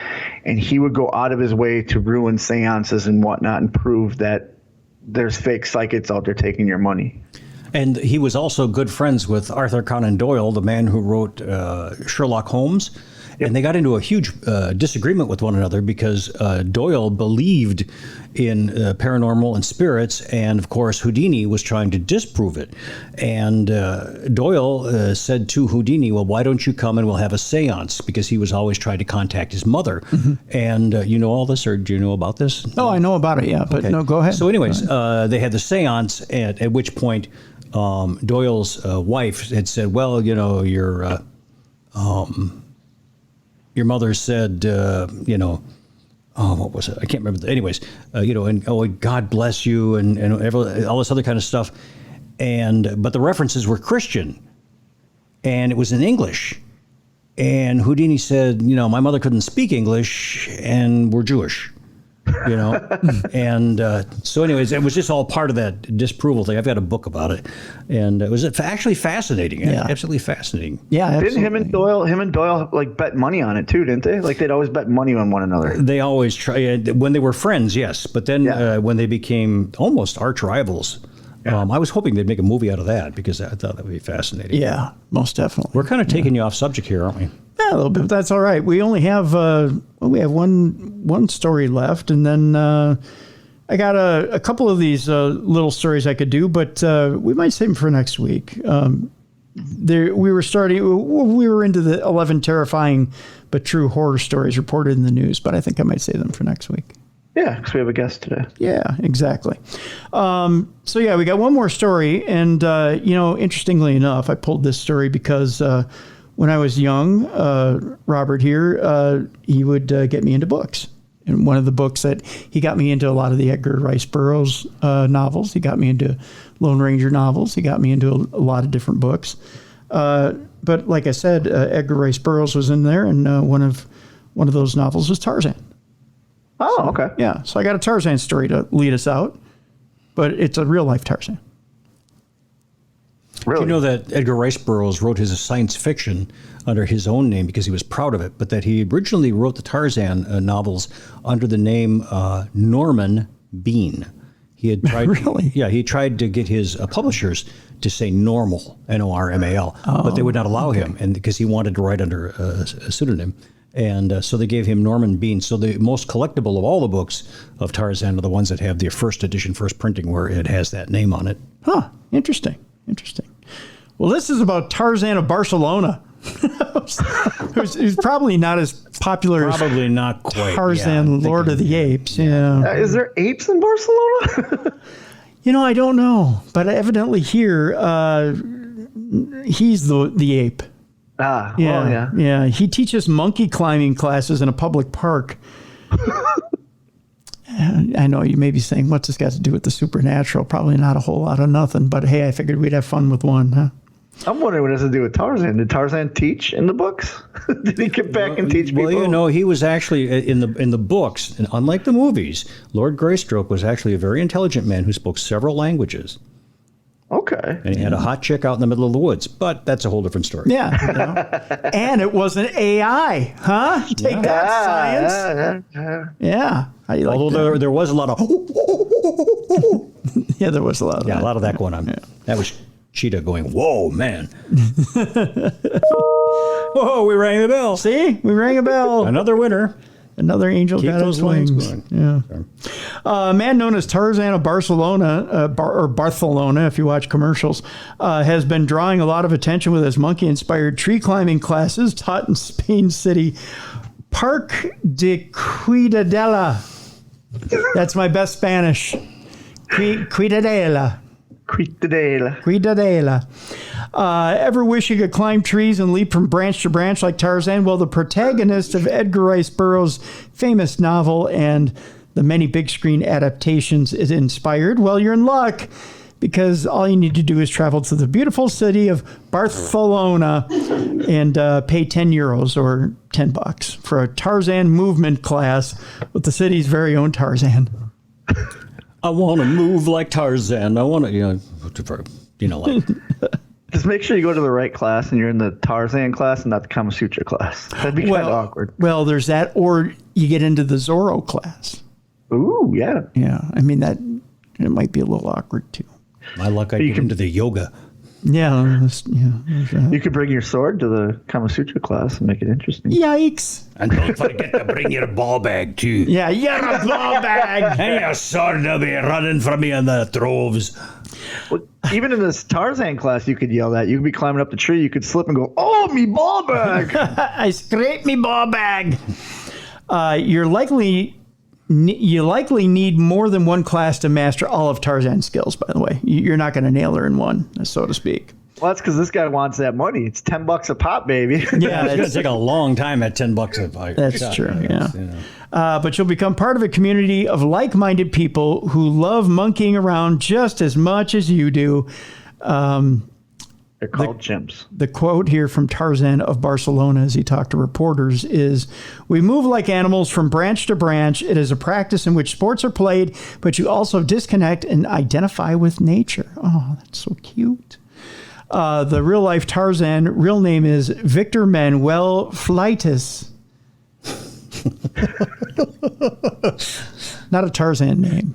and he would go out of his way to ruin seances and whatnot and prove that there's fake psychics out there taking your money.
And he was also good friends with Arthur Conan Doyle, the man who wrote Sherlock Holmes. And they got into a huge disagreement with one another because Doyle believed in paranormal and spirits, and of course Houdini was trying to disprove it. And Doyle said to Houdini, "Well, why don't you come and we'll have a seance?" Because he was always trying to contact his mother. And you know all this, or do you know about this?
Oh, I know about it, yeah. But no, go ahead.
So anyways, they had the seance, at which point Doyle's wife had said, "Well, you know, your mother said, what was it? I can't remember. Anyways, and God bless you and all this other kind of stuff. But the references were Christian and it was in English. And Houdini said, my mother couldn't speak English and we're Jewish, And so anyways, it was just all part of that disapproval thing. I've got a book about it. And it was actually fascinating. Yeah. Absolutely fascinating.
Yeah, absolutely.
Didn't him and Doyle like bet money on it too, didn't they? Like they'd always bet money on one another.
They always try when they were friends, yes. But then when they became almost arch rivals, I was hoping they'd make a movie out of that because I thought that would be fascinating.
Yeah, most definitely.
We're kind of taking you off subject here, aren't we?
Yeah, a little bit. But that's all right. We only have one story left, and then I got a couple of these little stories I could do, but we might save them for next week. We were into the 11 terrifying but true horror stories reported in the news, but I think I might save them for next week.
Yeah, because we have a guest today.
Yeah, exactly. So we got one more story, and interestingly enough, I pulled this story because when I was young, Robert here, he would get me into books. And one of the books that he got me into a lot of the Edgar Rice Burroughs novels. He got me into Lone Ranger novels. He got me into a lot of different books. But like I said, Edgar Rice Burroughs was in there, and one of those novels was Tarzan.
Oh, okay.
Yeah, so I got a Tarzan story to lead us out, but it's a real life Tarzan.
Really?
You know that Edgar Rice Burroughs wrote his science fiction under his own name because he was proud of it, but that he originally wrote the Tarzan novels under the name Norman Bean. He had tried,
really?
Yeah, he tried to get his publishers to say Normal, Normal, but they would not allow him, and because he wanted to write under a pseudonym. And so they gave him Norman Bean. So the most collectible of all the books of Tarzan are the ones that have their first edition, first printing, where it has that name on it.
Huh. Interesting. Well, this is about Tarzan of Barcelona. Who's probably not as popular as
not quite.
Tarzan, Lord of the Apes. Yeah.
Is there apes in Barcelona?
I don't know. But evidently here, he's the ape.
Ah,
yeah,
well, yeah.
Yeah, he teaches monkey climbing classes in a public park. I know you may be saying, what's this got to do with the supernatural? Probably not a whole lot of nothing, but hey, I figured we'd have fun with one, huh?
I'm wondering what it has to do with Tarzan. Did Tarzan teach in the books? Did he get back and teach people?
Well, he was actually in the books, and unlike the movies, Lord Greystoke was actually a very intelligent man who spoke several languages.
Okay.
And he had a hot chick out in the middle of the woods. But that's a whole different story.
Yeah. You know? And it wasn't AI, huh? Take that, science. Yeah. How do you like
Although
that?
there was a lot of
Yeah, there was a lot of that.
a lot of that going on. Yeah. That was Cheetah going, whoa, man. Whoa, we rang the bell.
See? We rang a bell.
Another winner.
Another angel
Keep
got
those
its
wings
wings.
going.
Yeah. A man known as Tarzan of Barcelona, or Barcelona, if you watch commercials, has been drawing a lot of attention with his monkey-inspired tree climbing classes taught in Spain's city, Parc de Cuidadela. That's my best Spanish. Cuidadela. Cuidadela. Ever wish you could climb trees and leap from branch to branch like Tarzan? Well, the protagonist of Edgar Rice Burroughs' famous novel and the many big screen adaptations is inspired. Well, you're in luck, because all you need to do is travel to the beautiful city of Barcelona and pay 10 euros or $10 for a Tarzan movement class with the city's very own Tarzan.
I want to move like Tarzan. I want to, like.
Just make sure you go to the right class and you're in the Tarzan class and not the Kama Sutra class. That'd be kind of awkward.
Well, there's that, or you get into the Zorro class.
Ooh, yeah.
Yeah, I mean, it might be a little awkward too.
My luck, I get into the yoga.
Yeah,
You could bring your sword to the Kama Sutra class and make it interesting.
Yikes.
And don't forget to bring your ball bag, too.
Yeah, you're a ball bag.
And your sword will be running from me in the droves.
Well, even in this Tarzan class, you could yell that. You could be climbing up the tree. You could slip and go, "Oh, me ball bag!"
I scraped me ball bag. You likely need more than one class to master all of Tarzan's skills, by the way. You're not going to nail her in one, so to speak.
Well, that's because this guy wants that money. It's $10 a pop, baby.
Yeah,
It's going to take a long time at $10 a pop.
That's true, yeah. But you'll become part of a community of like-minded people who love monkeying around just as much as you do.
They're called chimps.
The quote here from Tarzan of Barcelona as he talked to reporters is, "We move like animals from branch to branch. It is a practice in which sports are played, but you also disconnect and identify with nature." Oh, that's so cute. The real-life Tarzan, real name is Victor Manuel Fleitas. Not a Tarzan name.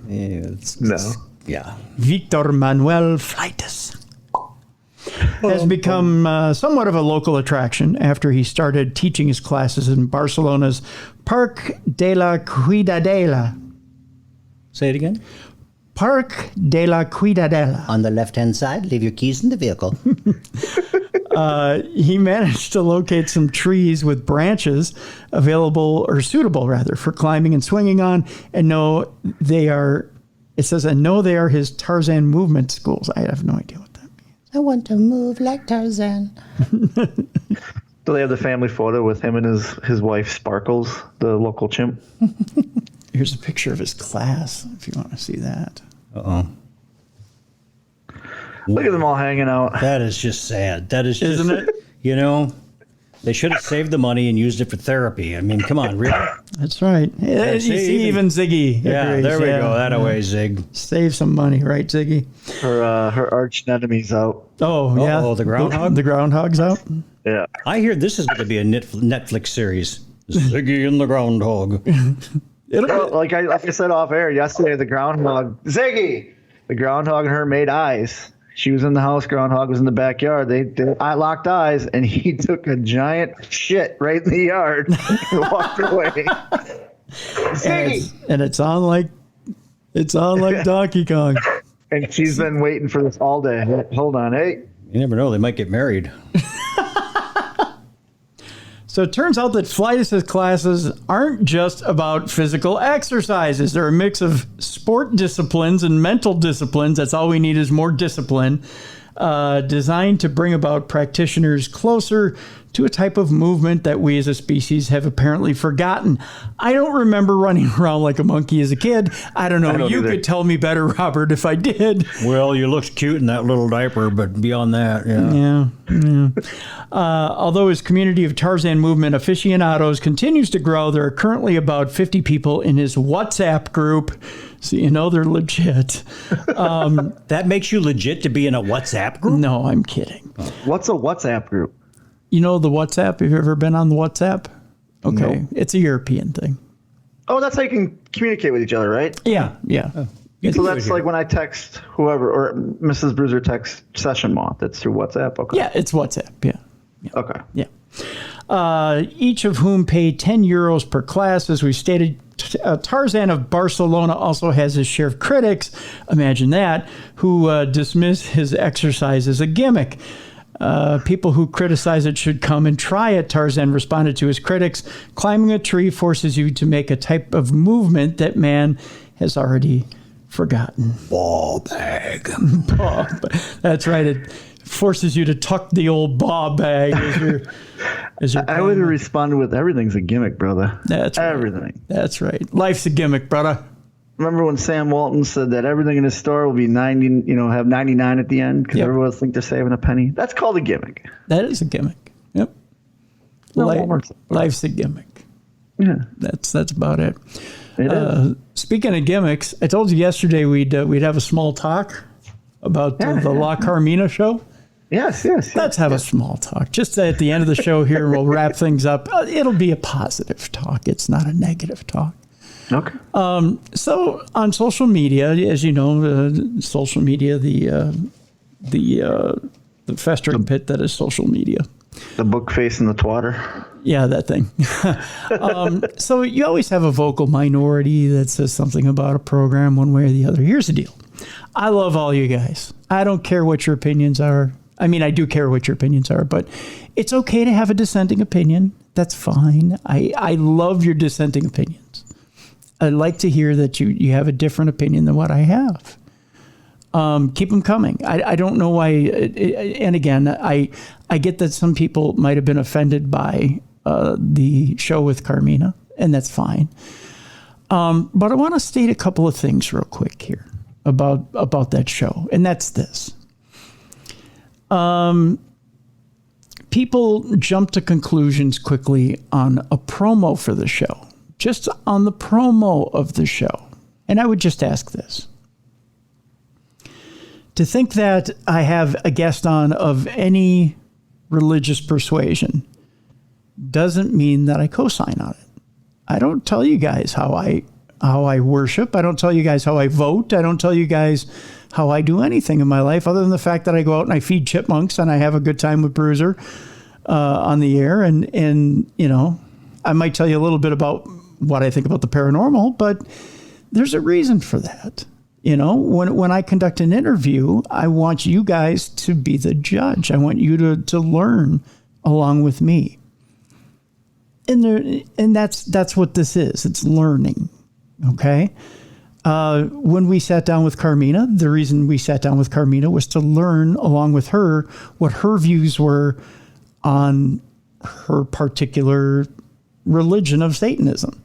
No.
Yeah.
Victor Manuel Fleitas has become somewhat of a local attraction after he started teaching his classes in Barcelona's Parc de la Cuidadela.
Say it again.
Parc de la Cuidadela.
On the left-hand side, leave your keys in the vehicle.
He managed to locate some trees with branches available, or suitable rather, for climbing and swinging on, and know they are his Tarzan movement schools. I have no idea what that means.
I want to move like Tarzan.
Do they have the family photo with him and his wife, Sparkles, the local chimp?
Here's a picture of his class, if you want to see that.
Uh-oh.
Look at them all hanging out.
That is just sad. That is just,
Isn't it?
They should have saved the money and used it for therapy. I mean, come on, really?
That's right. You see, even Ziggy
Yeah,
agrees.
there we go. That away, Zig.
Save some money, right, Ziggy?
Her arch enemy's out.
Oh, yeah.
Oh, the groundhog?
The groundhog's out?
Yeah.
I hear this is going to be a Netflix series. Ziggy and the Groundhog.
Like I said off air yesterday, the groundhog, Ziggy, the groundhog and her made eyes. She was in the house, groundhog was in the backyard. They locked eyes, and he took a giant shit right in the yard and walked away. Ziggy!
And it's on like Donkey Kong.
And she's been waiting for this all day. Hold on, hey.
You never know. They might get married.
So it turns out that Fleitas' classes aren't just about physical exercises. They're a mix of sport disciplines and mental disciplines. That's all we need is more discipline. Designed to bring about practitioners closer to a type of movement that we as a species have apparently forgotten. I don't remember running around like a monkey as a kid. I don't know. You could tell me better, Robert, if I did.
Well, you looked cute in that little diaper, but beyond that,
Yeah. Although his community of Tarzan movement aficionados continues to grow, there are currently about 50 people in his WhatsApp group. So you know they're legit.
that makes you legit to be in a WhatsApp group?
No, I'm kidding.
What's a WhatsApp group?
You know the WhatsApp? Have you ever been on the WhatsApp? Okay.
No.
It's a European thing.
Oh, that's how you can communicate with each other, right?
Yeah.
So that's like when I text whoever, or Mrs. Bruiser texts Session Moth. That's through WhatsApp? Okay.
Yeah, it's WhatsApp. Yeah.
Okay.
Yeah. Each of whom pay 10 euros per class. As we stated, Tarzan of Barcelona also has his share of critics, imagine that, who dismiss his exercise as a gimmick. People who criticize it should come and try it, Tarzan responded to his critics. Climbing a tree forces you to make a type of movement that man has already forgotten.
Ball bag.
That's right. It forces you to tuck the old ball bag as you're
I would have responded with everything's a gimmick, brother.
That's right.
Everything.
That's right. Life's a gimmick, brother.
Remember when Sam Walton said that everything in his store will be 90, have 99 at the end because everyone else think they're saving a penny? That's called a gimmick.
That is a gimmick. Yep. Life's a gimmick.
Yeah.
That's about it.
It is.
Speaking of gimmicks, I told you yesterday we'd have a small talk about the La Carmina show.
Yes.
Let's have a small talk. Just at the end of the show here, we'll wrap things up. It'll be a positive talk. It's not a negative talk.
Okay.
So on social media, as you know, social media, the festering pit that is social media.
The book face in the twatter.
Yeah, that thing. So you always have a vocal minority that says something about a program one way or the other. Here's the deal. I love all you guys. I don't care what your opinions are. I mean, I do care what your opinions are, but it's okay to have a dissenting opinion. That's fine. I love your dissenting opinions. I'd like to hear that you have a different opinion than what I have. Keep them coming. I don't know why. And again, I get that some people might have been offended by the show with Carmina, and that's fine. But I want to state a couple of things real quick here about that show, and that's this. People jump to conclusions quickly on a promo for the show, just on the promo of the show. And I would just ask this. To think that I have a guest on of any religious persuasion doesn't mean that I co-sign on it. I don't tell you guys how I worship. I don't tell you guys how I vote. I don't tell you guys how I do anything in my life other than the fact that I go out and I feed chipmunks and I have a good time with Bruiser on the air. And I might tell you a little bit about what I think about the paranormal, but there's a reason for that. When I conduct an interview, I want you guys to be the judge. I want you to learn along with me. And that's what this is. It's learning. Okay. When we sat down with Carmina, the reason we sat down with Carmina was to learn along with her what her views were on her particular religion of Satanism,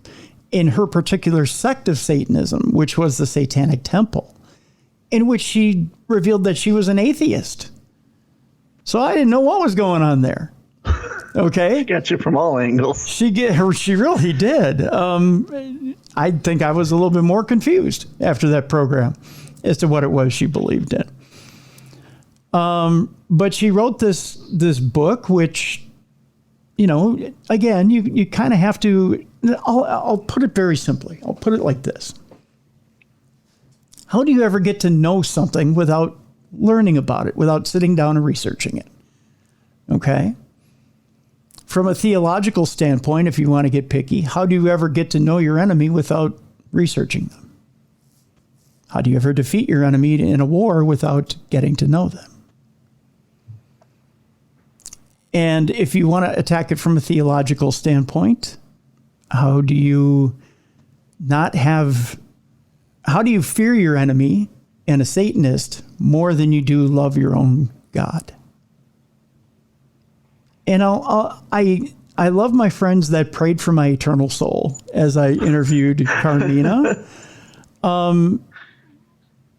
in her particular sect of Satanism, which was the Satanic Temple, in which she revealed that she was an atheist. So I didn't know what was going on there. Okay.
She got you from all angles.
She really did. I think I was a little bit more confused after that program as to what it was she believed in. But she wrote this book, which, again, you kind of have to, I'll put it very simply. I'll put it like this. How do you ever get to know something without learning about it, without sitting down and researching it? Okay. From a theological standpoint, if you want to get picky, how do you ever get to know your enemy without researching them? How do you ever defeat your enemy in a war without getting to know them? And if you want to attack it from a theological standpoint, how do you fear your enemy and a Satanist more than you do love your own God? And I love my friends that prayed for my eternal soul as I interviewed Carmina.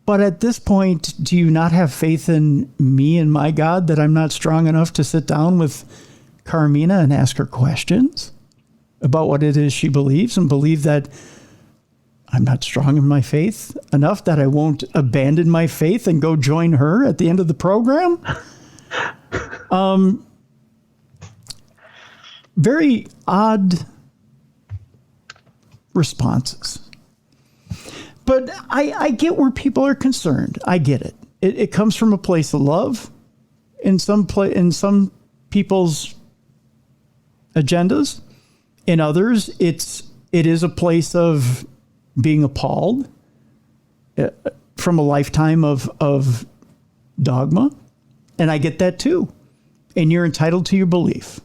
But at this point, do you not have faith in me and my God that I'm not strong enough to sit down with Carmina and ask her questions about what it is she believes, and believe that I'm not strong in my faith enough that I won't abandon my faith and go join her at the end of the program? Very odd responses. But I get where people are concerned. I get it. It comes from a place of love in some people's agendas. In others, it is a place of being appalled from a lifetime of dogma. And I get that too. And you're entitled to your belief.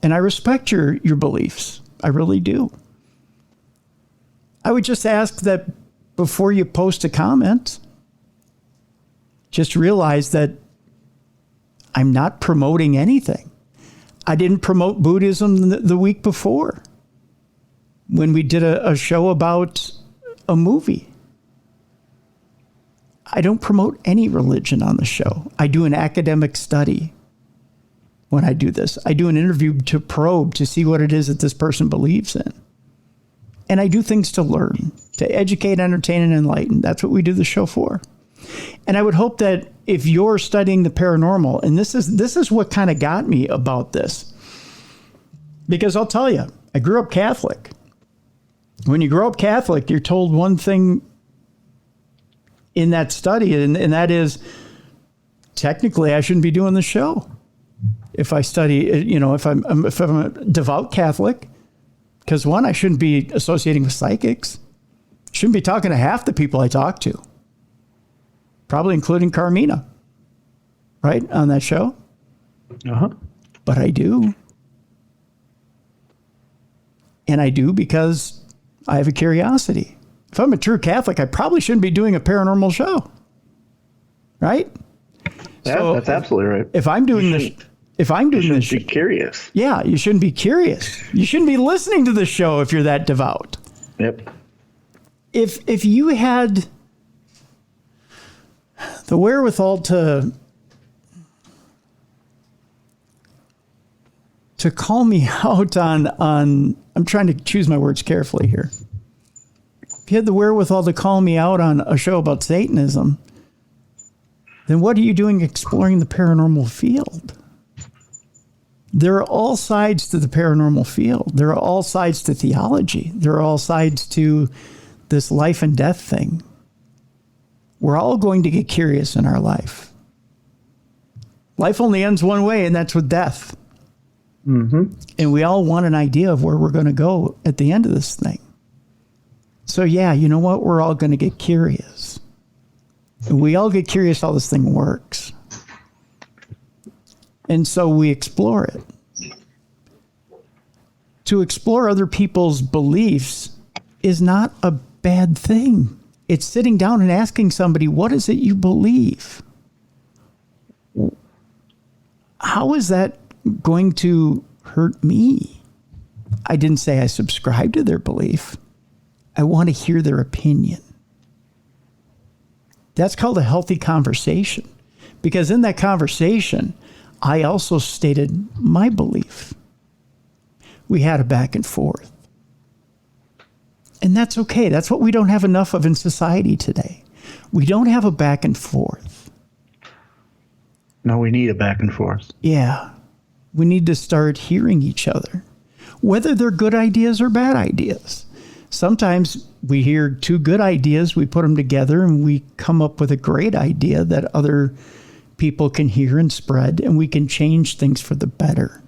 And I respect your beliefs. I really do. I would just ask that before you post a comment, just realize that I'm not promoting anything. I didn't promote Buddhism the week before when we did a show about a movie. I don't promote any religion on the show. I do an academic study when I do this. I do an interview to probe to see what it is that this person believes in. And I do things to learn, to educate, entertain, and enlighten. That's what we do the show for. And I would hope that if you're studying the paranormal, and this is what kind of got me about this, because I'll tell you, I grew up Catholic. When you grow up Catholic, you're told one thing in that study, and that is, technically, I shouldn't be doing the show. If I study, if I'm a devout Catholic, because one, I shouldn't be associating with psychics. Shouldn't be talking to half the people I talk to. Probably including Carmina, right, on that show.
Uh-huh.
But I do. And I do because I have a curiosity. If I'm a true Catholic, I probably shouldn't be doing a paranormal show. Right?
Yeah, so that's absolutely right.
If I'm doing this,
you should be curious.
Yeah, you shouldn't be curious. You shouldn't be listening to the show if you're that devout.
Yep.
If you had the wherewithal to call me out on I'm trying to choose my words carefully here. If you had the wherewithal to call me out on a show about Satanism, then what are you doing exploring the paranormal field? There are all sides to the paranormal field. There are all sides to theology. There are all sides to this life and death thing. We're all going to get curious in our life. Life only ends one way, and that's with death.
Mm-hmm.
And we all want an idea of where we're going to go at the end of this thing. So yeah, you know what? We're all going to get curious. And we all get curious how this thing works. And so we explore it. To explore other people's beliefs is not a bad thing. It's sitting down and asking somebody, what is it you believe? How is that going to hurt me? I didn't say I subscribe to their belief. I want to hear their opinion. That's called a healthy conversation. Because in that conversation, I also stated my belief. We had a back and forth. And that's okay. That's what we don't have enough of in society today. We don't have a back and forth.
No, we need a back and forth.
Yeah. We need to start hearing each other, whether they're good ideas or bad ideas. Sometimes we hear two good ideas, we put them together, and we come up with a great idea that other people can hear and spread, and we can change things for the better.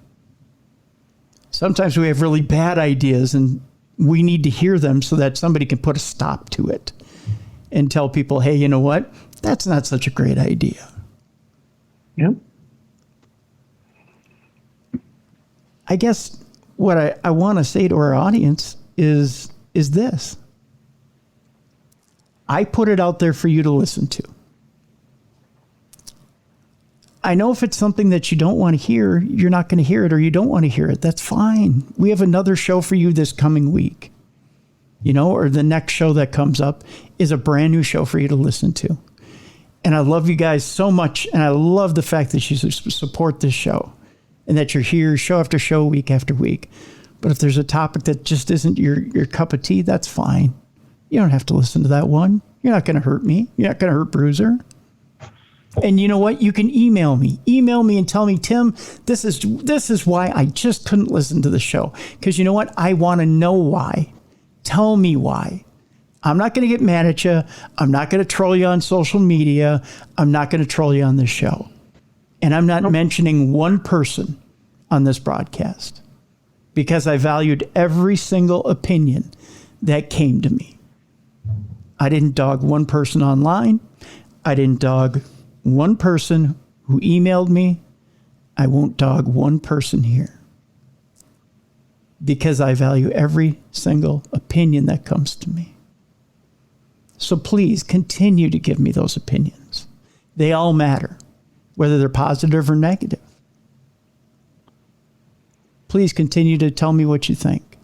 Sometimes we have really bad ideas, and we need to hear them so that somebody can put a stop to it and tell people, hey, you know what? That's not such a great idea.
Yep.
I guess what I want to say to our audience is this. I put it out there for you to listen to. I know if it's something that you don't want to hear, you're not going to hear it, or you don't want to hear it. That's fine. We have another show for you this coming week, or the next show that comes up is a brand new show for you to listen to. And I love you guys so much. And I love the fact that you support this show and that you're here show after show, week after week. But if there's a topic that just isn't your cup of tea, that's fine. You don't have to listen to that one. You're not going to hurt me. You're not going to hurt Bruiser. And you know what? You can email me. Email me and tell me, Tim, this is why I just couldn't listen to the show. Because you know what? I want to know why. Tell me why. I'm not going to get mad at you. I'm not going to troll you on social media. I'm not going to troll you on this show. And I'm not mentioning one person on this broadcast because I valued every single opinion that came to me. I didn't dog one person online. I didn't dog one person who emailed me. I won't dog one person here because I value every single opinion that comes to me. So please continue to give me those opinions. They all matter, whether they're positive or negative. Please continue to tell me what you think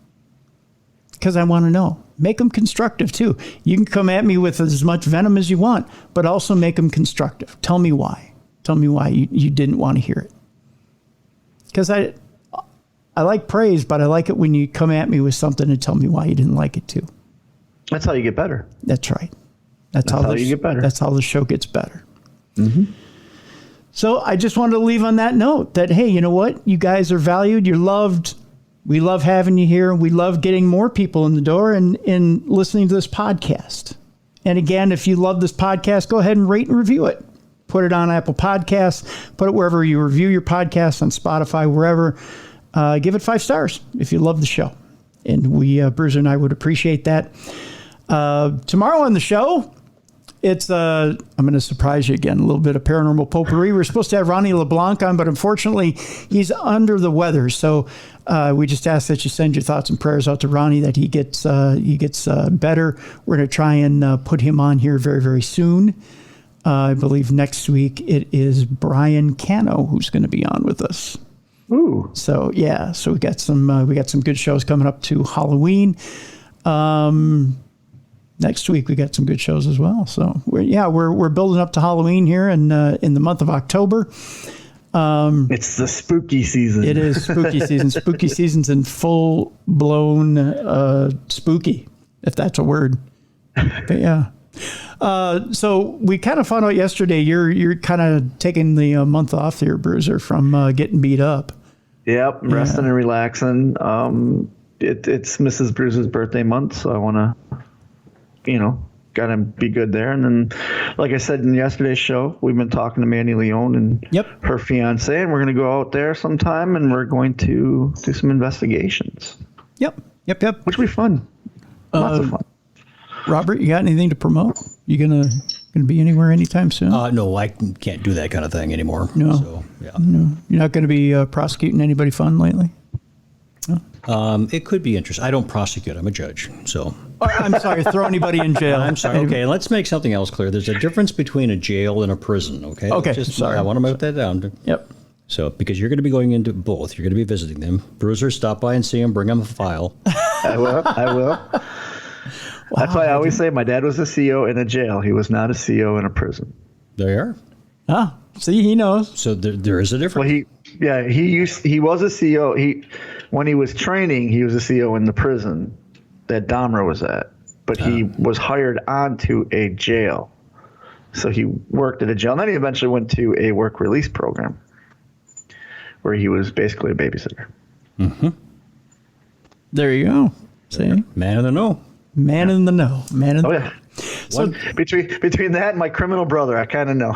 because I want to know. Make them constructive too. You can come at me with as much venom as you want, but also make them constructive. Tell me why. Tell me why you didn't want to hear it. Because I like praise, but I like it when you come at me with something and tell me why you didn't like it too.
That's how you get better.
That's right. That's how
you get better.
That's how the show gets better. Mm-hmm. So I just wanted to leave on that note that, hey, you know what? You guys are valued. You're loved. We love having you here. We love getting more people in the door and listening to this podcast. And again, if you love this podcast, go ahead and rate and review it. Put it on Apple Podcasts. Put it wherever you review your podcasts, on Spotify, wherever. Give it 5 stars if you love the show. And we, Bruiser and I, would appreciate that. Tomorrow on the show, it's I'm going to surprise you again, a little bit of paranormal potpourri. We're supposed to have Ronnie LeBlanc on, but unfortunately he's under the weather. So we just ask that you send your thoughts and prayers out to Ronnie that he gets better. We're going to try and put him on here very, very soon. I believe next week it is Brian Cano who's going to be on with us.
Ooh.
So yeah, so we got some good shows coming up to Halloween. Next week we got some good shows as well. So we're building up to Halloween here in the month of October.
It's the spooky season.
It is spooky season. Spooky season's in full blown spooky, if that's a word. But yeah. So we kind of found out yesterday you're kind of taking the month off here, Bruiser, from getting beat up.
Yep, resting and relaxing. It's Mrs. Bruiser's birthday month, so I want to, got to be good there. And then, like I said in yesterday's show, we've been talking to Mandy Leone and her fiance, and we're going to go out there sometime, and we're going to do some investigations. Yep. Which will be fun. Lots of fun.
Robert, you got anything to promote? You gonna be anywhere anytime soon?
No, I can't do that kind of thing anymore.
No.
So, yeah.
No. You're not going to be prosecuting anybody fun lately? No?
It could be interesting. I don't prosecute. I'm a judge. So.
I'm sorry. Throw anybody in jail.
I'm sorry. Okay, let's make something else clear. There's a difference between a jail and a prison. Okay.
Okay.
Sorry. I want to note that down.
Yep.
So, because you're going to be going into both, you're going to be visiting them. Bruiser, stop by and see him. Bring him a file.
I will. Wow, that's why I always say my dad was a CO in a jail. He was not a CO in a prison.
There you are.
Ah, see, he knows.
So there is a difference.
Well, he was a CO. When he was training, he was a CO in the prison that Dahmer was at. But he was hired onto a jail. So he worked at a jail. And then he eventually went to a work release program where he was basically a babysitter.
Mm-hmm.
There you go. See?
Man in the know.
Man in the know. Man in the know.
Yeah. So between that and my criminal brother, I kind of know.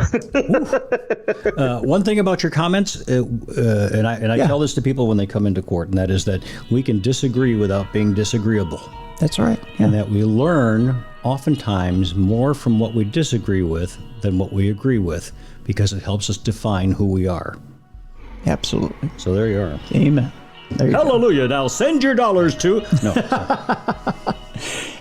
One thing about your comments, and I tell this to people when they come into court, and that is that we can disagree without being disagreeable.
That's right. Yeah.
And that we learn oftentimes more from what we disagree with than what we agree with, because it helps us define who we are.
Absolutely.
So there you are.
Amen. There you
Hallelujah. Go. Now send your dollars to... No.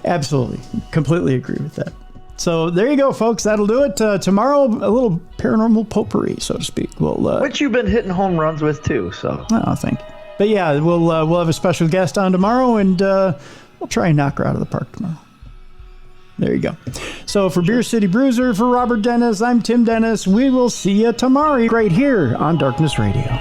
Absolutely. Completely agree with that. So there you go, folks. That'll do it. Tomorrow, a little paranormal potpourri, so to speak.
Which you've been hitting home runs with too. So.
Oh, thank you. But yeah, we'll have a special guest on tomorrow, and we'll try and knock her out of the park tomorrow. There you go. So for Beer City Bruiser, for Robert Dennis, I'm Tim Dennis. We will see you tomorrow right here on Darkness Radio.